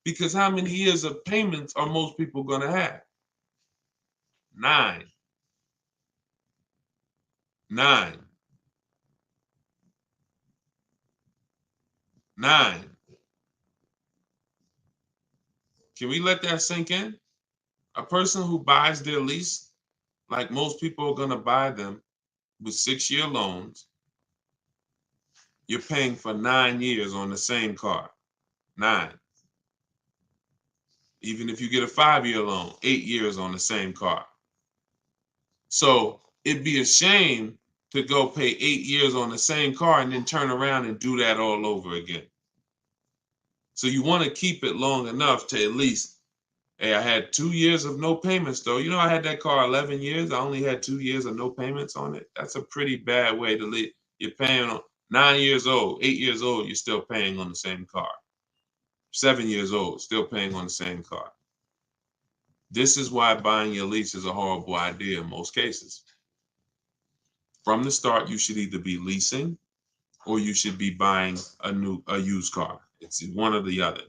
Because how many years of payments are most people going to have? 9. 9. 9. Can we let that sink in? A person who buys their lease, like most people are going to buy them with 6-year loans, you're paying for 9 years on the same car. 9. Even if you get a 5-year loan, 8 years on the same car. So it'd be a shame to go pay 8 years on the same car and then turn around and do that all over again. So you want to keep it long enough to at least, hey, I had 2 years of no payments though. You know, I had that car 11 years. I only had 2 years of no payments on it. That's a pretty bad way to live. You're paying on 9 years old, 8 years old, you're still paying on the same car. 7 years old, still paying on the same car. This is why buying your lease is a horrible idea in most cases. From the start, you should either be leasing or you should be buying a used car. It's one or the other.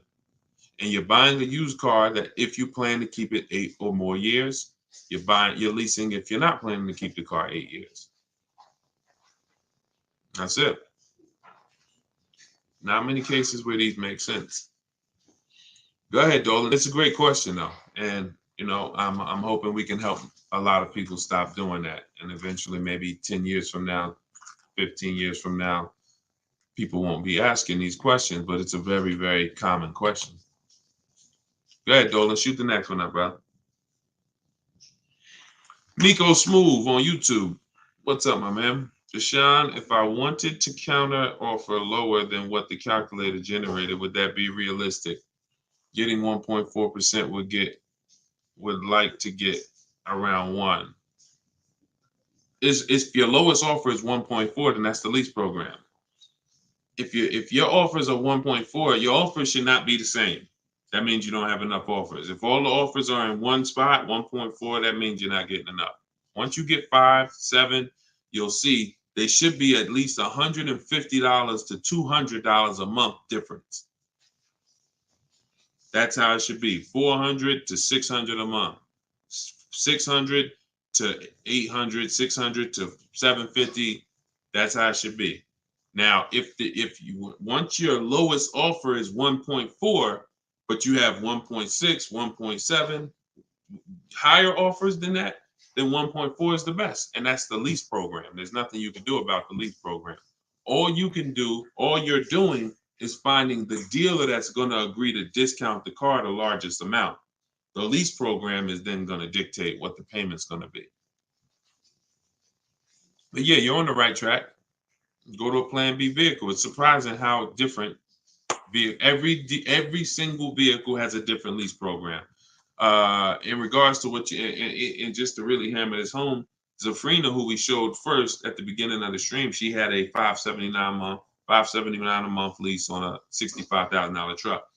and you're buying a used car that if you plan to keep it 8 or more years, you're leasing if you're not planning to keep the car 8 years. That's it. Not many cases where these make sense. Go ahead, Dolan. It's a great question though. And I'm hoping we can help a lot of people stop doing that. And eventually maybe 10 years from now, 15 years from now, people won't be asking these questions, but it's a very, very common question. Go ahead, Dolan. Shoot the next one up, bro. Nico Smooth on YouTube. What's up, my man? Deshone, if I wanted to counter offer lower than what the calculator generated, would that be realistic? Getting 1.4% would like to get around 1. If your lowest offer is 1.4, then that's the lease program. If your offers are 1.4, your offers should not be the same. That means you don't have enough offers. If all the offers are in one spot, 1.4, that means you're not getting enough. Once you get 5, 7, you'll see they should be at least $150 to $200 a month difference. That's how it should be. $400 to $600 a month. $600 to $800, $600 to $750. That's how it should be. Now, if you once your lowest offer is 1.4, but you have 1.6, 1.7, higher offers than that, then 1.4 is the best, and that's the lease program. There's nothing you can do about the lease program. All you're doing is finding the dealer that's going to agree to discount the car the largest amount. The lease program is then going to dictate what the payment's going to be. But yeah, you're on the right track. Go to a Plan B vehicle. It's surprising how different every single vehicle has a different lease program. In regards to what and just to really hammer this home, Zafrina, who we showed first at the beginning of the stream, she had a $579 a month lease on a $65,000 truck.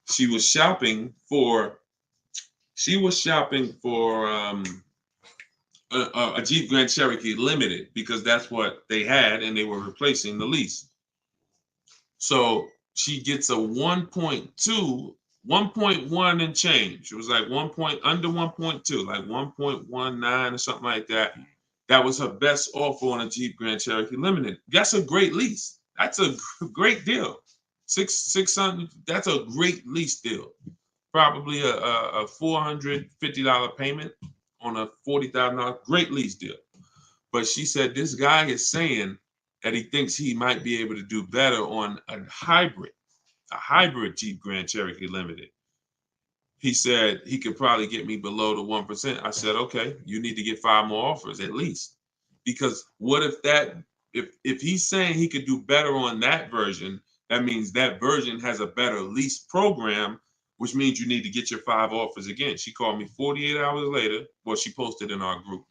She was shopping for a Jeep Grand Cherokee Limited because that's what they had, and they were replacing the lease. So she gets a 1.2, 1.1 and change. It was like under 1.2, like 1.19 or something like that. That was her best offer on a Jeep Grand Cherokee Limited. That's a great lease. That's a great deal. $600. That's a great lease deal. Probably a $450 payment on a $40,000. Great lease deal. But she said this guy is saying that he thinks he might be able to do better on a hybrid Jeep Grand Cherokee Limited. He said he could probably get me below the 1%. I said, okay, you need to get 5 more offers at least. Because what if he's saying he could do better on that version, that means that version has a better lease program, which means you need to get your 5 offers again. She called me 48 hours later. Well, she posted in our group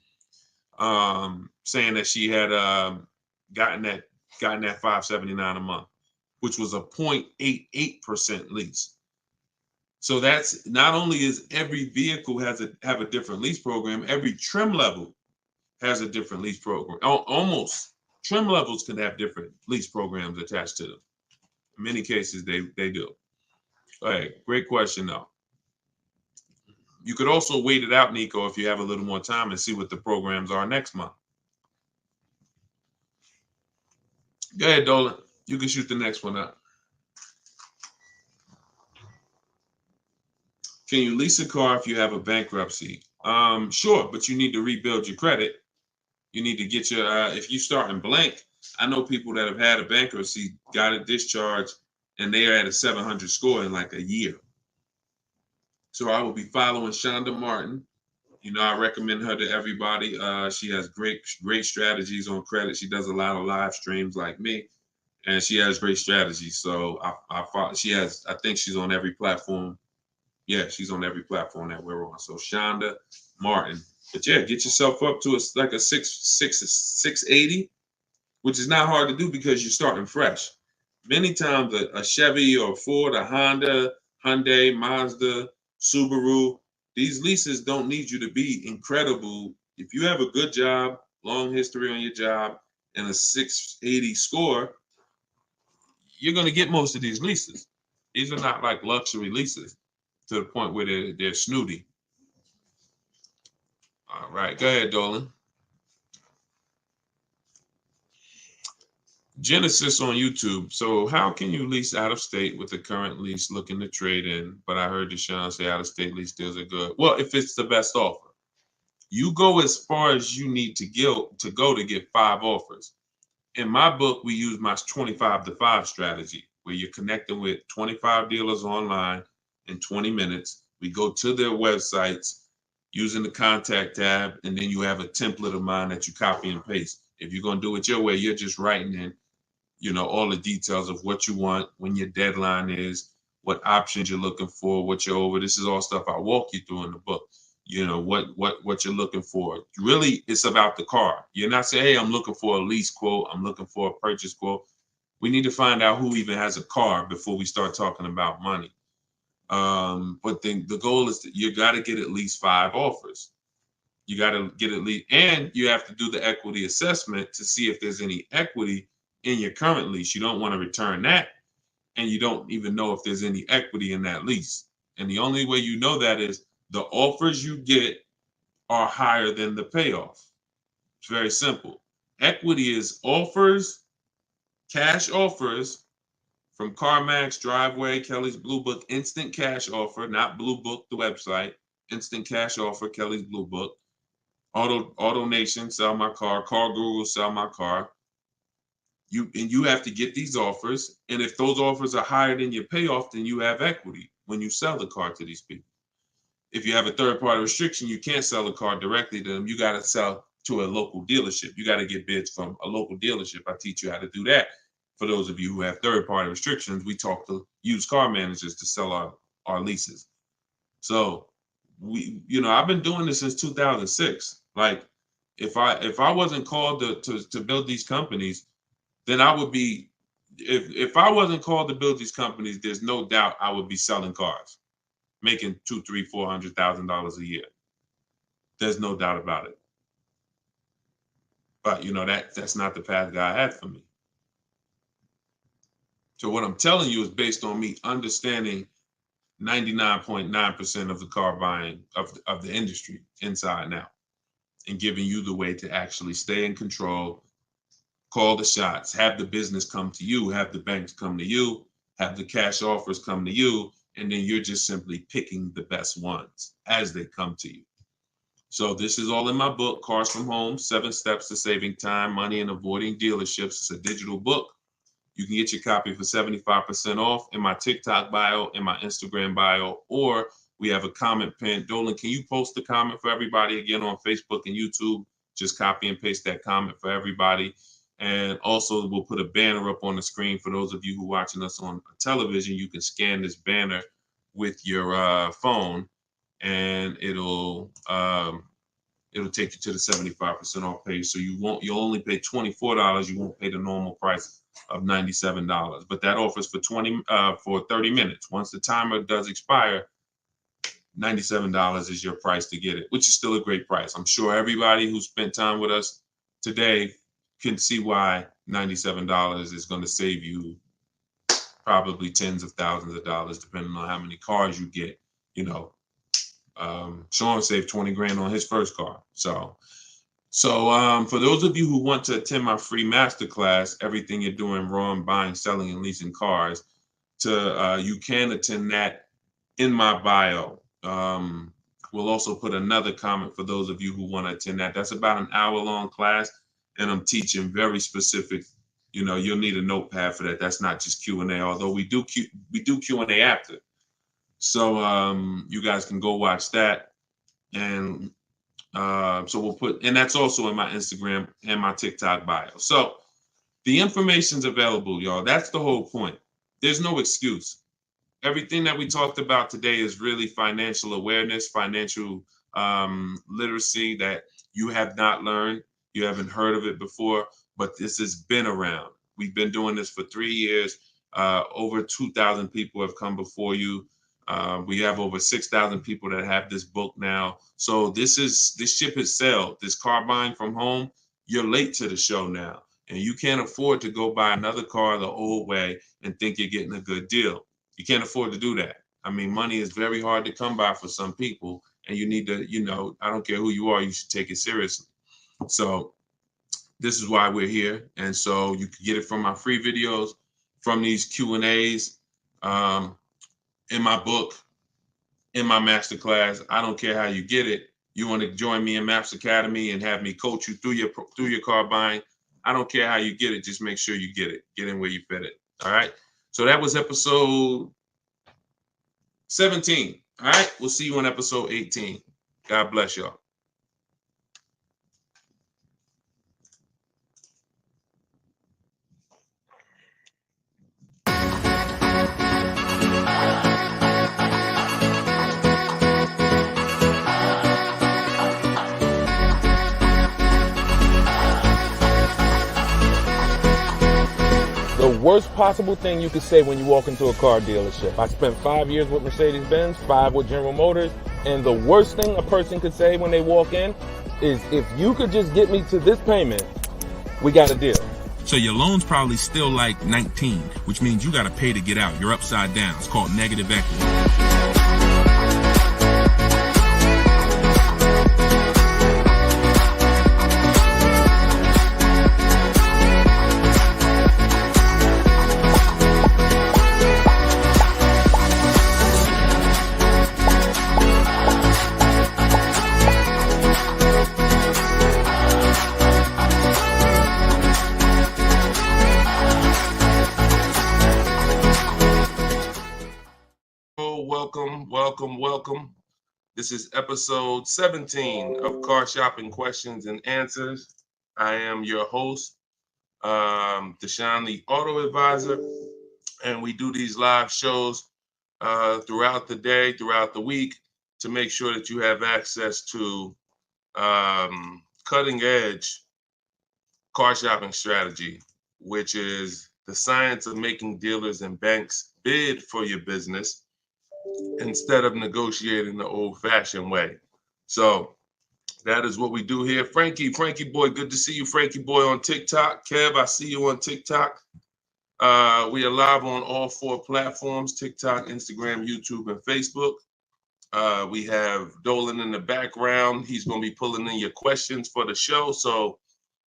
saying that she had gotten that $579 a month, which was a 0.88% lease. So that's not only is every vehicle have a different lease program, every trim level has a different lease program. Almost trim levels can have different lease programs attached to them. In many cases, they do. All right, great question though. You could also wait it out, Nico, if you have a little more time and see what the programs are next month. Go ahead, Dolan. You can shoot the next one up. Can you lease a car if you have a bankruptcy? Sure, but you need to rebuild your credit. You need to get your, if you start in blank, I know people that have had a bankruptcy, got a discharge, and they are at a 700 score in like a year. So I will be following Shonda Martin. I recommend her to everybody. She has great strategies on credit. She does a lot of live streams like me, and she has great strategies. So I think she's on every platform. Yeah, she's on every platform that we're on. So Shonda Martin. But yeah, get yourself up to like a 680, which is not hard to do because you're starting fresh. Many times a Chevy or a Ford, a Honda, Hyundai, Mazda, Subaru, these leases don't need you to be incredible. If you have a good job, long history on your job, and a 680 score, you're going to get most of these leases. These are not like luxury leases to the point where they're snooty. All right, go ahead, Dolan. Genesis on YouTube. So how can you lease out of state with the current lease looking to trade in? But I heard Deshone say out of state lease deals are good. Well, if it's the best offer, you go as far as you need to go to get 5 offers. In my book, we use my 25 to 5 strategy, where you're connecting with 25 dealers online in 20 minutes. We go to their websites using the contact tab, and then you have a template of mine that you copy and paste. If you're going to do it your way, you're just writing in, all the details of what you want, when your deadline is, what options you're looking for, what you're over. This is all stuff I walk you through in the book. What you're looking for. Really, it's about the car. You're not saying, hey, I'm looking for a lease quote, I'm looking for a purchase quote. We need to find out who even has a car before we start talking about money. But then the goal is that you got to get at least 5 offers. You got to get at least, and you have to do the equity assessment to see if there's any equity in your current lease. You don't want to return that, and you don't even know if there's any equity in that lease. And the only way you know that is the offers you get are higher than the payoff. It's very simple. Equity is offers, cash offers from CarMax, Driveway, Kelly's Blue Book, instant cash offer, not Blue Book, the website, instant cash offer, Kelly's Blue Book, Auto Nation, sell my car, Car Guru, sell my car. You have to get these offers, and if those offers are higher than your payoff, then you have equity when you sell the car to these people. If you have a third-party restriction, you can't sell the car directly to them. You got to sell to a local dealership. You got to get bids from a local dealership. I teach you how to do that. For those of you who have third-party restrictions, we talk to used car managers to sell our leases. So I've been doing this since 2006. Like, if I wasn't called to build these companies, then I would be. If I wasn't called to build these companies, there's no doubt I would be selling cars, making $200,000, $300,000, $400,000 a year. There's no doubt about it. But that's not the path God had for me. So what I'm telling you is based on me understanding 99.9% of the car buying of the industry inside and out, and giving you the way to actually stay in control, call the shots, have the business come to you, have the banks come to you, have the cash offers come to you, and then you're just simply picking the best ones as they come to you. So this is all in my book, Cars from Home, 7 Steps to Saving Time, Money, and Avoiding Dealerships. It's a digital book. You can get your copy for 75% off in my TikTok bio, in my Instagram bio, or we have a comment pin. Dolan, can you post the comment for everybody again on Facebook and YouTube? Just copy and paste that comment for everybody. And also we'll put a banner up on the screen for those of you who are watching us on television. You can scan this banner with your phone, and it'll take you to the 75% off page. So you'll only pay $24. You won't pay the normal price of $97. But that offers for 30 minutes. Once the timer does expire, $97 is your price to get it, which is still a great price. I'm sure everybody who spent time with us today can see why $97 is going to save you probably tens of thousands of dollars, depending on how many cars you get. Sean saved 20 grand on his first car. So for those of you who want to attend my free masterclass, Everything You're Doing Wrong, Buying, Selling, and Leasing Cars, you can attend that in my bio. We'll also put another comment for those of you who want to attend that. That's about an hour-long class, and I'm teaching very specific. You'll need a notepad for that. That's not just Q&A, although we do Q&A after. So you guys can go watch that, and so we'll put, and that's also in my Instagram and my TikTok bio. So the information's available, y'all. That's the whole point. There's no excuse. Everything that we talked about today is really financial awareness, financial literacy that you have not learned. You haven't heard of it before, but this has been around. We've been doing this for 3 years. Over 2,000 people have come before you. We have over 6,000 people that have this book now. So this ship has sailed. This car buying from home, you're late to the show now. And you can't afford to go buy another car the old way and think you're getting a good deal. You can't afford to do that. I mean, money is very hard to come by for some people, and you need to, I don't care who you are, you should take it seriously. So this is why we're here. And so you can get it from my free videos, from these Q&As, in my book, in my masterclass. I don't care how you get it. You want to join me in Maps Academy and have me coach you through your car buying. I don't care how you get it. Just make sure you get it. Get in where you fit it. All right. So that was episode 17. All right. We'll see you on episode 18. God bless y'all. The worst possible thing you could say when you walk into a car dealership. I spent 5 years with Mercedes-Benz, 5 with General Motors, and the worst thing a person could say when they walk in is, if you could just get me to this payment, we got a deal. So your loan's probably still like 19, which means you got to pay to get out. You're upside down. It's called negative equity. Welcome. This is episode 17 of Car Shopping Questions and Answers. I am your host, Deshone the Auto Advisor, and we do these live shows throughout the day, throughout the week, to make sure that you have access to cutting edge car shopping strategy, which is the science of making dealers and banks bid for your business instead of negotiating the old-fashioned way. So that is what we do here. Frankie boy, good to see you, Frankie boy, on TikTok. Kev, I see you on TikTok. We are live on all 4 platforms: TikTok, Instagram, YouTube, and Facebook. We have Dolan in the background. He's going to be pulling in your questions for the show. So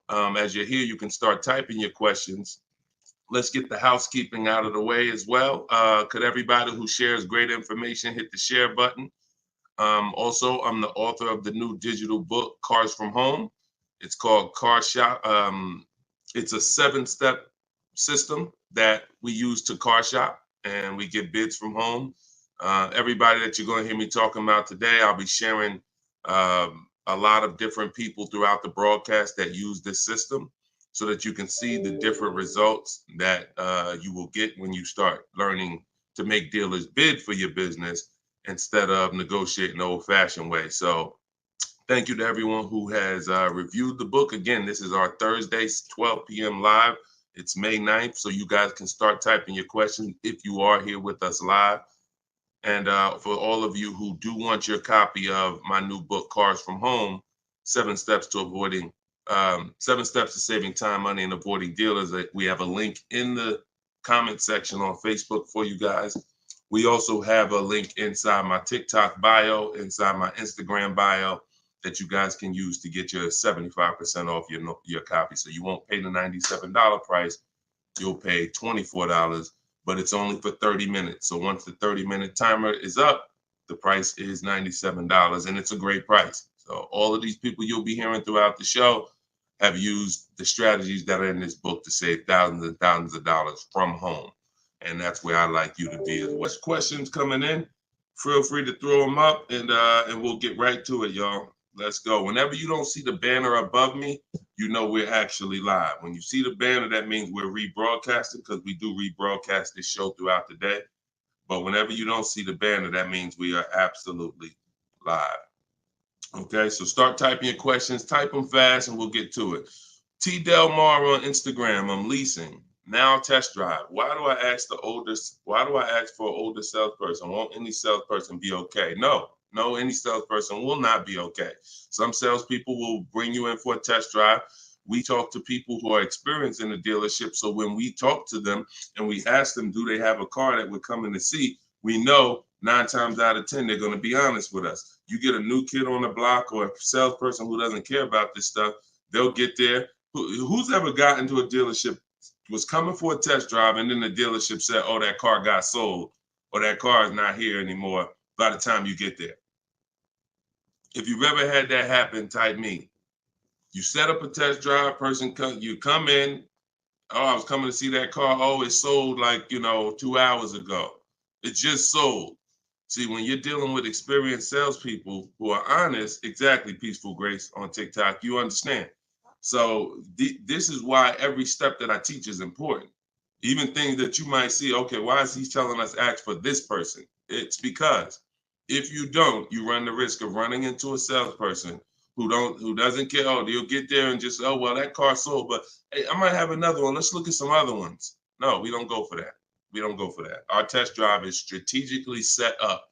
as you're here, you can start typing your questions. Let's get the housekeeping out of the way as well. Could everybody who shares great information hit the share button? Also, I'm the author of the new digital book, Cars from Home. It's called Car Shop. It's a 7-step system that we use to car shop, and we get bids from home. Everybody that you're going to hear me talking about today, I'll be sharing a lot of different people throughout the broadcast that use this system, so that you can see the different results that you will get when you start learning to make dealers bid for your business instead of negotiating the old-fashioned way. So thank you to everyone who has reviewed the book. Again, this is our Thursday, 12 p.m. live. It's May 9th, so you guys can start typing your questions if you are here with us live. And for all of you who do want your copy of my new book, Cars from Home, 7 steps to saving time, money, and avoiding dealers. We have a link in the comment section on Facebook for you guys. We also have a link inside my TikTok bio, inside my Instagram bio, that you guys can use to get your 75% off your copy. So you won't pay the $97 price. You'll pay $24, but it's only for 30 minutes. So once the 30-minute timer is up, the price is $97, and it's a great price. So all of these people you'll be hearing throughout the show have used the strategies that are in this book to save thousands and thousands of dollars from home. And that's where I like you to be as well. Questions coming in, feel free to throw them up, and we'll get right to it, y'all. Let's go. Whenever you don't see the banner above me, you know we're actually live. When you see the banner, that means we're rebroadcasting, because we do rebroadcast this show throughout the day. But whenever you don't see the banner, that means we are absolutely live. Okay, so start typing your questions. Type them fast, and we'll get to it. T. Del Mar on Instagram. I'm leasing. Now test drive. Why do I ask for an older salesperson? Won't any salesperson be okay? No, any salesperson will not be okay. Some salespeople will bring you in for a test drive, we talk to people who are experienced in the dealership. So when we talk to them and we ask them, do they have a car that we're coming to see? We know 9 times out of 10, they're going to be honest with us. You get a new kid on the block or a salesperson who doesn't care about this stuff, they'll get there. Who's ever gotten to a dealership, was coming for a test drive, and then the dealership said, oh, that car got sold, or that car is not here anymore by the time you get there? If you've ever had that happen, type me. You set up a test drive, you come in, oh, I was coming to see that car. Oh, it sold like, 2 hours ago. It just sold. See, when you're dealing with experienced salespeople who are honest, exactly, Peaceful Grace on TikTok, you understand. So this is why every step that I teach is important. Even things that you might see, okay, why is he telling us ask for this person? It's because if you don't, you run the risk of running into a salesperson who doesn't care. Oh, they'll get there and just, oh, well, that car sold, but hey, I might have another one. Let's look at some other ones. No, we don't go for that. We don't go for that. Our test drive is strategically set up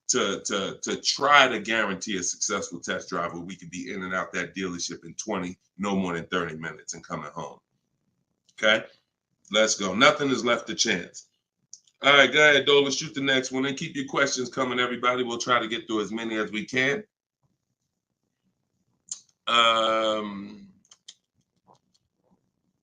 to try to guarantee a successful test drive where we can be in and out that dealership in 20, no more than 30 minutes and coming home. Okay, let's go. Nothing is left to chance. All right, go ahead, Doe. Let's shoot the next one and keep your questions coming, everybody. We'll try to get through as many as we can.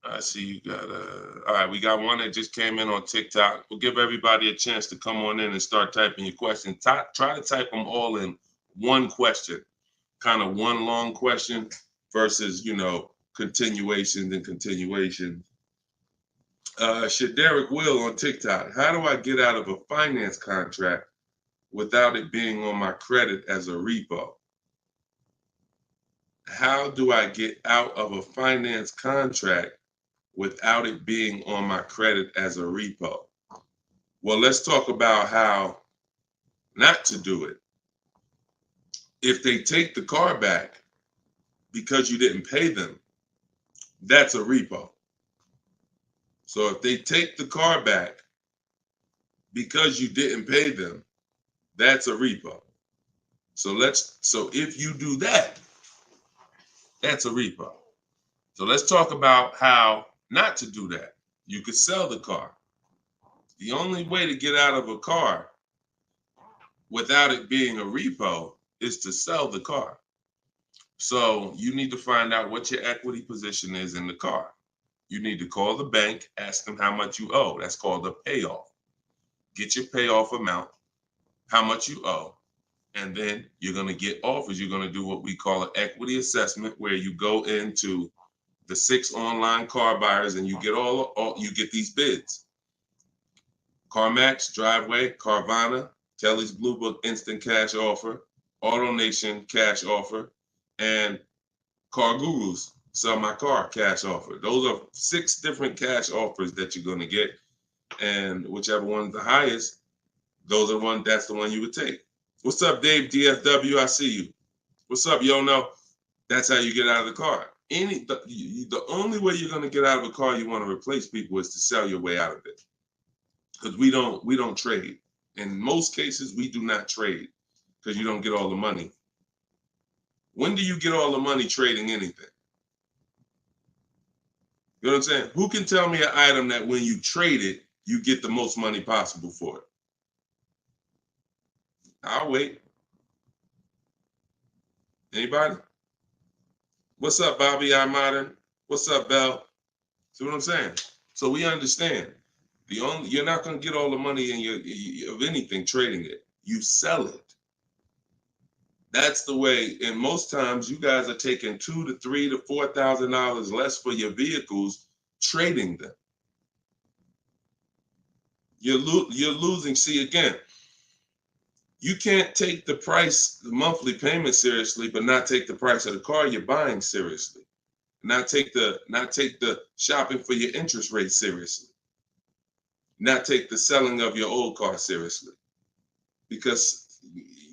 I see you got all right, we got one that just came in on TikTok. We'll give everybody a chance to come on in and start typing your questions. Try to type them all in one question, kind of one long question versus, continuations and continuations. Shaderick Will on TikTok. How do I get out of a finance contract without it being on my credit as a repo? How do I get out of a finance contract without it being on my credit as a repo? Well, let's talk about how not to do it. If they take the car back because you didn't pay them, that's a repo. So if they take the car back because you didn't pay them, that's a repo. So if you do that, that's a repo. So let's talk about how not to do that. You could sell the car. The only way to get out of a car without it being a repo is to sell the car. So you need to find out what your equity position is in the car. You need to call the bank, ask them how much you owe. That's called a payoff. Get your payoff amount, how much you owe, and then you're going to get offers. You're going to do what we call an equity assessment, where you go into the 6 online car buyers and you get you get these bids: CarMax, Driveway, Carvana, Kelly's Blue Book Instant Cash Offer, AutoNation Cash Offer, and Car Guru's Sell My Car Cash Offer. Those are 6 different cash offers that you're going to get, and whichever one's the highest, that's the one you would take. What's up, Dave DFW? I see you. What's up, Yono? That's how you get out of the car. The only way you're going to get out of a car you want to replace people is to sell your way out of it. Because we don't trade. In most cases, we do not trade because you don't get all the money. When do you get all the money trading anything? You know what I'm saying? Who can tell me an item that when you trade it, you get the most money possible for it? I'll wait. Anybody? What's up, Bobby I Modern? What's up, Bell? See what I'm saying? So we understand. You're not going to get all the money of anything trading it. You sell it. That's the way. And most times you guys are taking $2,000 to $3,000 to $4,000 less for your vehicles, trading them. You're losing. See, again, you can't take the price, the monthly payment seriously, but not take the price of the car you're buying seriously. Not take the shopping for your interest rate seriously. Not take the selling of your old car seriously. Because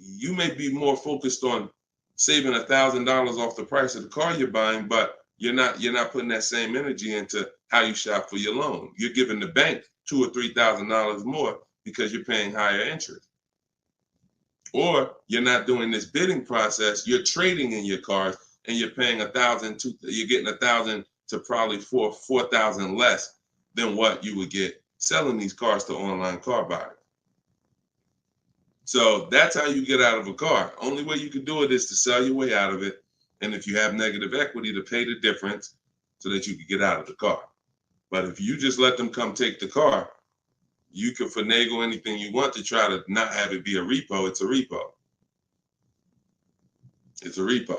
you may be more focused on saving $1,000 off the price of the car you're buying, but you're not putting that same energy into how you shop for your loan. You're giving the bank $2,000 or $3,000 more because you're paying higher interest. Or you're not doing this bidding process. You're trading in your cars. and you're paying $1,000, you're getting $1,000 to probably $4,000 less than what you would get selling these cars to online car buyers. So that's how you get out of a car. Only way you can do it is to sell your way out of it. And if you have negative equity, to pay the difference so that you can get out of the car. But if you just let them come take the car, you can finagle anything you want to try to not have it be a repo. It's a repo. It's a repo.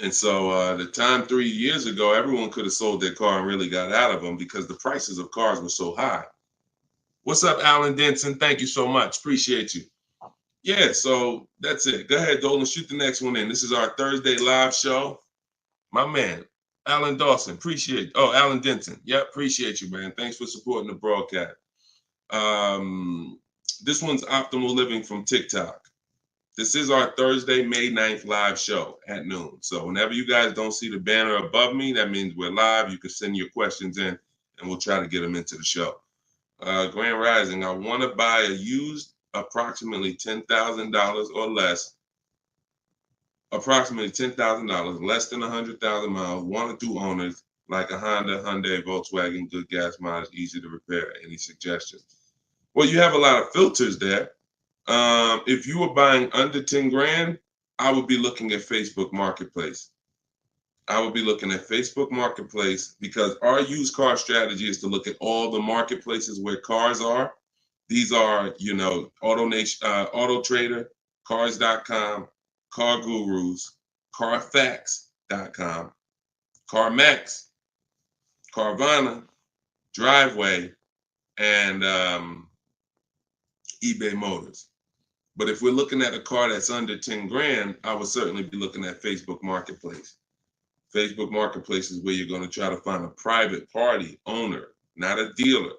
And so the time 3 years ago, everyone could have sold their car and really got out of them because the prices of cars were so high. What's up, Alan Denson? Thank you so much. Appreciate you. Yeah, so that's it. Go ahead, Dolan. Shoot the next one in. This is our Thursday live show. My man, Alan Dawson. Appreciate it. Oh, Alan Denson. Yep, appreciate you, man. Thanks for supporting the broadcast. This one's Optimal Living from TikTok. This is our Thursday, May 9th live show at noon. So whenever you guys don't see the banner above me, that means we're live. You can send your questions in, and we'll try to get them into the show. Grand Rising, I want to buy a used approximately $10,000 or less, approximately $10,000, less than 100,000 miles, 1 or 2 owners, like a Honda, Hyundai, Volkswagen, good gas mileage, easy to repair. Any suggestions? Well, you have a lot of filters there. If you were buying under 10 grand, I would be looking at Facebook Marketplace. I would be looking at Facebook Marketplace because our used car strategy is to look at all the marketplaces where cars are. These are, you know, Auto Trader, Cars.com, Car Gurus, Carfax.com, CarMax, Carvana, Driveway, and eBay Motors. But if we're looking at a car that's under 10 grand, I would certainly be looking at Facebook Marketplace. Facebook Marketplace is where you're going to try to find a private party owner, not a dealer.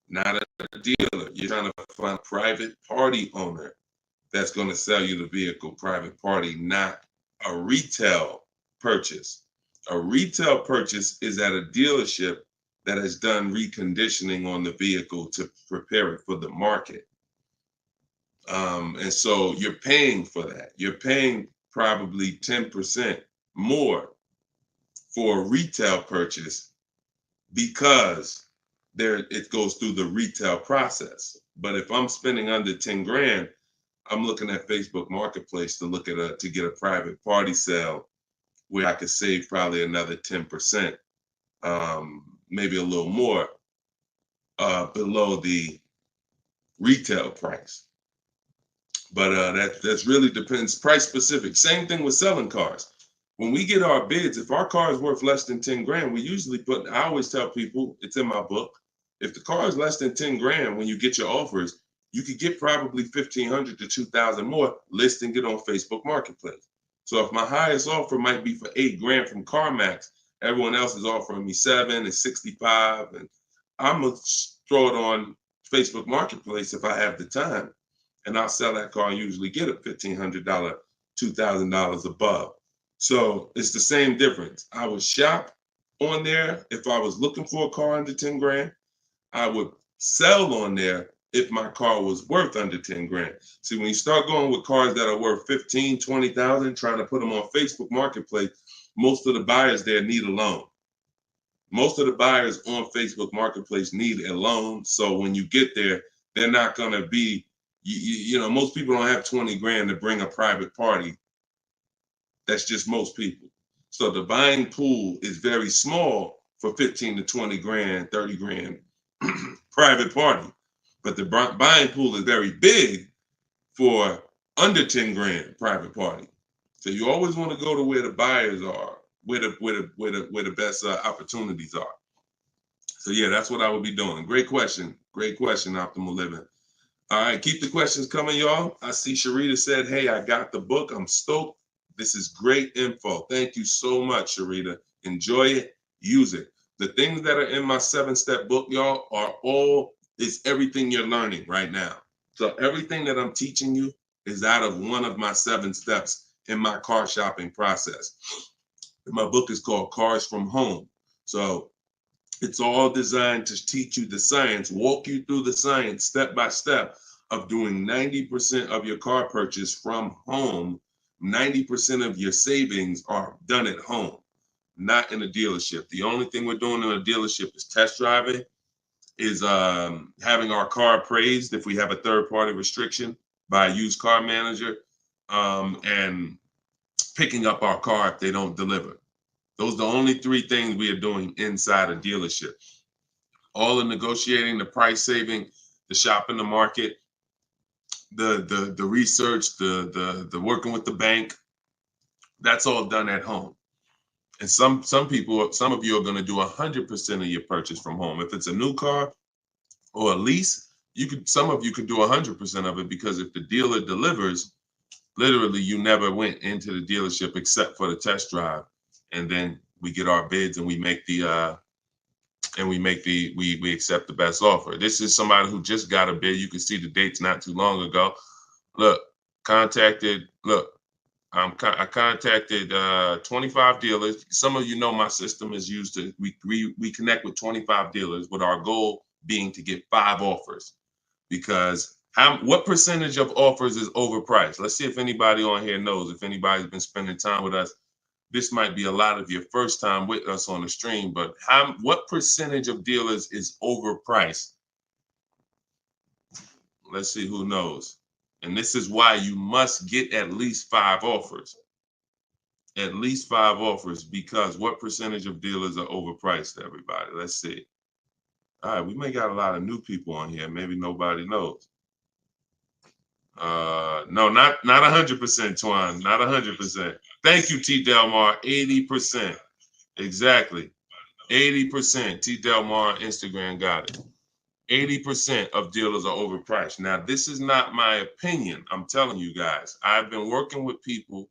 Not a dealer. You're trying to find a private party owner that's going to sell you the vehicle, private party, not a retail purchase. A retail purchase is at a dealership that has done reconditioning on the vehicle to prepare it for the market. And so you're paying for that. You're paying probably 10% more for a retail purchase because it goes through the retail process. But if I'm spending under 10 grand, I'm looking at Facebook Marketplace to look at to get a private party sale where I could save probably another 10%, maybe a little more below the retail price. But that's really depends, price specific. Same thing with selling cars. When we get our bids, if our car is worth less than 10 grand, we usually I always tell people, it's in my book, if the car is less than 10 grand, when you get your offers, you could get probably 1,500 to 2,000 more listing it on Facebook Marketplace. So if my highest offer might be for 8 grand from CarMax, everyone else is offering me 7 and 65, and I'm gonna throw it on Facebook Marketplace if I have the time, and I'll sell that car and usually get a $1,500, $2,000 above. So it's the same difference. I would shop on there if I was looking for a car under 10 grand. I would sell on there if my car was worth under 10 grand. See, when you start going with cars that are worth 15, 20,000, trying to put them on Facebook Marketplace, most of the buyers there need a loan. Most of the buyers on Facebook Marketplace need a loan. So when you get there, they're not going to be, you know, most people don't have 20 grand to bring a private party. That's just most people. So the buying pool is very small for 15 to 20 grand, 30 grand private party. But the buying pool is very big for under 10 grand private party. So you always want to go to where the buyers are, where the best opportunities are. So yeah, that's what I would be doing. Great question, Optimal Living. All right, keep the questions coming, y'all. I see Sharita said, hey, I got the book. I'm stoked. This is great info. Thank you so much, Sharita. Enjoy it, use it. The things that are in my 7-step book, y'all, is everything you're learning right now. So everything that I'm teaching you is out of one of my 7 steps in my car shopping process. My book is called Cars from Home. So it's all designed to teach you the science, walk you through the science step by step of doing 90% of your car purchase from home 90% of your savings are done at home, not in a dealership. The only thing we're doing in a dealership is test driving, is having our car appraised if we have a third-party restriction by a used car manager, and picking up our car if they don't deliver. Those are the only three things we are doing inside a dealership. All the negotiating, the price saving, the shopping the market, the research, the working with the bank, that's all done at home. And some people, some of you are going to do 100% of your purchase from home. If it's a new car or a lease, some of you could do 100% of it, because if the dealer delivers, literally you never went into the dealership except for the test drive, and then we get our bids and we accept the best offer. This is somebody who just got a bid. You can see the dates not too long ago. Look, I contacted 25 dealers. Some of you know my system is used to, we connect with 25 dealers, with our goal being to get 5 offers. Because what percentage of offers is overpriced? Let's see if anybody on here knows. If anybody's been spending time with us, this might be a lot of your first time with us on the stream, but what percentage of dealers is overpriced? Let's see who knows. And this is why you must get at least 5 offers. At least 5 offers, because what percentage of dealers are overpriced, everybody? Let's see. All right, we may got a lot of new people on here. Maybe nobody knows. No, not 100%, Twan. Not 100%. Thank you, T. Delmar. 80%. Exactly. 80%. T. Delmar Instagram got it. 80% of dealers are overpriced. Now, this is not my opinion. I'm telling you guys. I've been working with people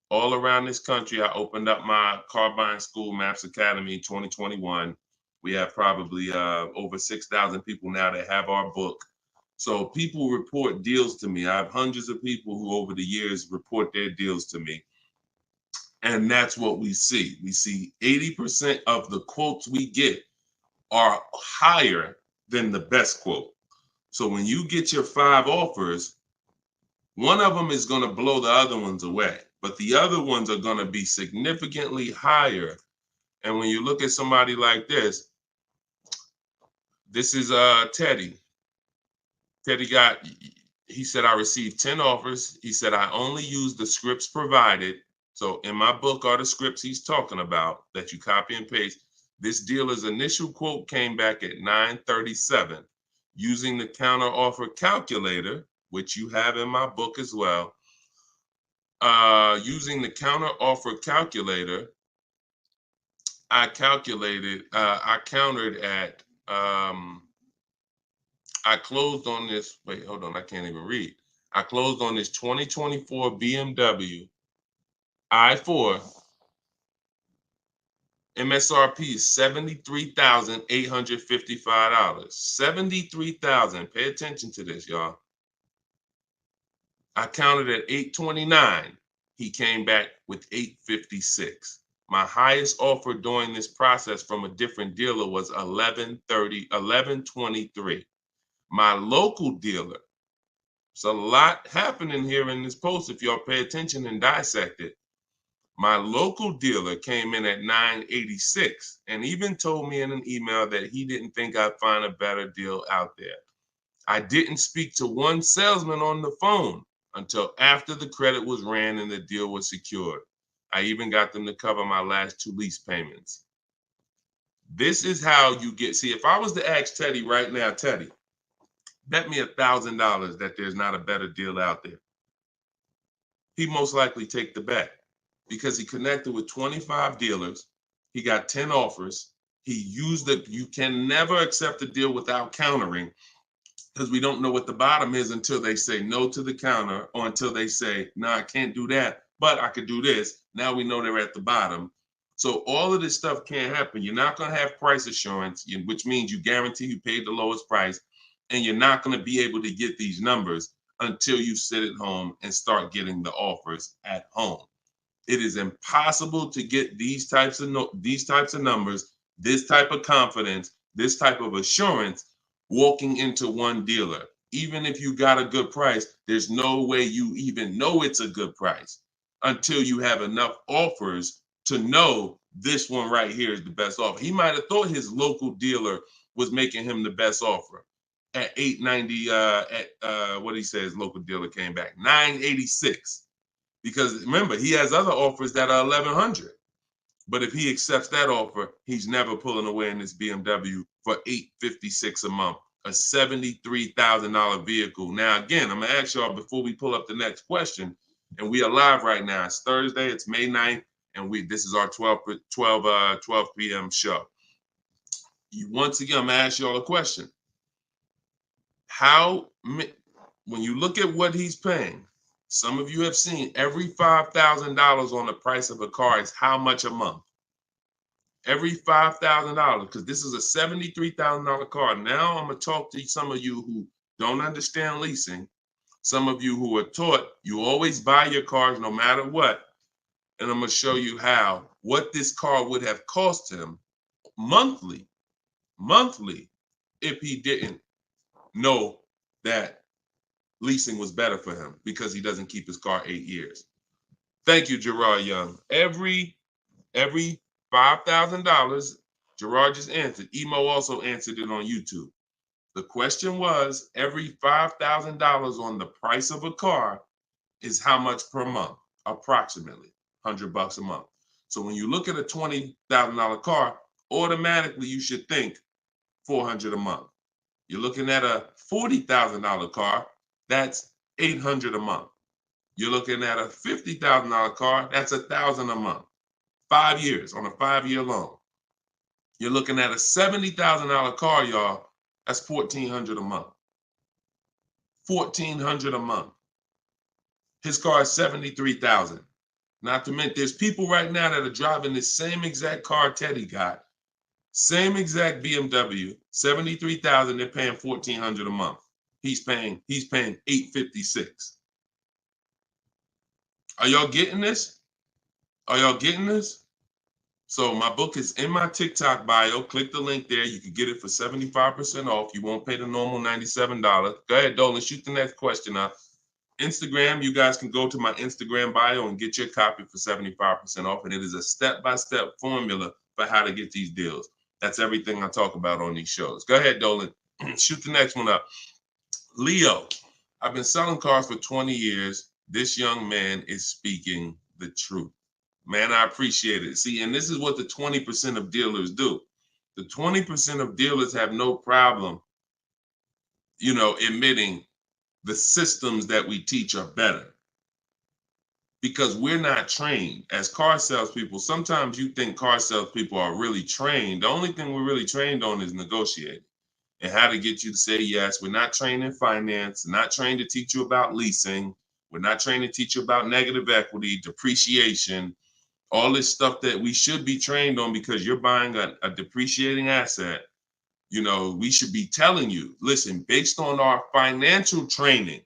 all around this country. I opened up my car buying school, Maps Academy, 2021. We have probably over 6,000 people now that have our book. So people report deals to me. I have hundreds of people who over the years report their deals to me. And that's what we see. We see 80% of the quotes we get are higher than the best quote. So when you get your 5 offers, one of them is going to blow the other ones away, but the other ones are going to be significantly higher. And when you look at somebody like this is Teddy. Teddy he said, I received 10 offers. He said, I only used the scripts provided. So in my book are the scripts he's talking about that you copy and paste. This dealer's initial quote came back at 937. Using the counter offer calculator, which you have in my book as well. Using the counter offer calculator, I countered at, I closed on this, wait, hold on, I can't even read. I closed on this 2024 BMW i4. MSRP is $73,855. $73,000. Pay attention to this, y'all. I counted at 829. He came back with 856. My highest offer during this process from a different dealer was 1123. My local dealer, there's a lot happening here in this post if y'all pay attention and dissect it. My local dealer came in at 986 and even told me in an email that he didn't think I'd find a better deal out there. I didn't speak to one salesman on the phone until after the credit was ran and the deal was secured. I even got them to cover my last 2 lease payments. This is how you get, see, if I was to ask Teddy right now, Teddy, bet me $1,000 that there's not a better deal out there, he'd most likely take the bet because he connected with 25 dealers. He got 10 offers. He used it. You can never accept a deal without countering, because we don't know what the bottom is until they say no to the counter, or until they say, no, I can't do that, but I could do this. Now we know they're at the bottom. So all of this stuff can't happen. You're not going to have price assurance, which means you guarantee you paid the lowest price, and you're not going to be able to get these numbers until you sit at home and start getting the offers at home. It is impossible to get these types of numbers, this type of confidence, this type of assurance walking into one dealer. Even if you got a good price, there's no way you even know it's a good price. until you have enough offers to know this one right here is the best offer. He might have thought his local dealer was making him the best offer at 890. What he said, his local dealer came back 986, because remember, he has other offers that are 1100. But if he accepts that offer, he's never pulling away in this BMW for $856 a month, a $73,000 vehicle. Now, again, I'm gonna ask y'all before we pull up the next question, and we are live right now. It's Thursday, it's May 9th, and this is our 12 p.m. show. Once again, I'm gonna ask y'all a question. When you look at what he's paying, some of you have seen every $5,000 on the price of a car is how much a month? Every $5,000, because this is a $73,000 car. Now I'm going to talk to some of you who don't understand leasing, some of you who are taught you always buy your cars no matter what, and I'm going to show you what this car would have cost him monthly, if he didn't know that leasing was better for him because he doesn't keep his car 8 years. Thank you, Gerard Young. Every $5,000, Gerard just answered. Emo also answered it on YouTube. The question was, every $5,000 on the price of a car is how much per month? Approximately $100 a month. So when you look at a $20,000 car, automatically you should think $400 a month. You're looking at a $40,000 car, that's $800 a month. You're looking at a $50,000 car, that's $1,000 a month. 5 years on a 5-year loan. You're looking at a $70,000 car, y'all. That's $1,400 a month. $1,400 a month. His car is $73,000. Not to mention, there's people right now that are driving this same exact car Teddy got, same exact BMW, $73,000. They're paying $1,400 a month. He's paying $856. Are y'all getting this? Are y'all getting this? So my book is in my TikTok bio. Click the link there. You can get it for 75% off. You won't pay the normal $97. Go ahead, Dolan, shoot the next question up. Instagram, you guys can go to my Instagram bio and get your copy for 75% off. And it is a step-by-step formula for how to get these deals. That's everything I talk about on these shows. Go ahead, Dolan. Shoot the next one up. Leo, I've been selling cars for 20 years. This young man is speaking the truth. Man, I appreciate it. See, and this is what the 20% of dealers do. The 20% of dealers have no problem, admitting the systems that we teach are better. Because we're not trained as car salespeople. Sometimes you think car salespeople are really trained. The only thing we're really trained on is negotiating and how to get you to say yes. We're not trained in finance, not trained to teach you about leasing. We're not trained to teach you about negative equity, depreciation, all this stuff that we should be trained on because you're buying a depreciating asset. We should be telling you, listen, based on our financial training,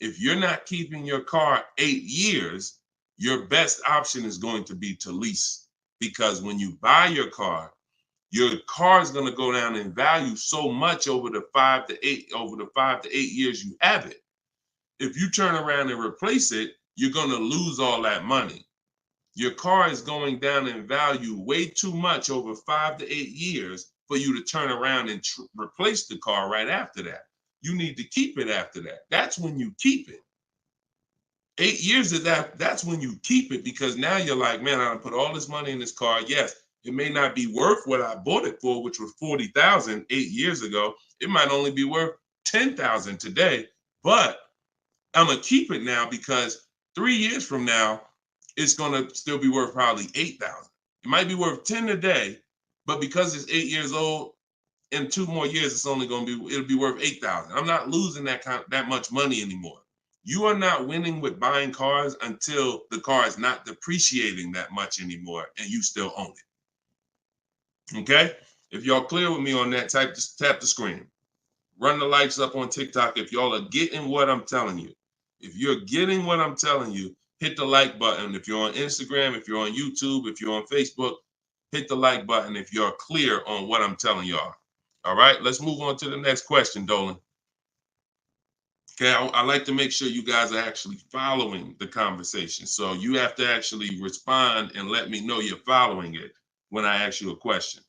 if you're not keeping your car 8 years, your best option is going to be to lease. Because when you buy your car is going to go down in value so much over the 5 to 8 years you have it. If you turn around and replace it, you're going to lose all that money. Your car is going down in value way too much over 5 to 8 years for you to turn around and replace the car right after that. You need to keep it after that. That's when you keep it. 8 years of that's when you keep it, because now you're like, man, I put all this money in this car. Yes, it may not be worth what I bought it for, which was $40,000 8 years ago. It might only be worth $10,000 today, but I'm going to keep it now because 3 years from now, it's going to still be worth probably $8,000. It might be worth 10 today, but because it's 8 years old, in 2 more years, it'll be worth $8,000. I'm not losing that much money anymore. You are not winning with buying cars until the car is not depreciating that much anymore and you still own it. Okay? If y'all clear with me on that, tap the screen. Run the likes up on TikTok if y'all are getting what I'm telling you. If you're getting what I'm telling you, hit the like button. If you're on Instagram, if you're on YouTube, if you're on Facebook, hit the like button if you're clear on what I'm telling y'all. All right, let's move on to the next question, Dolan. Okay, I like to make sure you guys are actually following the conversation. So you have to actually respond and let me know you're following it when I ask you a question.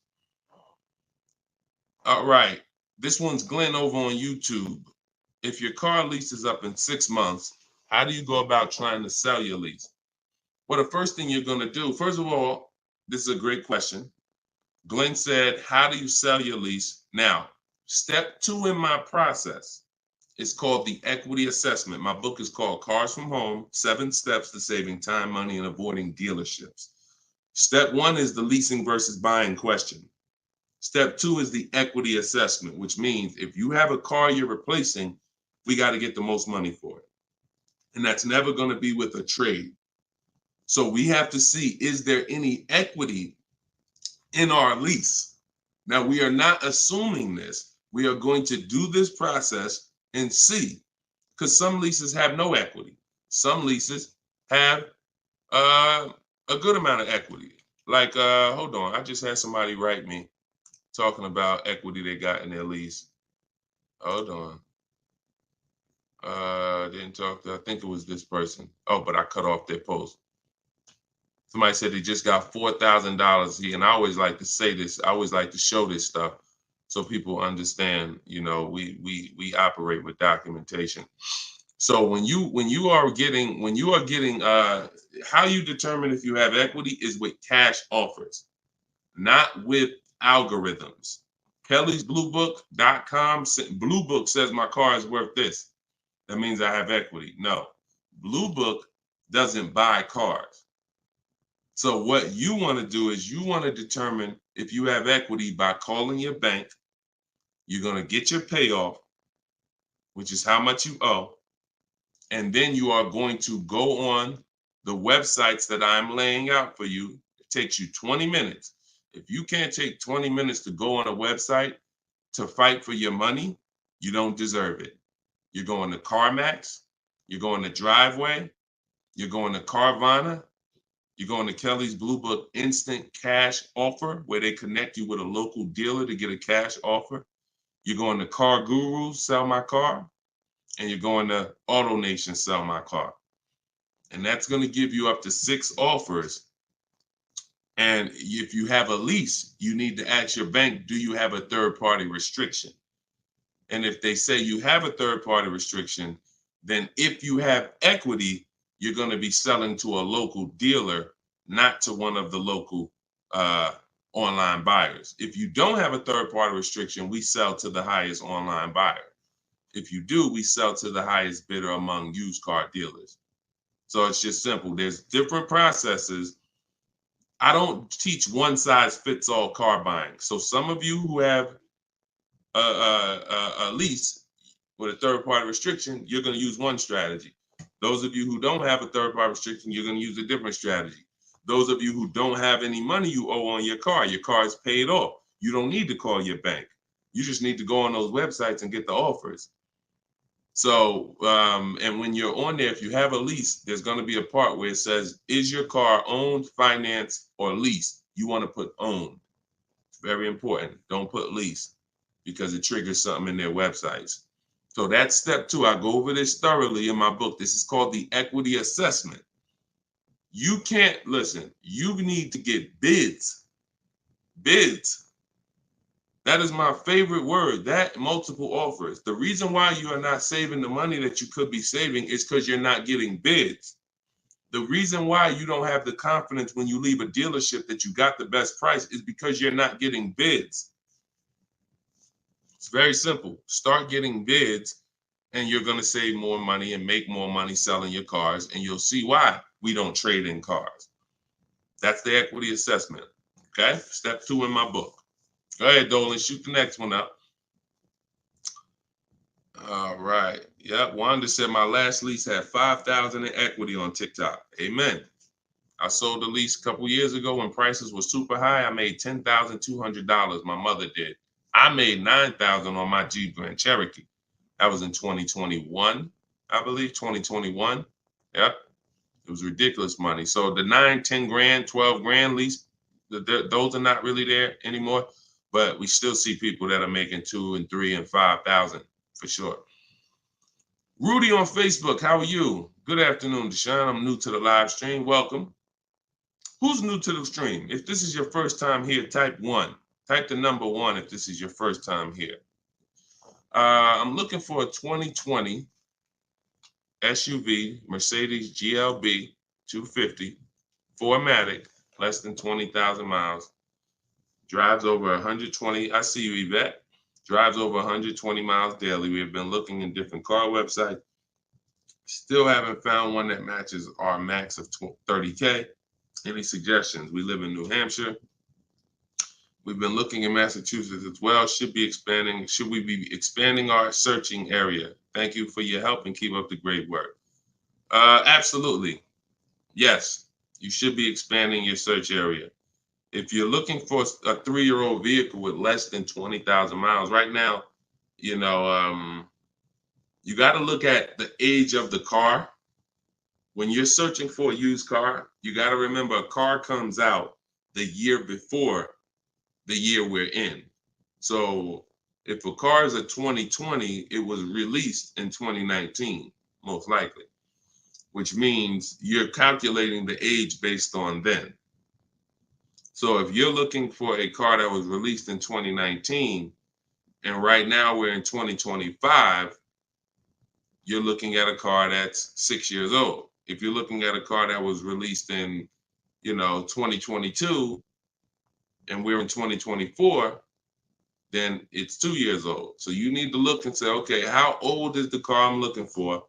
All right, this one's Glenn over on YouTube. If your car lease is up in 6 months, how do you go about trying to sell your lease? Well, the first thing you're going to do, first of all, this is a great question. Glenn said, how do you sell your lease? Now, step 2 in my process is called the equity assessment. My book is called Cars from Home, 7 Steps to Saving Time, Money, and Avoiding Dealerships. Step 1 is the leasing versus buying question. Step 2 is the equity assessment, which means if you have a car you're replacing, we got to get the most money for it. And that's never going to be with a trade. So we have to see, is there any equity in our lease? Now, we are not assuming this. We are going to do this process and see, because some leases have no equity. Some leases have a good amount of equity. Like, hold on, I just had somebody write me talking about equity they got in their lease. Hold on. Didn't talk to, I think it was this person. Oh, but I cut off their post. Somebody said they just got $4,000. And I always like to say this. I always like to show this stuff so people understand. You know, we operate with documentation. So when you are getting how you determine if you have equity is with cash offers, not with algorithms. KellysBlueBook.com. Blue Book says my car is worth this. That means I have equity. No, Blue Book doesn't buy cars. So what you want to do is you want to determine if you have equity by calling your bank. You're going to get your payoff, which is how much you owe. And then you are going to go on the websites that I'm laying out for you. It takes you 20 minutes. If you can't take 20 minutes to go on a website to fight for your money, you don't deserve it. You're going to CarMax, you're going to Driveway, you're going to Carvana, you're going to Kelly's Blue Book Instant Cash Offer, where they connect you with a local dealer to get a cash offer. You're going to Car Guru, Sell My Car, and you're going to Auto Nation, Sell My Car. And that's going to give you up to 6 offers. And if you have a lease, you need to ask your bank, do you have a third-party restriction? And if they say you have a third-party restriction, then if you have equity, you're going to be selling to a local dealer, not to one of the local online buyers. If you don't have a third-party restriction, we sell to the highest online buyer. If you do, we sell to the highest bidder among used car dealers. So it's just simple. There's different processes. I don't teach one size fits all car buying. So some of you who have a lease with a third-party restriction, you're going to use one strategy. Those of you who don't have a third-party restriction, you're going to use a different strategy. Those of you who don't have any money you owe on your car is paid off. You don't need to call your bank. You just need to go on those websites and get the offers. So, and when you're on there, if you have a lease, there's going to be a part where it says, is your car owned, financed, or leased? You want to put owned. It's very important. Don't put lease, because it triggers something in their websites. So that's step 2. I go over this thoroughly in my book. This is called the equity assessment. You can't, listen, you need to get bids. Bids. That is my favorite word, that multiple offers. The reason why you are not saving the money that you could be saving is because you're not getting bids. The reason why you don't have the confidence when you leave a dealership that you got the best price is because you're not getting bids. It's very simple. Start getting bids and you're going to save more money and make more money selling your cars, and you'll see why we don't trade in cars. That's the equity assessment. Okay? Step 2 in my book. Go ahead, Dolan, shoot the next one up. All right. Yep. Wanda said my last lease had 5,000 in equity on TikTok. Amen. I sold the lease a couple years ago when prices were super high. I made $10,200. My mother did. I made $9,000 on my Jeep Grand Cherokee. That was in 2021, I believe, 2021. Yep. It was ridiculous money. So the 9, 10 grand, 12 grand lease, those are not really there anymore. But we still see people that are making 2 and 3 and 5,000 for sure. Rudy on Facebook, how are you? Good afternoon, Deshone. I'm new to the live stream. Welcome. Who's new to the stream? If this is your first time here, type 1. Type the number 1 if this is your first time here. I'm looking for a 2020 SUV, Mercedes GLB 250, 4MATIC, less than 20,000 miles. Drives over 120. I see you, Yvette. Drives over 120 miles daily. We have been looking in different car websites. Still haven't found one that matches our max of 30K. Any suggestions? We live in New Hampshire. We've been looking in Massachusetts as well. Should we be expanding our searching area? Thank you for your help and keep up the great work. Absolutely. Yes, you should be expanding your search area. If you're looking for a 3-year-old vehicle with less than 20,000 miles, right now, you got to look at the age of the car. When you're searching for a used car, you got to remember a car comes out the year before the year we're in. So if a car is a 2020, it was released in 2019, most likely, which means you're calculating the age based on then. So if you're looking for a car that was released in 2019, and right now we're in 2025, you're looking at a car that's 6 years old. If you're looking at a car that was released in, 2022, and we're in 2024, then it's 2 years old. So you need to look and say, okay, how old is the car I'm looking for?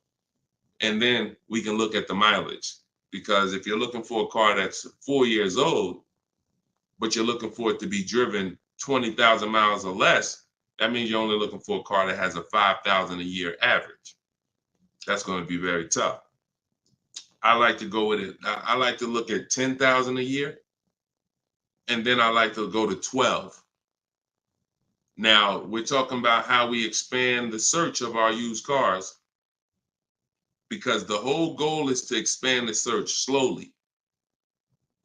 And then we can look at the mileage. Because if you're looking for a car that's 4 years old, but you're looking for it to be driven 20,000 miles or less, that means you're only looking for a car that has a 5,000 a year average. That's going to be very tough. I like to go with it. I like to look at 10,000 a year, and then I like to go to 12. Now, we're talking about how we expand the search of our used cars, because the whole goal is to expand the search slowly.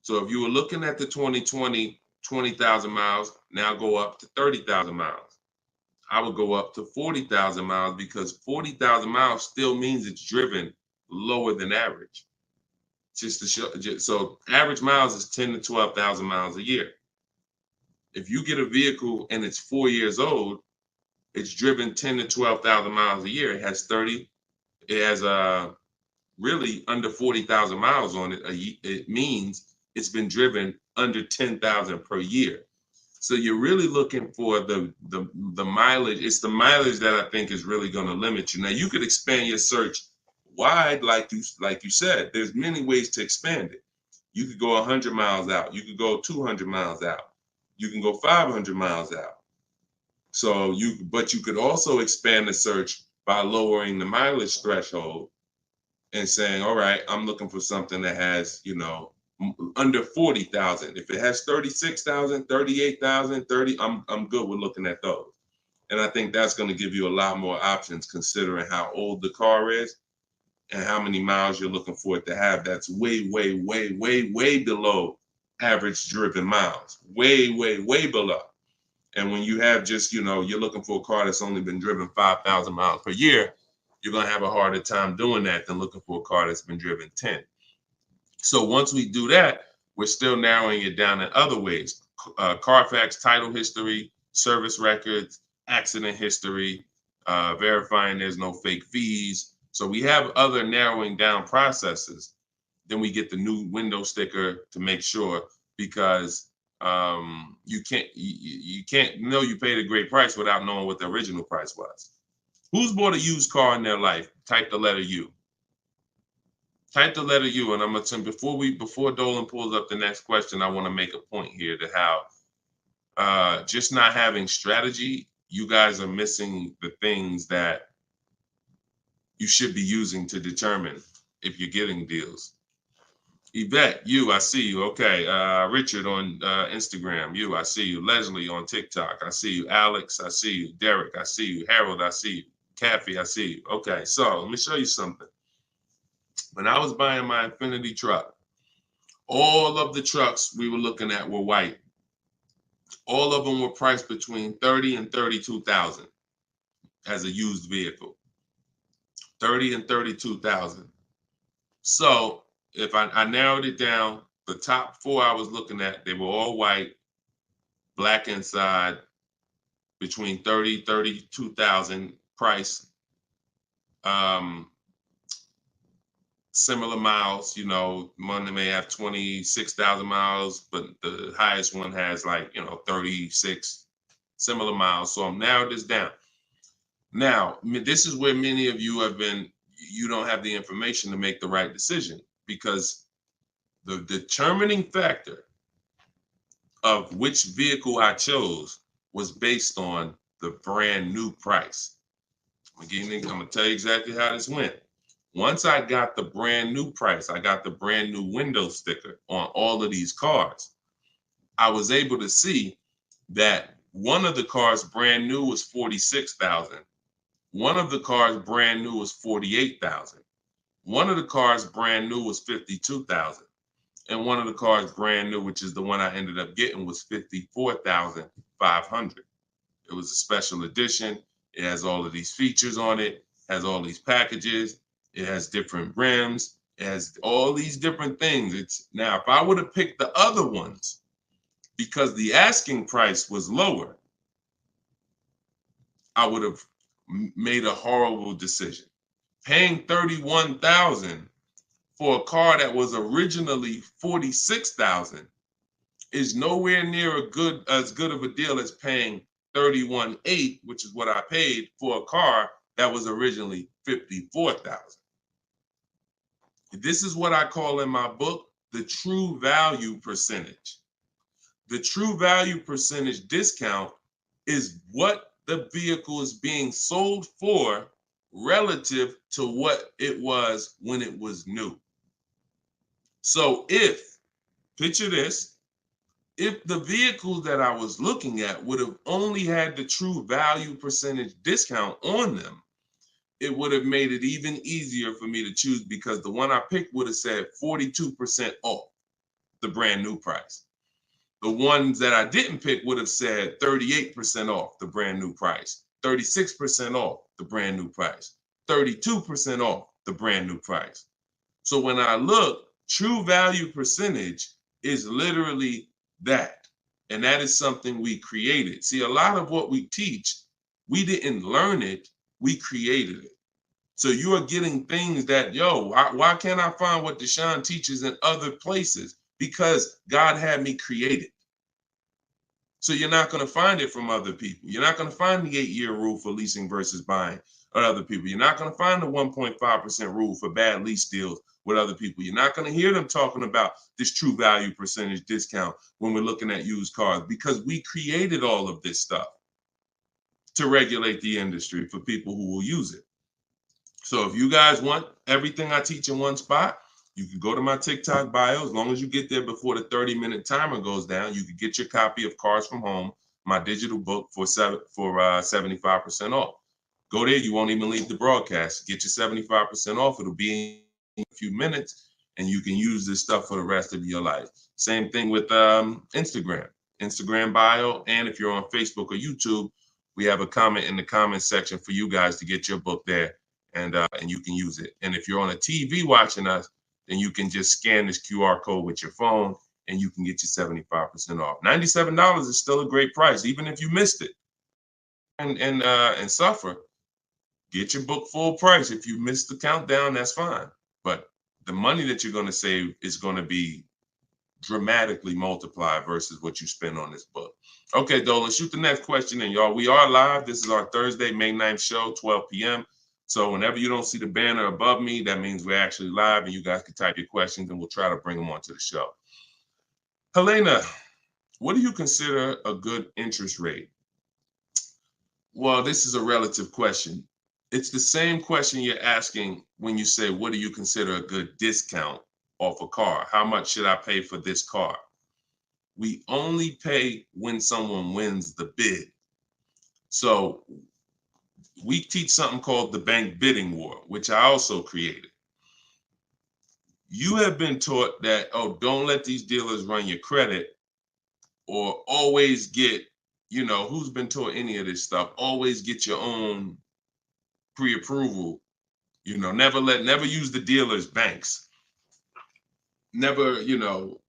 So if you were looking at the 2020, 20,000 miles, now go up to 30,000 miles. I would go up to 40,000 miles, because 40,000 miles still means it's driven lower than average. Just to show, so average miles is 10 to 12,000 miles a year. If you get a vehicle and it's 4 years old, it's driven 10 to 12,000 miles a year. It has really under 40,000 miles on it. It means it's been driven under 10,000 per year. So you're really looking for the mileage. It's the mileage that I think is really going to limit you. Now you could expand your search wide, like you said. There's many ways to expand it. You could go 100 miles out. You could go 200 miles out. You can go 500 miles out. But you could also expand the search by lowering the mileage threshold and saying, all right, I'm looking for something that has, under 40,000. If it has 36,000, 38,000, 30, I'm good with looking at those. And I think that's going to give you a lot more options, considering how old the car is and how many miles you're looking for it to have. That's way, way, way, way, way below average driven miles. Way, way, way below. And when you have just, you're looking for a car that's only been driven 5,000 miles per year, you're going to have a harder time doing that than looking for a car that's been driven 10. So once we do that, we're still narrowing it down in other ways. Carfax title history, service records, accident history, verifying there's no fake fees. So we have other narrowing down processes. Then we get the new window sticker to make sure, because you can't know you paid a great price without knowing what the original price was. Who's bought a used car in their life? Type the letter U. Type the letter U, and I'm gonna tell before Dolan pulls up the next question, I want to make a point here to how just not having strategy, you guys are missing the things that you should be using to determine if you're getting deals. Yvette, you, I see you. Okay. Richard on Instagram, you, I see you. Leslie on TikTok, I see you. Alex, I see you. Derek, I see you. Harold, I see you. Kathy, I see you. Okay, so let me show you something. When I was buying my Infiniti truck, all of the trucks we were looking at were white. All of them were priced between 30 and 32,000 as a used vehicle. 30 and 32,000. So if I narrowed it down, the top four I was looking at, they were all white, black inside, between 30, 32,000 price. Similar miles, one may have 26,000 miles, but the highest one has 36 similar miles. So I'm narrowed this down. Now, this is where many of you you don't have the information to make the right decision, because the determining factor of which vehicle I chose was based on the brand new price. I'm gonna tell you exactly how this went. Once I got the brand new price, I got the brand new window sticker on all of these cars, I was able to see that one of the cars brand new was 46,000. One of the cars brand new was 48,000. One of the cars brand new was 52,000. And one of the cars brand new, which is the one I ended up getting, was 54,500. It was a special edition. It has all of these features on it, has all these packages. It has different rims. It has all these different things. Now, if I would have picked the other ones, because the asking price was lower, I would have made a horrible decision. Paying 31,000 for a car that was originally 46,000 is nowhere near as good of a deal as paying 31,800, which is what I paid for a car that was originally 54,000. This is what I call in my book the true value percentage. The true value percentage discount is what the vehicle is being sold for relative to what it was when it was new. So picture this, if the vehicles that I was looking at would have only had the true value percentage discount on them, it would have made it even easier for me to choose, because the one I picked would have said 42% off the brand new price. The ones that I didn't pick would have said 38% off the brand new price, 36% off the brand new price, 32% off the brand new price. So when I look, true value percentage is literally that. And that is something we created. See, a lot of what we teach, we didn't learn it, we created it. So you are getting things that, why can't I find what Deshone teaches in other places? Because God had me create it. So you're not going to find it from other people. You're not going to find the 8-year rule for leasing versus buying or other people. You're not going to find the 1.5% rule for bad lease deals with other people. You're not going to hear them talking about this true value percentage discount when we're looking at used cars, because we created all of this stuff to regulate the industry for people who will use it. So if you guys want everything I teach in one spot, you can go to my TikTok bio. As long as you get there before the 30-minute timer goes down, you can get your copy of Cars from Home, my digital book, for 75% off. Go there. You won't even leave the broadcast. Get your 75% off. It'll be in a few minutes, and you can use this stuff for the rest of your life. Same thing with Instagram bio. And if you're on Facebook or YouTube, we have a comment in the comment section for you guys to get your book there, and you can use it. And if you're on a TV watching us, then you can just scan this QR code with your phone, and you can get your 75% off. $97 is still a great price, even if you missed it and suffer. Get your book full price. If you missed the countdown, that's fine. But the money that you're going to save is going to be dramatically multiplied versus what you spend on this book. Okay, Dolan, shoot the next question in, y'all. We are live. This is our Thursday, May 9th show, 12 p.m. So whenever you don't see the banner above me, that means we're actually live, and you guys can type your questions, and we'll try to bring them onto the show. Helena, what do you consider a good interest rate? Well, this is a relative question. It's the same question you're asking when you say, what do you consider a good discount off a car? How much should I pay for this car? We only pay when someone wins the bid. So we teach something called the bank bidding war, which I also created. You have been taught that, don't let these dealers run your credit, or always get, who's been taught any of this stuff? Always get your own pre-approval, You know, never use the dealer's banks. Never, you know,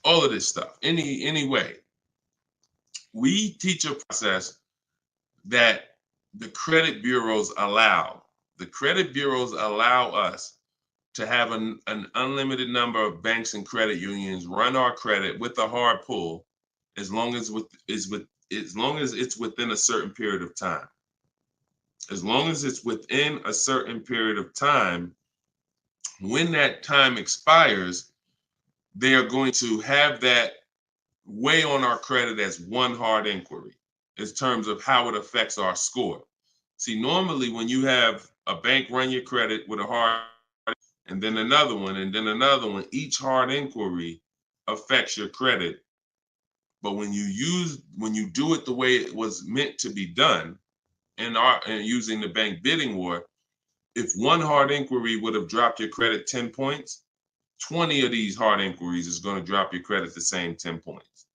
all of this stuff. Any way. We teach a process that the credit bureaus allow. The credit bureaus allow us to have an unlimited number of banks and credit unions run our credit with a hard pull, as long as it's within a certain period of time. As long as it's within a certain period of time, when that time expires, they are going to have that weigh on our credit as one hard inquiry in terms of how it affects our score. See, normally when you have a bank run your credit with a hard and then another one, and then another one, each hard inquiry affects your credit. But when you do it the way it was meant to be done, and using the bank bidding war, if one hard inquiry would have dropped your credit 10 points, 20 of these hard inquiries is going to drop your credit the same 10 points.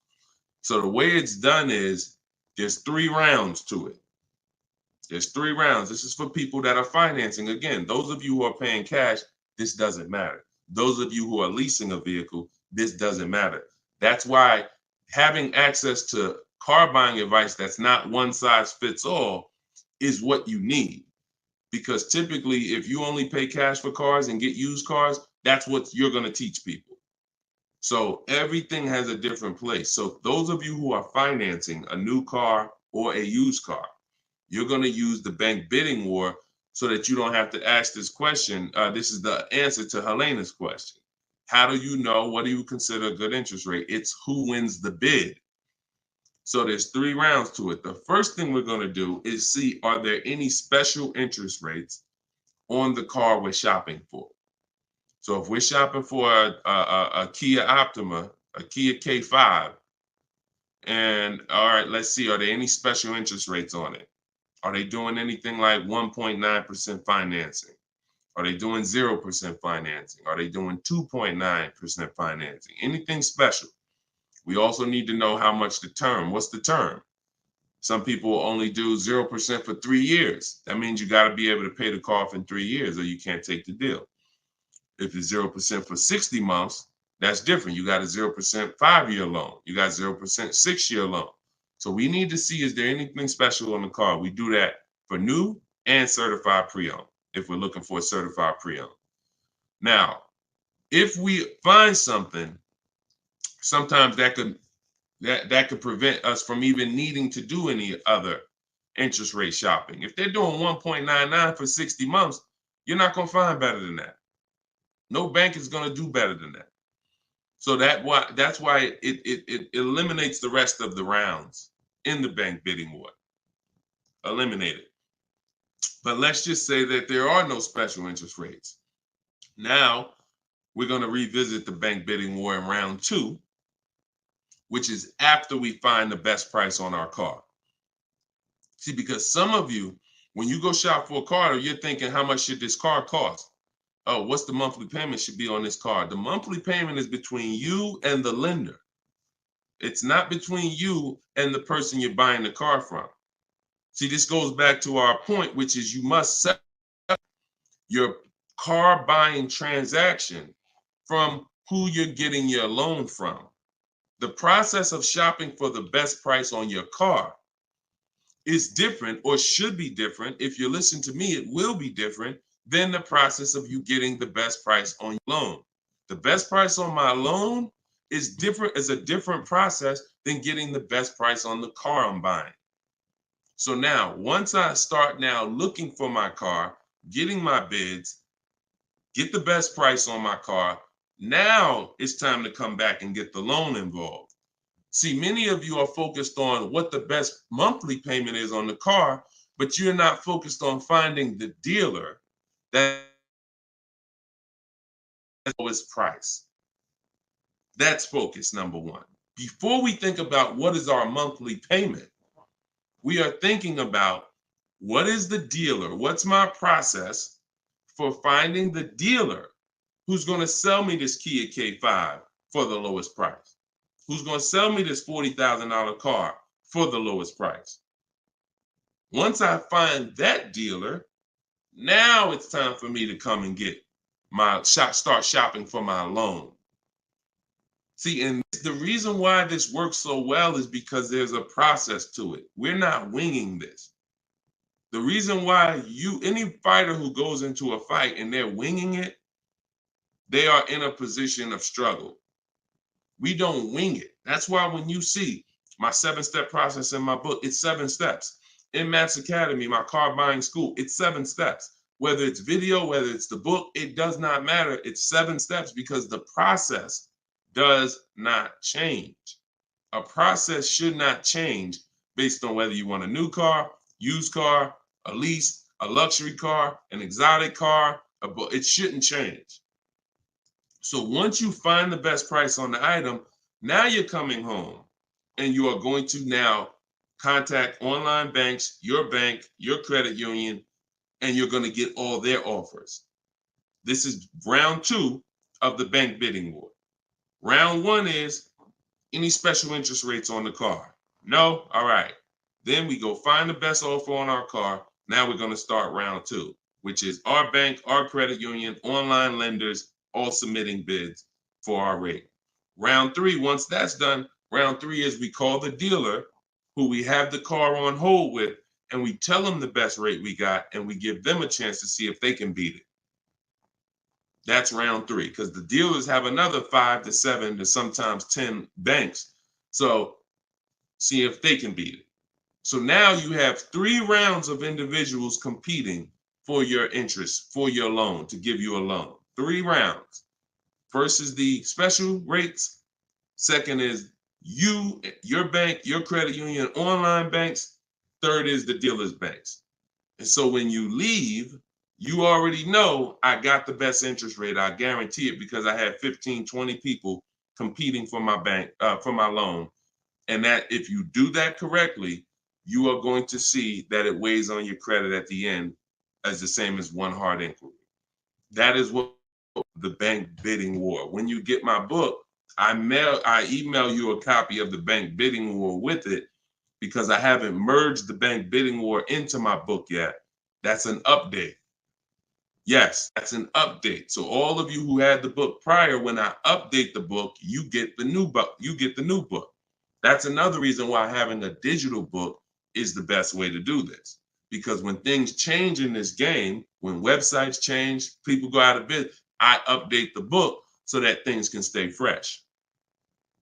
So the way it's done is there's 3 rounds to it. There's 3 rounds. This is for people that are financing. Again, those of you who are paying cash, this doesn't matter. Those of you who are leasing a vehicle, this doesn't matter. That's why having access to car buying advice that's not one size fits all is what you need. Because typically, if you only pay cash for cars and get used cars, that's what you're going to teach people. So everything has a different place. So those of you who are financing a new car or a used car, you're going to use the bank bidding war so that you don't have to ask this question. This is the answer to Helena's question. How do you know? What do you consider a good interest rate? It's who wins the bid. So there's 3 rounds to it. The first thing we're going to do is see, are there any special interest rates on the car we're shopping for? So if we're shopping for a Kia Optima, a Kia K5, and all right, let's see, are there any special interest rates on it? Are they doing anything like 1.9% financing? Are they doing 0% financing? Are they doing 2.9% financing? Anything special? We also need to know how much the term. What's the term? Some people only do 0% for 3 years. That means you got to be able to pay the car off in 3 years or you can't take the deal. If it's 0% for 60 months, that's different. You got a 0% 5-year loan. You got 0% 6-year loan. So we need to see, is there anything special on the car? We do that for new and certified pre-owned, if we're looking for a certified pre-owned. Now, if we find something, sometimes that could prevent us from even needing to do any other interest rate shopping. If they're doing 1.99 for 60 months, you're not going to find better than that. No bank is going to do better than that. So that's why it eliminates the rest of the rounds in the bank bidding war. Eliminate it. But let's just say that there are no special interest rates. Now we're going to revisit the bank bidding war in round 2, which is after we find the best price on our car. See, because some of you, when you go shop for a car, you're thinking, how much should this car cost? Oh, what's the monthly payment should be on this car? The monthly payment is between you and the lender. It's not between you and the person you're buying the car from. See, this goes back to our point, which is you must set up your car buying transaction from who you're getting your loan from. The process of shopping for the best price on your car is different, or should be different. If you listen to me, it will be different than the process of you getting the best price on your loan. The best price on my loan is a different process than getting the best price on the car I'm buying. So now, once I start now looking for my car, getting my bids, get the best price on my car, now it's time to come back and get the loan involved. See, many of you are focused on what the best monthly payment is on the car, but you're not focused on finding the dealer that has the lowest price. That's focus number 1. Before we think about what is our monthly payment, we are thinking about what is the dealer, what's my process for finding the dealer who's going to sell me this Kia K5 for the lowest price, who's going to sell me this $40,000 car for the lowest price. Once I find that dealer, Now it's time for me to come and get start shopping for my loan. See, and the reason why this works so well is because there's a process to it. We're not winging this. The reason why any fighter who goes into a fight and they're winging it, they are in a position of struggle. We don't wing it. That's why when you see my 7-step process in my book, it's 7 steps. In Matt's Academy, my car buying school, it's 7 steps. Whether it's video, whether it's the book, it does not matter. It's 7 steps because the process does not change. A process should not change based on whether you want a new car, used car, a lease, a luxury car, an exotic car. It shouldn't change. So once you find the best price on the item, now you're coming home and you are going to now contact online banks, your bank, your credit union, and you're going to get all their offers. This is round 2 of the bank bidding war. Round 1 is any special interest rates on the car. No? All right. Then we go find the best offer on our car. Now we're going to start round 2, which is our bank, our credit union, online lenders, all submitting bids for our rate. Round 3, once that's done, round 3 is we call the dealer who we have the car on hold with, and we tell them the best rate we got, and we give them a chance to see if they can beat it. That's round 3, because the dealers have another 5 to 7 to sometimes 10 banks. So see if they can beat it. So now you have 3 rounds of individuals competing for your interest, for your loan, to give you a loan. 3 rounds. First is the special rates. Second is you, your bank, your credit union, online banks. Third is the dealer's banks. And so when you leave, you already know I got the best interest rate. I guarantee it because I had 15, 20 people competing for my bank, for my loan. And that if you do that correctly, you are going to see that it weighs on your credit at the end as the same as one hard inquiry. That is what the bank bidding war. When you get my book, I email you a copy of the bank bidding war with it because I haven't merged the bank bidding war into my book yet. That's an update. Yes, that's an update. So all of you who had the book prior, when I update the book, you get the new book. You get the new book. That's another reason why having a digital book is the best way to do this. Because when things change in this game, when websites change, people go out of business, I update the book so that things can stay fresh.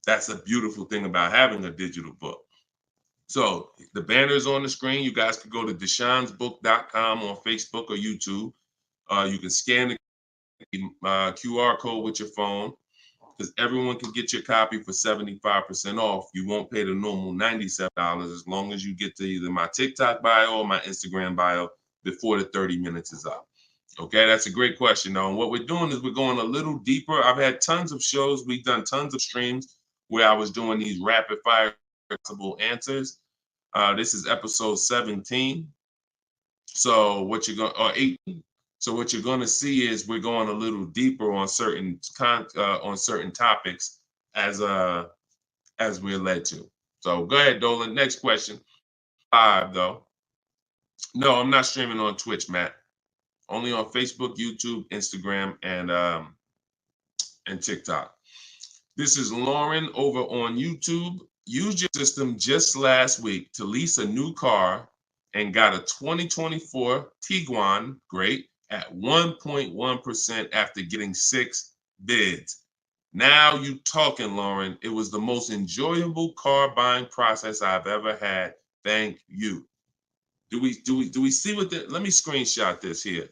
That's a beautiful thing about having a digital book. So the banner is on the screen. You guys can go to deshonesbook.com on Facebook or YouTube. You can scan the QR code with your phone because everyone can get your copy for 75% off. You won't pay the normal $97 as long as you get to either my TikTok bio or my Instagram bio before the 30 minutes is up. Okay, that's a great question, though. And what we're doing is we're going a little deeper. I've had tons of shows. We've done tons of streams where I was doing these rapid fire answers. This is episode 17. So what you're going, or 18. So what you're going to see is we're going a little deeper on certain topics as we're led to. So go ahead, Dolan. Next question. 5 though. No, I'm not streaming on Twitch, Matt. Only on Facebook, YouTube, Instagram, and TikTok. This is Lauren over on YouTube. Used your system just last week to lease a new car and got a 2024 Tiguan, great, at 1.1% after getting 6 bids. Now you talking, Lauren. It was the most enjoyable car buying process I've ever had. Thank you. Do we see what the, let me screenshot this here.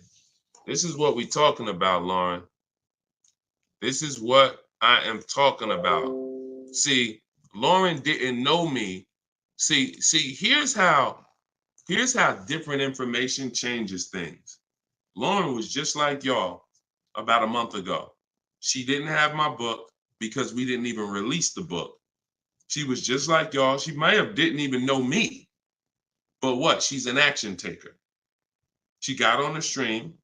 This is what we're talking about, Lauren. This is what I am talking about. See, Lauren didn't know me. See, here's how different information changes things. Lauren was just like y'all about a month ago. She didn't have my book because we didn't even release the book. She was just like y'all. She might have didn't even know me. But what? She's an action taker. She got on the stream.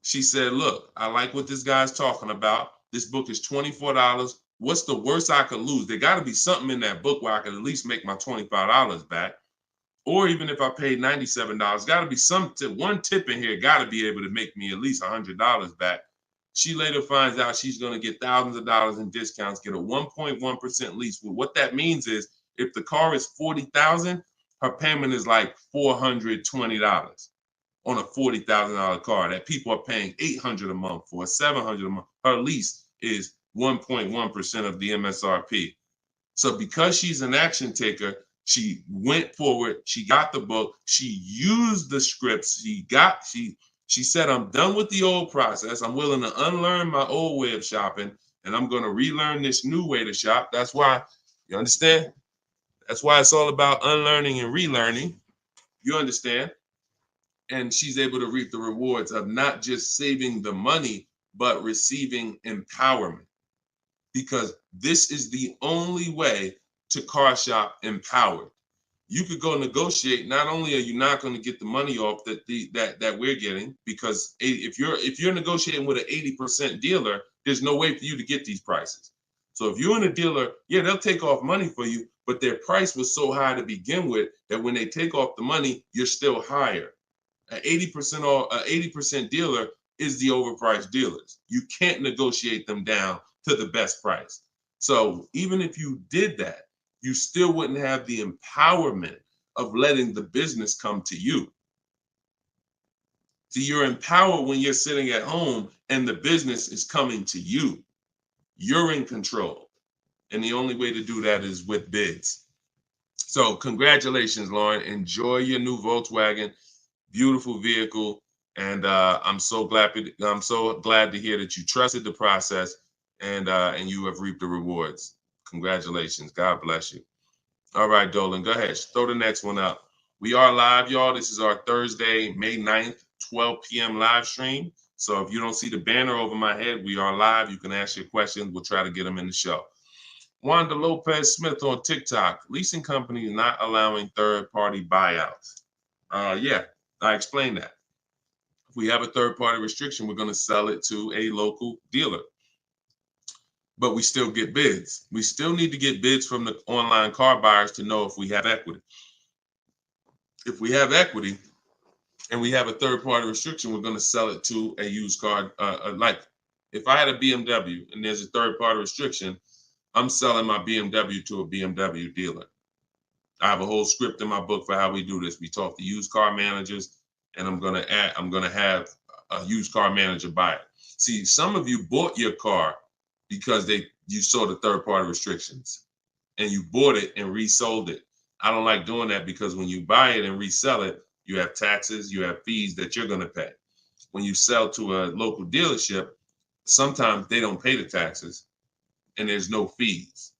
She said, look, I like what this guy's talking about. This book is $24. What's the worst I could lose? There got to be something in that book where I could at least make my $25 back. Or even if I paid $97, got to be some tip. One tip in here got to be able to make me at least $100 back. She later finds out she's going to get thousands of dollars in discounts, get a 1.1% lease. Well, what that means is if the car is $40,000, her payment is like $420 on a $40,000 car that people are paying $800 a month for, $700 a month. Her lease is 1.1% of the MSRP. So because she's an action taker, she went forward, she got the book, she used the scripts, she said, I'm done with the old process. I'm willing to unlearn my old way of shopping, and I'm going to relearn this new way to shop. That's why, you understand? That's why it's all about unlearning and relearning. You understand? And she's able to reap the rewards of not just saving the money, but receiving empowerment. Because this is the only way to car shop empowered. You could go negotiate. Not only are you not going to get the money off that we're getting, because if you're negotiating with an 80% dealer, there's no way for you to get these prices. So if you're in a dealer, yeah, they'll take off money for you, but their price was so high to begin with that when they take off the money, you're still higher. An 80% dealer is the overpriced dealers. You can't negotiate them down to the best price. So even if you did that, you still wouldn't have the empowerment of letting the business come to you. See, you're empowered when you're sitting at home and the business is coming to you. You're in control. And the only way to do that is with bids. So congratulations, Lauren. Enjoy your new Volkswagen. Beautiful vehicle. And I'm so glad to hear that you trusted the process and you have reaped the rewards. Congratulations. God bless you. All right, Dolan, go ahead. Throw the next one up. We are live, y'all. This is our Thursday, May 9th, 12 p.m. live stream. So if you don't see the banner over my head, we are live. You can ask your questions. We'll try to get them in the show. Wanda Lopez Smith on TikTok. Leasing companies not allowing third-party buyouts. Yeah, I explained that. If we have a third-party restriction, we're going to sell it to a local dealer. But we still get bids. We still need to get bids from the online car buyers to know if we have equity. If we have equity and we have a third-party restriction, we're going to sell it to a used car. Like if I had a BMW and there's a third-party restriction, I'm selling my BMW to a BMW dealer. I have a whole script in my book for how we do this. We talk to used car managers, and I'm going to have a used car manager buy it. See, some of you bought your car because you saw the third-party restrictions and you bought it and resold it. I don't like doing that because when you buy it and resell it, you have taxes, you have fees that you're going to pay. When you sell to a local dealership, sometimes they don't pay the taxes and there's no fees.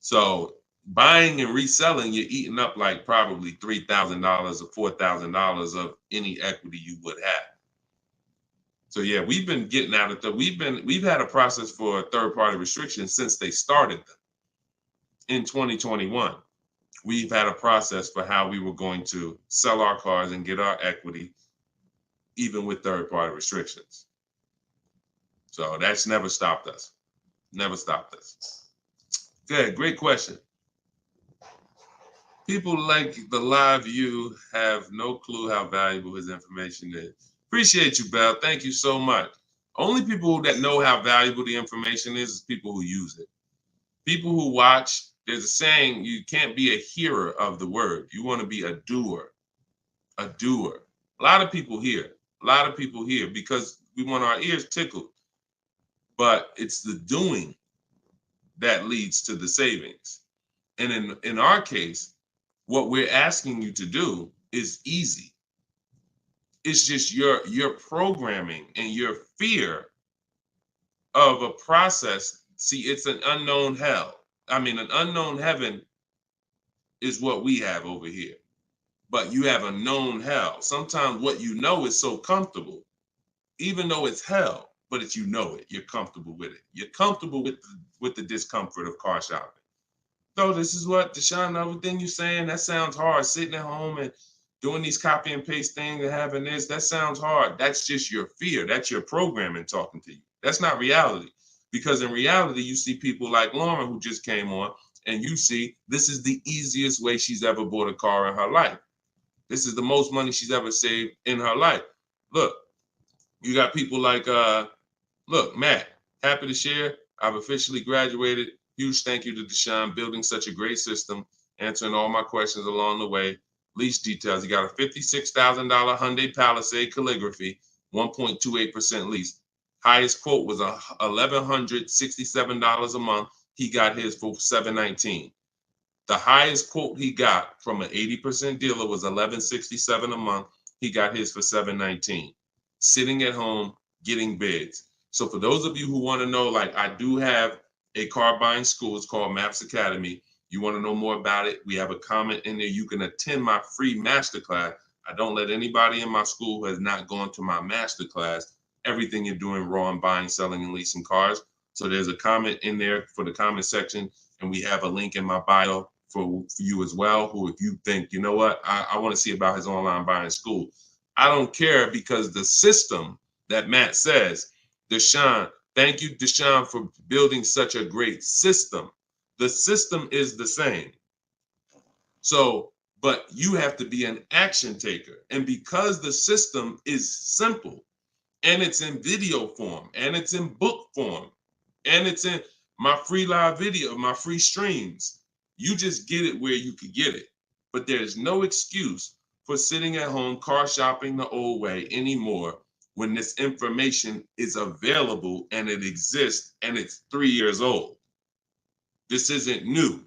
So buying and reselling, you're eating up like probably $3,000 or $4,000 of any equity you would have. So yeah, we've been getting out of that. We've had a process for third-party restrictions since they started them in 2021. We've had a process for how we were going to sell our cars and get our equity, even with third-party restrictions. So that's never stopped us. Never stopped us. Good, great question. People like the live view have no clue how valuable his information is. Appreciate you, Belle. Thank you so much. Only people that know how valuable the information is people who use it. People who watch, there's a saying, you can't be a hearer of the word. You want to be a doer. A doer. A lot of people hear. A lot of people hear because we want our ears tickled. But it's the doing that leads to the savings. And in our case, what we're asking you to do is easy. It's just your programming and your fear of a process. See, it's an unknown hell. I mean, an unknown heaven is what we have over here. But you have a known hell. Sometimes what you know is so comfortable, even though it's hell, but it's you know it. You're comfortable with it. You're comfortable with the discomfort of car shopping. So this is what, Deshone, everything you're saying, that sounds hard. Sitting at home and doing these copy and paste things and having this, that sounds hard. That's just your fear. That's your programming talking to you. That's not reality. Because in reality, you see people like Lauren who just came on and you see this is the easiest way she's ever bought a car in her life. This is the most money she's ever saved in her life. Look, you got people like, look, Matt, happy to share. I've officially graduated. Huge thank you to Deshone, building such a great system, answering all my questions along the way. Lease details. You got a $56,000 Hyundai Palisade calligraphy, 1.28% lease. Highest quote was $1,167 a month. He got his for $719. The highest quote he got from an 80% dealer was $1,167 a month. He got his for $719. Sitting at home, getting bids. So for those of you who want to know, like, I do have a car buying school. It's called Maps Academy. You want to know more about it? We have a comment in there. You can attend my free masterclass. I don't let anybody in my school who has not gone to my masterclass. Everything you're doing raw and buying, selling, and leasing cars. So there's a comment in there for the comment section, and we have a link in my bio for you as well, who if you think, you know what, I want to see about his online buying school. I don't care, because the system that Matt says, Deshone, thank you, Deshone, for building such a great system. The system is the same. So, but you have to be an action taker. And because the system is simple, and it's in video form, and it's in book form, and it's in my free live video, my free streams, you just get it where you could get it. But there's no excuse for sitting at home car shopping the old way anymore when this information is available and it exists and it's 3 years old. This isn't new.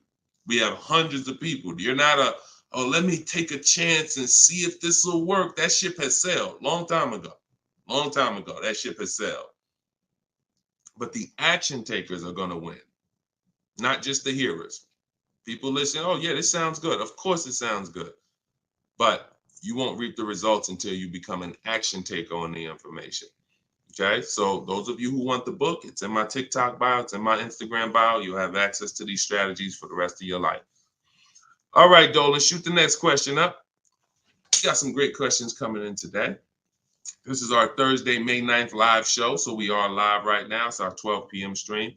We have hundreds of people. You're not oh, let me take a chance and see if this will work. That ship has sailed long time ago. Long time ago, that ship has sailed. But the action takers are going to win, not just the hearers. People listen, oh yeah, this sounds good. Of course it sounds good. But you won't reap the results until you become an action taker on the information. Okay, so those of you who want the book, it's in my TikTok bio, it's in my Instagram bio. You'll have access to these strategies for the rest of your life. All right, Dolan, shoot the next question up. We got some great questions coming in today. This is our Thursday, May 9th live show. So we are live right now. It's our 12 p.m. stream.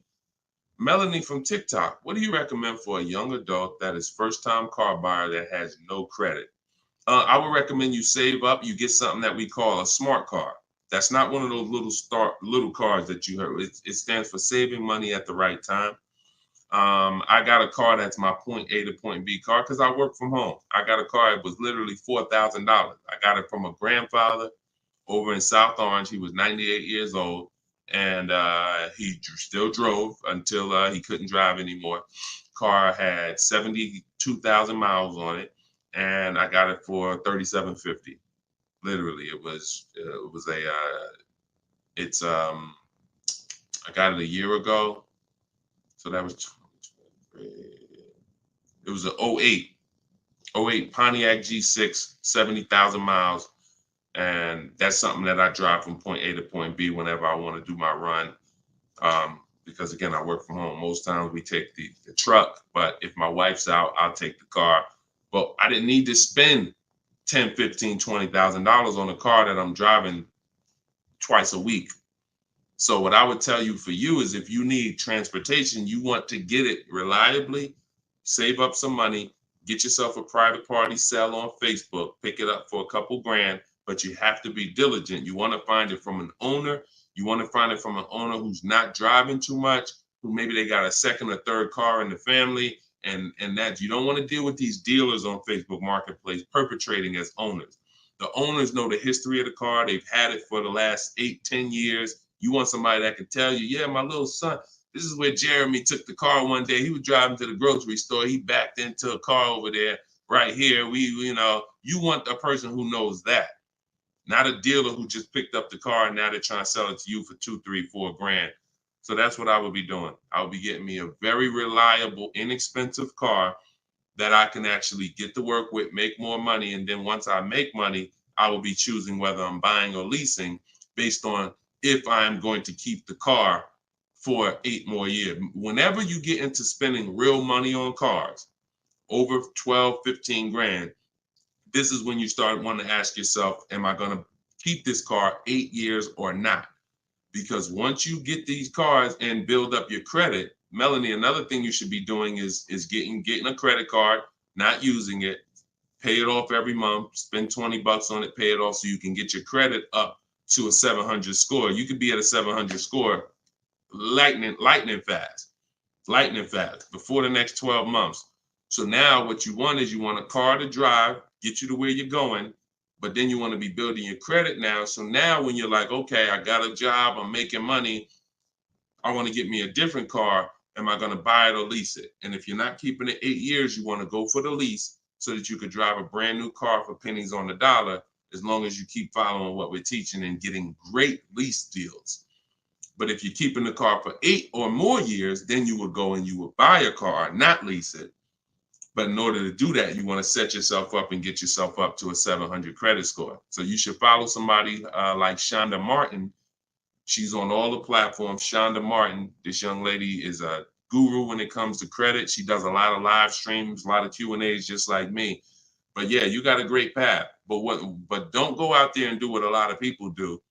Melanie from TikTok, what do you recommend for a young adult that is first-time car buyer that has no credit? I would recommend you save up. You get something that we call a smart car. That's not one of those little cars that you heard. It stands for saving money at the right time. I got a car that's my point A to point B car because I work from home. I got a car that was literally $4,000. I got it from a grandfather over in South Orange. He was 98 years old, and he still drove until he couldn't drive anymore. Car had 72,000 miles on it, and I got it for $3,750. Literally, it was I got it a year ago, so that was it was an 08 Pontiac G6, 70,000 miles. And that's something that I drive from point A to point B whenever I want to do my run. Because again, I work from home. Most times we take the truck, but if my wife's out, I'll take the car. But I didn't need to spend $10,000, $15,000, $20,000 on a car that I'm driving twice a week. So what I would tell you for you is if you need transportation, you want to get it reliably, save up some money, get yourself a private party sell on Facebook, pick it up for a couple grand, but you have to be diligent. You want to find it from an owner. You want to find it from an owner who's not driving too much, who maybe they got a second or third car in the family, and that you don't want to deal with these dealers on Facebook Marketplace perpetrating as owners. The owners know the history of the car. They've had it for the last 8-10 years. You want somebody that can tell you, yeah, my little son, this is where Jeremy took the car one day. He was driving to the grocery store. He backed into a car over there right here. You want a person who knows that, not a dealer who just picked up the car and now they're trying to sell it to you for $2, $3, $4 grand. So that's what I would be doing. I would be getting me a very reliable, inexpensive car that I can actually get to work with, make more money. And then once I make money, I will be choosing whether I'm buying or leasing based on if I'm going to keep the car for 8 more years. Whenever you get into spending real money on cars, over 12, 15 grand, this is when you start wanting to ask yourself, am I going to keep this car 8 years or not? Because once you get these cars and build up your credit, Melanie, another thing you should be doing is getting a credit card, not using it, pay it off every month, spend $20 on it, pay it off so you can get your credit up to a 700 score. You could be at a 700 score lightning fast before the next 12 months. So now what you want is you want a car to drive, get you to where you're going, but then you want to be building your credit now. So now when you're like, okay, I got a job, I'm making money, I want to get me a different car. Am I going to buy it or lease it? And if you're not keeping it 8 years, you want to go for the lease so that you could drive a brand new car for pennies on the dollar, as long as you keep following what we're teaching and getting great lease deals. But if you're keeping the car for 8 or more years, then you would go and you would buy a car, not lease it. But in order to do that, you want to set yourself up and get yourself up to a 700 credit score. So you should follow somebody like Shonda Martin. She's on all the platforms. Shonda Martin, this young lady is a guru when it comes to credit. She does a lot of live streams, a lot of Q&As, just like me. But yeah, you got a great path. But don't go out there and do what a lot of people do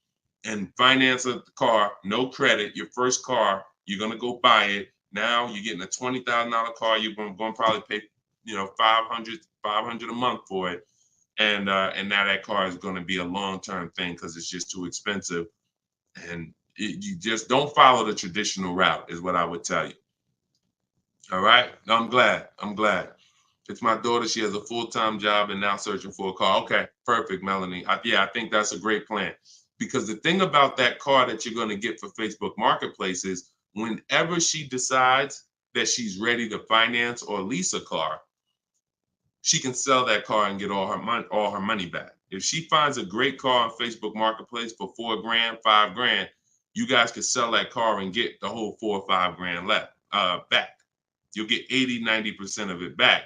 and finance a car, no credit, your first car, you're going to go buy it. Now you're getting a $20,000 car. You're going to probably pay, $500 a month for it. And now that car is going to be a long-term thing because it's just too expensive. And you just don't follow the traditional route is what I would tell you. All right. I'm glad. It's my daughter. She has a full-time job and now searching for a car. Okay. Perfect, Melanie. I think that's a great plan. Because the thing about that car that you're going to get for Facebook Marketplace is whenever she decides that she's ready to finance or lease a car, she can sell that car and get all her money back. If she finds a great car on Facebook Marketplace for $4,000, $5,000, you guys can sell that car and get the whole $4,000 or $5,000 back. You'll get 80-90% of it back.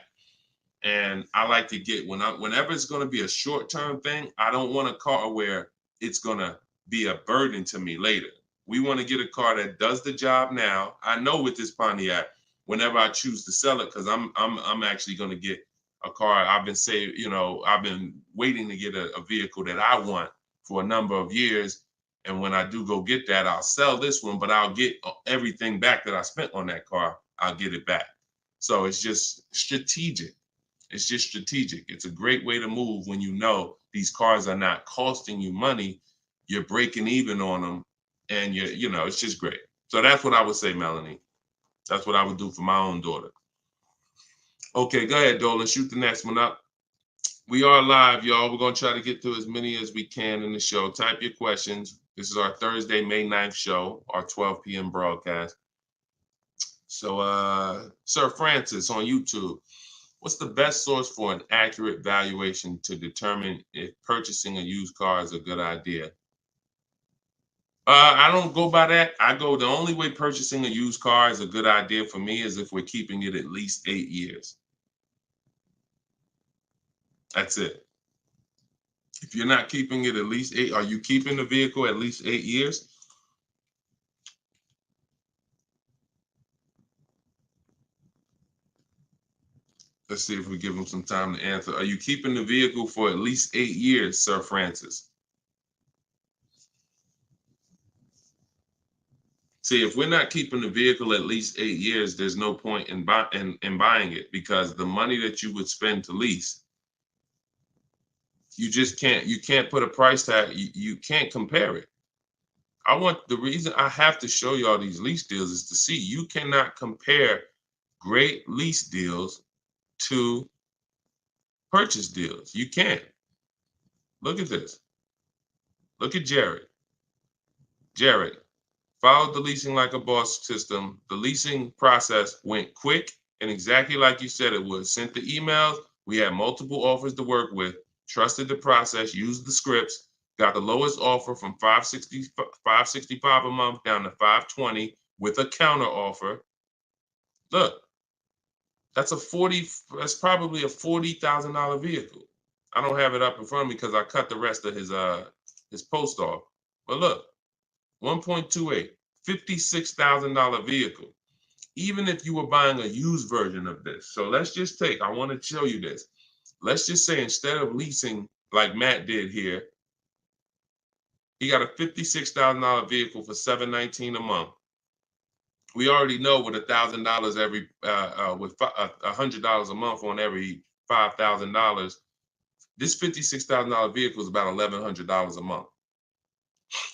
And I like to get whenever it's going to be a short-term thing, I don't want a car where it's going to be a burden to me later. We want to get a car that does the job now. I know with this Pontiac, whenever I choose to sell it, because I'm actually going to get a car. I've been waiting to get a vehicle that I want for a number of years. And when I do go get that, I'll sell this one, but I'll get everything back that I spent on that car. I'll get it back. So it's just strategic. It's a great way to move when you know these cars are not costing you money. You're breaking even on them, and it's just great. So that's what I would say, Melanie. That's what I would do for my own daughter. Okay, go ahead, Dolan. Shoot the next one up. We are live, y'all. We're going to try to get to as many as we can in the show. Type your questions. This is our Thursday, May 9th show, our 12 p.m. broadcast. So, Sir Francis on YouTube. What's the best source for an accurate valuation to determine if purchasing a used car is a good idea? I don't go by that. The only way purchasing a used car is a good idea for me is if we're keeping it at least 8 years. That's it. If you're not keeping it at least 8, are you keeping the vehicle at least 8 years? Let's see if we give him some time to answer. Are you keeping the vehicle for at least 8 years, Sir Francis? See, if we're not keeping the vehicle at least 8 years, there's no point in buying it, because the money that you would spend to lease, you can't put a price tag. You can't compare it. The reason I have to show you all these lease deals is to see you cannot compare great lease deals to purchase deals. You can't. Look at this. Look at Jared. Jared followed the leasing like a boss system. The leasing process went quick and exactly like you said it would. Sent the emails. We had multiple offers to work with. Trusted the process. Used the scripts. Got the lowest offer from $565 a month down to $520 with a counter offer. Look. That's probably a $40,000 vehicle. I don't have it up in front of me because I cut the rest of his post off. But look, 1.28, $56,000 vehicle. Even if you were buying a used version of this. So let's just I want to show you this. Let's just say instead of leasing like Matt did here, he got a $56,000 vehicle for $719 a month We already know with $1,000 every, with $100 a month on every $5,000, this $56,000 vehicle is about $1,100 a month.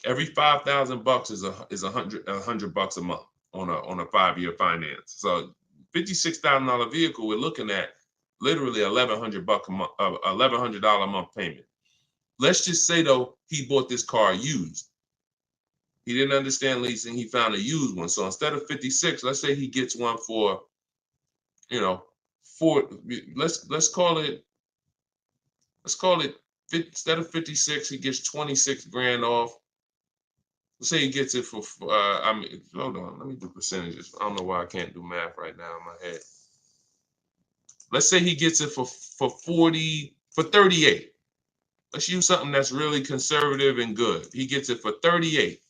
Every 5,000 bucks is a hundred bucks a month on a 5-year finance. So $56,000 vehicle, we're looking at literally $1,100 a month, $1,100 a month payment. Let's just say though he bought this car used. He didn't understand leasing. He found a used one. So instead of 56, let's say he gets one for, you know, let's call it instead of 56, he gets 26 grand off. Let's say he gets it for, hold on, let me do percentages. I don't know why I can't do math right now in my head. Let's say he gets it for 38. Let's use something that's really conservative and good. He gets it for 38.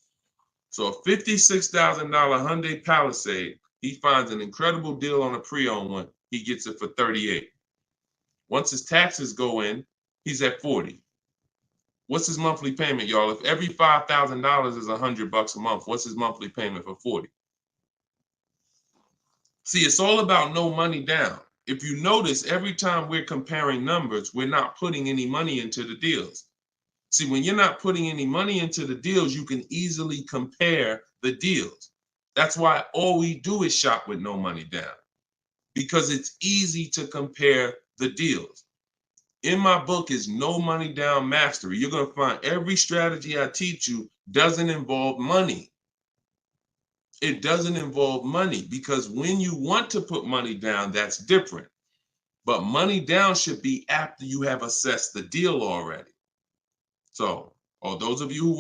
So a $56,000 Hyundai Palisade, he finds an incredible deal on a pre-owned one. He gets it for 38. Once his taxes go in, he's at 40. What's his monthly payment, y'all? If every $5,000 is $100 a month, what's his monthly payment for 40? See, it's all about no money down. If you notice, every time we're comparing numbers, we're not putting any money into the deals. See, when you're not putting any money into the deals, you can easily compare the deals. That's why all we do is shop with no money down, because it's easy to compare the deals. In my book is No Money Down Mastery. You're going to find every strategy I teach you doesn't involve money. It doesn't involve money, because when you want to put money down, that's different. But money down should be after you have assessed the deal already. So, those of you who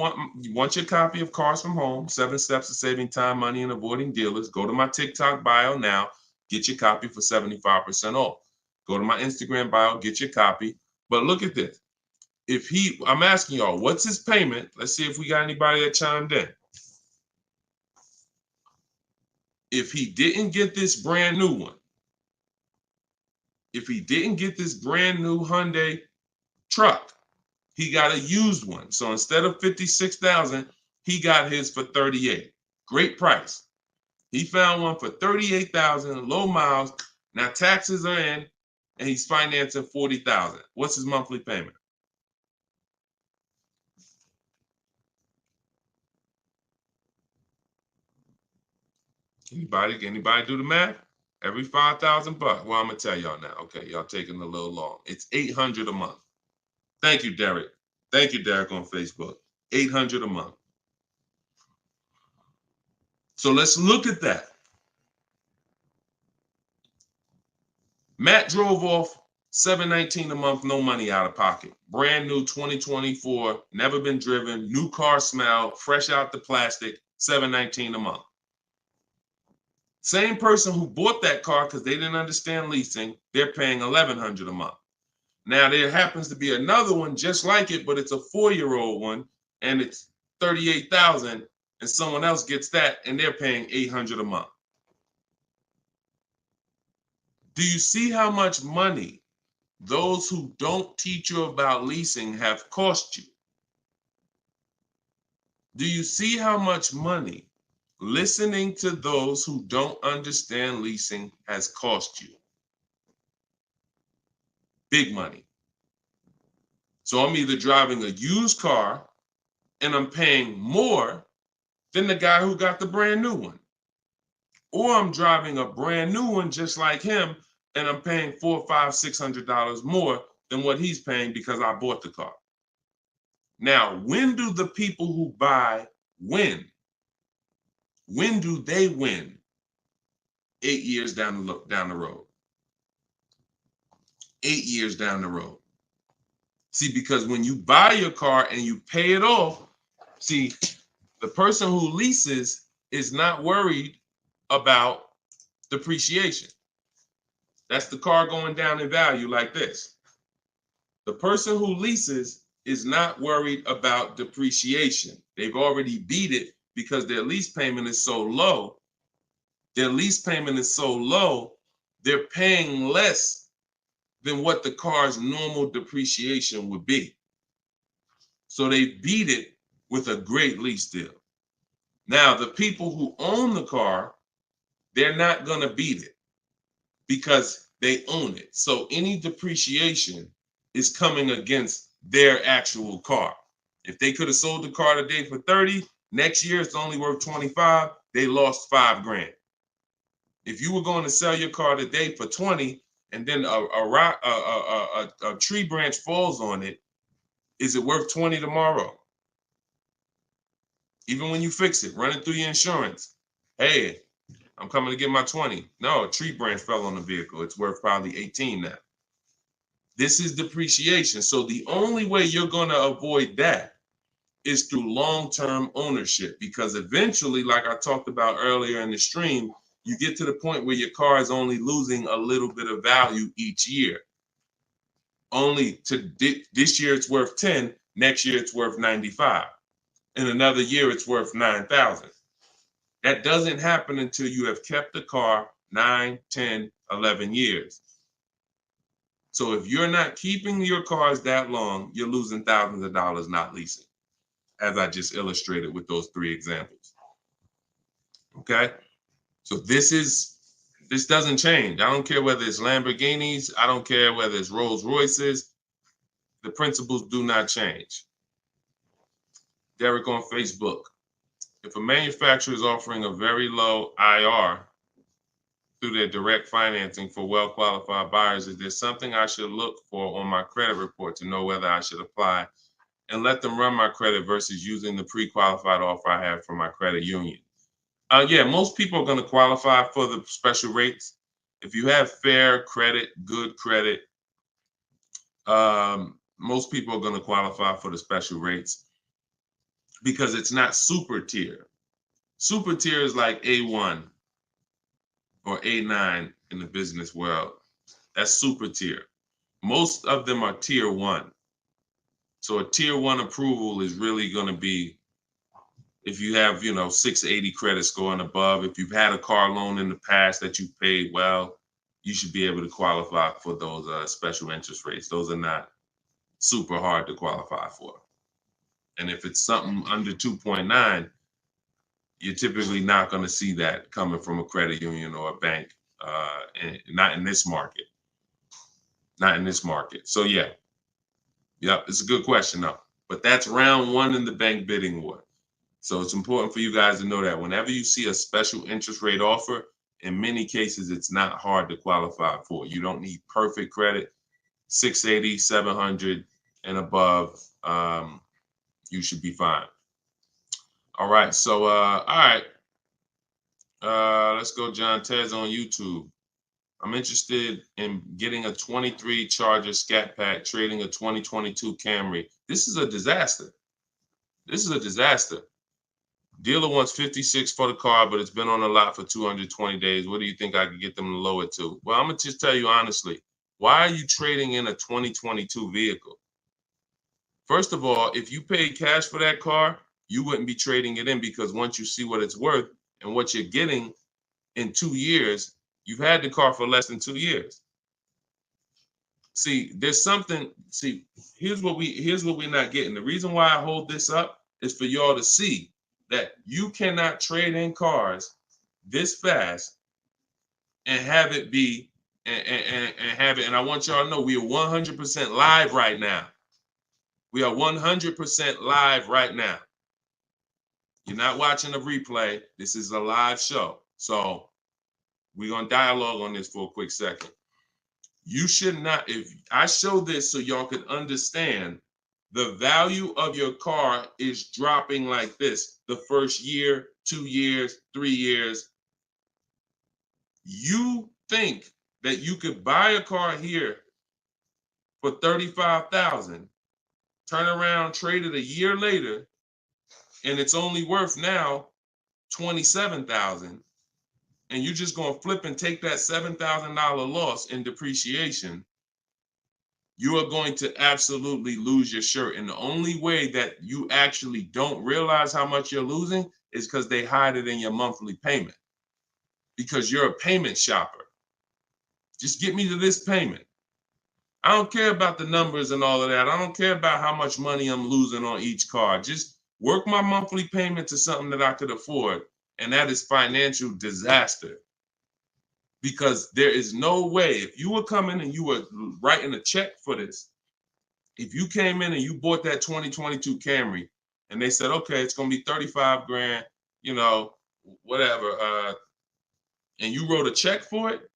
want your copy of Cars from Home, 7 Steps to Saving Time, Money, and Avoiding Dealers, go to my TikTok bio now, get your copy for 75% off. Go to my Instagram bio, get your copy. But look at this. I'm asking y'all, what's his payment? Let's see if we got anybody that chimed in. If he didn't get this brand new one, if he didn't get this brand new Hyundai truck, he got a used one. So instead of 56,000, he got his for 38. Great price. He found one for 38,000, low miles. Now taxes are in, and he's financing 40,000. What's his monthly payment? Anybody do the math? Every 5,000 bucks. Well, I'm gonna tell y'all now. Okay, y'all taking a little long. It's 800 a month. Thank you, Derek. Thank you, Derek, on Facebook. 800 a month. So let's look at that. Matt drove off $719 a month, no money out of pocket. Brand new 2024, never been driven, new car smell, fresh out the plastic, $719 a month. Same person who bought that car because they didn't understand leasing, they're paying $1,100 a month. Now there happens to be another one just like it, but it's a 4-year-old one, and it's $38,000, and someone else gets that, and they're paying $800 a month. Do you see how much money those who don't teach you about leasing have cost you? Do you see how much money listening to those who don't understand leasing has cost you? Big money. So I'm either driving a used car and I'm paying more than the guy who got the brand new one, or I'm driving a brand new one just like him and I'm paying $400, $500, $600 more than what he's paying because I bought the car. Now, when do the people who buy win? When do they win? 8 years down the road. 8 years down the road. See, because when you buy your car and you pay it off, see, the person who leases is not worried about depreciation. That's the car going down in value like this. The person who leases is not worried about depreciation. They've already beat it because their lease payment is so low. Their lease payment is so low, they're paying less than what the car's normal depreciation would be. So they beat it with a great lease deal. Now, the people who own the car they're not going to beat it because they own it. So any depreciation is coming against their actual car. If they could have sold the car today for 30, next year it's only worth 25, they lost $5,000. If you were going to sell your car today for 20 and then a tree branch falls on it, is it worth 20 tomorrow? Even when you fix it, run it through your insurance. Hey, I'm coming to get my 20. No, a tree branch fell on the vehicle. It's worth probably 18 now. This is depreciation. So the only way you're going to avoid that is through long-term ownership, because eventually, like I talked about earlier in the stream, you get to the point where your car is only losing a little bit of value each year. Only to this year it's worth 10, next year it's worth 95. In another year it's worth 9,000. That doesn't happen until you have kept the car 9, 10, 11 years. So if you're not keeping your cars that long, you're losing thousands of dollars not leasing, as I just illustrated with those 3 examples. Okay? So this doesn't change. I don't care whether it's Lamborghinis. I don't care whether it's Rolls Royces. The principles do not change. Derek on Facebook. If a manufacturer is offering a very low IR through their direct financing for well-qualified buyers, is there something I should look for on my credit report to know whether I should apply and let them run my credit versus using the pre-qualified offer I have from my credit union? Yeah, most people are going to qualify for the special rates. If you have fair credit, good credit, most people are going to qualify for the special rates because it's not super tier. Super tier is like A1 or A9 in the business world. That's super tier. Most of them are tier 1. So a tier 1 approval is really going to be if you have, 680 credit score and above. If you've had a car loan in the past that you paid well, you should be able to qualify for those special interest rates. Those are not super hard to qualify for. And if it's something under 2.9, you're typically not going to see that coming from a credit union or a bank, not in this market. Not in this market. So yeah, it's a good question though. But that's round 1 in the bank bidding war. So it's important for you guys to know that whenever you see a special interest rate offer, in many cases, it's not hard to qualify for. You don't need perfect credit. 680, 700 and above, you should be fine. All right. So, all right. Let's go, John Tez on YouTube. I'm interested in getting a 23 Charger Scat Pack, trading a 2022 Camry. This is a disaster. This is a disaster. Dealer wants 56 for the car, but it's been on the lot for 220 days. What do you think I could get them to lower it to? Well, I'm going to just tell you honestly, why are you trading in a 2022 vehicle? First of all, if you paid cash for that car, you wouldn't be trading it in, because once you see what it's worth and what you're getting in 2 years, you've had the car for less than 2 years. See, there's something, here's what we're not getting. The reason why I hold this up is for y'all to see that you cannot trade in cars this fast and have it be and have it. And I want y'all to know we are 100% live right now. We are 100% live right now. You're not watching a replay. This is a live show. So we're going to dialogue on this for a quick second. You should not, if I show this so y'all can understand the value of your car is dropping like this the first year, 2 years, 3 years. You think that you could buy a car here for $35,000, turn around, trade it a year later, and it's only worth now $27,000, and you're just going to flip and take that $7,000 loss in depreciation. You are going to absolutely lose your shirt. And the only way that you actually don't realize how much you're losing is because they hide it in your monthly payment, because you're a payment shopper. Just get me to this payment. I don't care about the numbers and all of that. I don't care about how much money I'm losing on each car. Just work my monthly payment to something that I could afford. And that is financial disaster. because there is no way, if you were coming and you were writing a check for this, if you came in and you bought that 2022 Camry and they said, okay, it's going to be 35 grand, you know, whatever, and you wrote a check for it,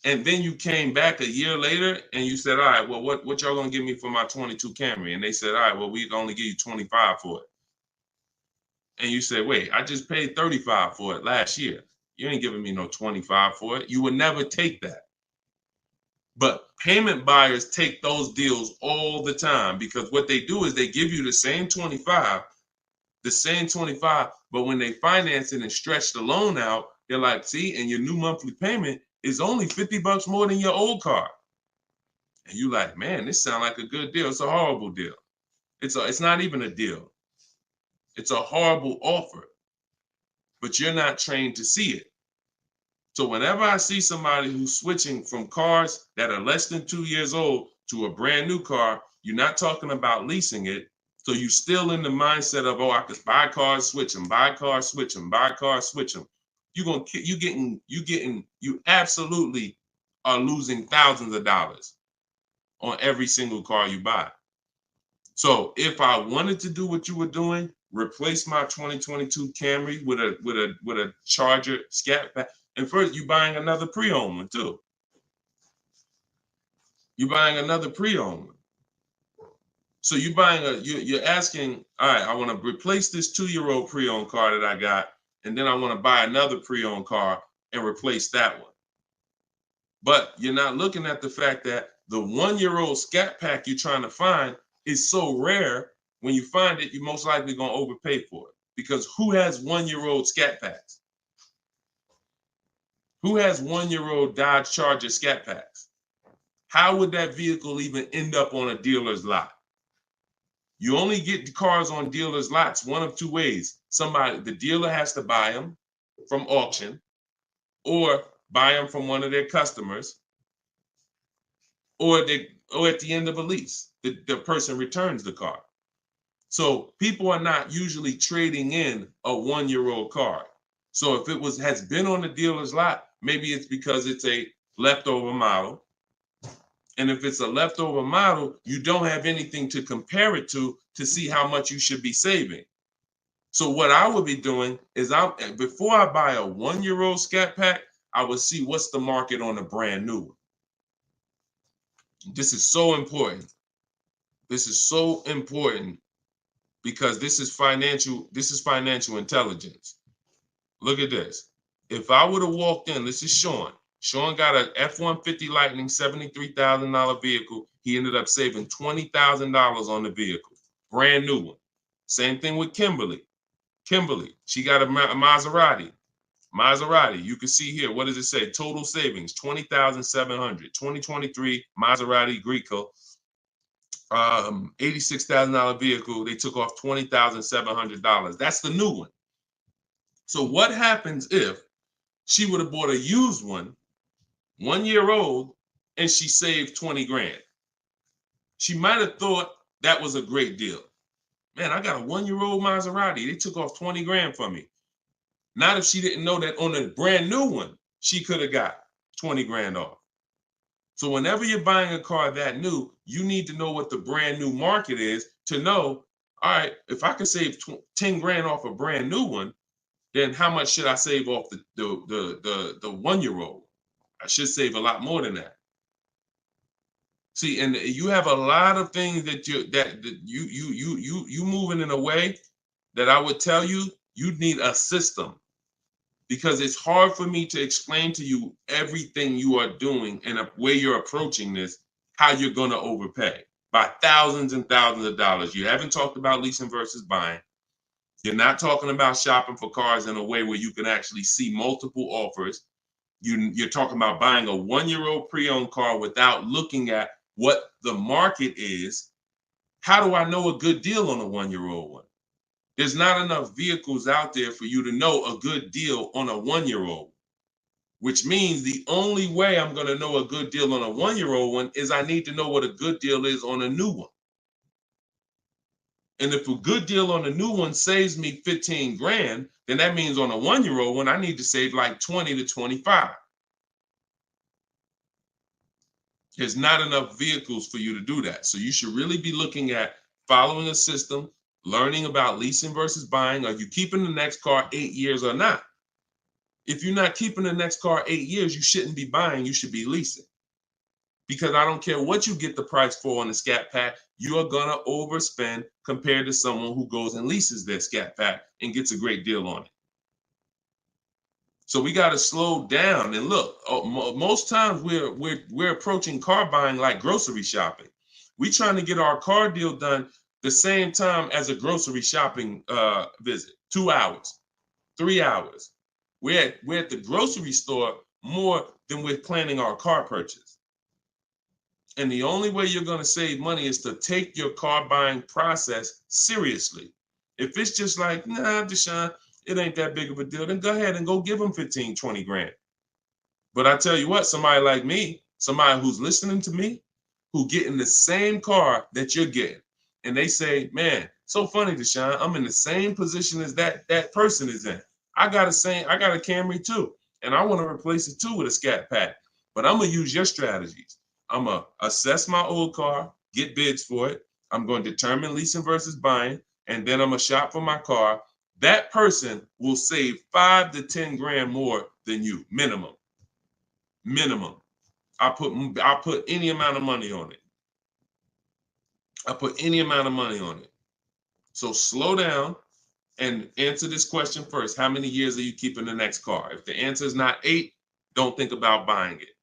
and then you came back a year later and you said, all right, well, what y'all going to give me for my 22 Camry? And they said, all right, well, we can only give you 25 for it. And you said, wait, I just paid 35 for it last year. You ain't giving me no 25 for it. You would never take that. But payment buyers take those deals all the time, because what they do is they give you the same 25, but when they finance it and stretch the loan out, they're like, see, and your new monthly payment is only $50 more than your old car. And you like, man, this sounds like a good deal. It's a horrible deal. It's not even a deal. It's a horrible offer, but you're not trained to see it. So whenever I see somebody who's switching from cars that are less than 2 years old to a brand new car, you're not talking about leasing it. So you're still in the mindset of, oh, I could buy cars, switch them, buy cars, switch them, buy cars, switch them. You absolutely are losing thousands of dollars on every single car you buy. So if I wanted to do what you were doing, replace my 2022 Camry with a Charger Scat Pack. And first, you're buying another pre-owned one too. You're buying another pre-owned one. So you're asking, all right, I want to replace this 2-year-old pre-owned car that I got, and then I want to buy another pre-owned car and replace that one. But you're not looking at the fact that the 1-year-old Scat Pack you're trying to find is so rare. When you find it, you're most likely going to overpay for it, because who has 1-year-old Scat Packs? Who has 1-year-old Dodge Charger Scat Packs? How would that vehicle even end up on a dealer's lot? You only get the cars on dealers' lots one of two ways. The dealer has to buy them from auction, or buy them from one of their customers, or at the end of a lease, the person returns the car. So people are not usually trading in a 1-year-old car. So if it has been on the dealer's lot, maybe it's because it's a leftover model. And if it's a leftover model, you don't have anything to compare it to see how much you should be saving. So what I would be doing is, before I buy a 1-year-old Scat Pack, I would see what's the market on a brand new one. This is so important. This is so important, because this is financial intelligence. Look at this. If I would have walked in, this is Sean. Sean got an F-150 Lightning, $73,000 vehicle. He ended up saving $20,000 on the vehicle. Brand new one. Same thing with Kimberly. She got a Maserati. You can see here, what does it say? Total savings, $20,700. 2023 Maserati Greco, $86,000 vehicle. They took off $20,700. That's the new one. So what happens if she would have bought a used one, 1 year old, and she saved 20 grand? She might have thought that was a great deal. Man, I got a 1-year-old Maserati. They took off 20 grand from me. Not if she didn't know that on a brand new one, she could have got 20 grand off. So whenever you're buying a car that new, you need to know what the brand new market is to know, all right, if I can save 10 grand off a brand new one, then how much should I save off the 1-year-old? I should save a lot more than that. See, and you have a lot of things that you moving in a way that I would tell you need a system, because it's hard for me to explain to you everything you are doing and the way you're approaching this, how you're going to overpay by thousands and thousands of dollars. You haven't talked about leasing versus buying. You're not talking about shopping for cars in a way where you can actually see multiple offers. You're talking about buying a 1-year-old pre-owned car without looking at what the market is. How do I know a good deal on a 1-year-old one? There's not enough vehicles out there for you to know a good deal on a 1-year-old, which means the only way I'm going to know a good deal on a 1-year-old one is I need to know what a good deal is on a new one. And if a good deal on a new one saves me 15 grand, then that means on a 1-year-old one, I need to save like 20 to 25. There's not enough vehicles for you to do that. So you should really be looking at following a system, learning about leasing versus buying. Are you keeping the next car 8 years or not? If you're not keeping the next car 8 years, you shouldn't be buying, you should be leasing. Because I don't care what you get the price for on the Scat Pack, you are gonna overspend compared to someone who goes and leases their Scat Pack and gets a great deal on it. So we got to slow down and look. Most times we're approaching car buying like grocery shopping. We're trying to get our car deal done the same time as a grocery shopping visit. 2 hours, 3 hours. We're at the grocery store more than we're planning our car purchase. And the only way you're going to save money is to take your car buying process seriously. If it's just like, nah, Deshone, it ain't that big of a deal, then go ahead and go give them 15, 20 grand. But I tell you what, somebody like me, somebody who's listening to me, who get in the same car that you're getting, and they say, man, so funny, Deshone, I'm in the same position as that person is in. I got a Camry too, and I want to replace it too with a Scat Pack. But I'm gonna use your strategies. I'm gonna assess my old car, get bids for it. I'm going to determine leasing versus buying, and then I'm gonna shop for my car. That person will save 5 to 10 grand more than you, minimum. Minimum. I put any amount of money on it. I put any amount of money on it. So slow down and answer this question first. How many years are you keeping the next car? If the answer is not 8, don't think about buying it.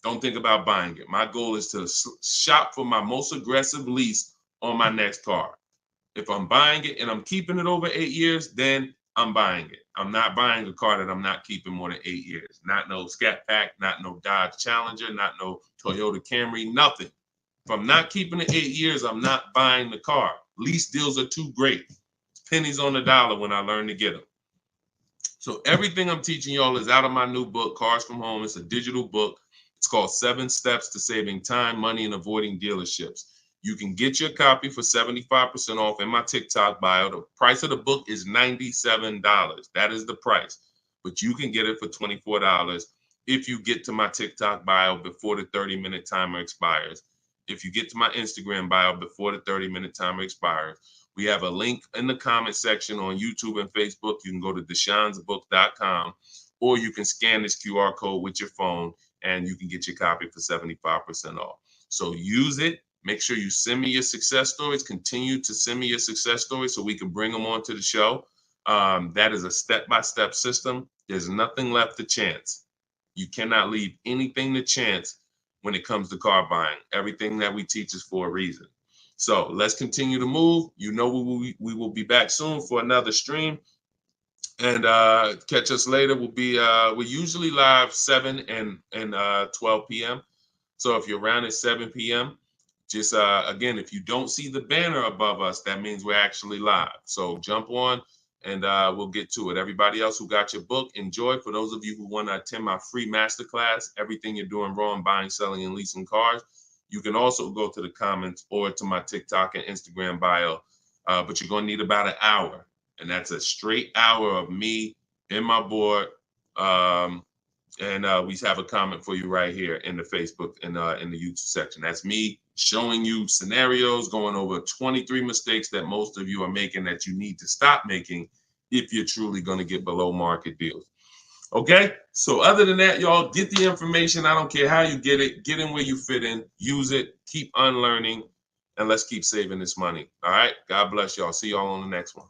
Don't think about buying it. My goal is to shop for my most aggressive lease on my next car. If I'm buying it and I'm keeping it over 8 years, then I'm buying it. I'm not buying a car that I'm not keeping more than 8 years. Not no Scat Pack, not no Dodge Challenger, not no Toyota Camry, nothing. If I'm not keeping it 8 years, I'm not buying the car. Lease deals are too great. It's pennies on the dollar when I learn to get them. So everything I'm teaching y'all is out of my new book, Cars from Home. It's a digital book. It's called 7 Steps to Saving Time, Money, and Avoiding Dealerships. You can get your copy for 75% off in my TikTok bio. The price of the book is $97. That is the price. But you can get it for $24 if you get to my TikTok bio before the 30-minute timer expires. If you get to my Instagram bio before the 30-minute timer expires. We have a link in the comment section on YouTube and Facebook. You can go to deshonsbook.com, or you can scan this QR code with your phone and you can get your copy for 75% off. So use it. Make sure you send me your success stories. Continue to send me your success stories so we can bring them onto the show. That is a step-by-step system. There's nothing left to chance. You cannot leave anything to chance when it comes to car buying. Everything that we teach is for a reason. So let's continue to move. You know we will be back soon for another stream. And catch us later. We're usually live 7 and 12 p.m. So if you're around at 7 p.m., just again, if you don't see the banner above us, that means we're actually live. So jump on and we'll get to it. Everybody else who got your book, enjoy. For those of you who want to attend my free masterclass, Everything You're Doing Wrong, Buying, Selling, and Leasing Cars, you can also go to the comments or to my TikTok and Instagram bio. But you're going to need about an hour. And that's a straight hour of me and my board. And we have a comment for you right here in the Facebook and in the YouTube section. That's me showing you scenarios, going over 23 mistakes that most of you are making that you need to stop making if you're truly going to get below market deals. Okay, so other than that, y'all, get the information. I don't care how you get it. Get in where you fit in. Use it. Keep unlearning. And let's keep saving this money. All right, God bless y'all. See y'all on the next one.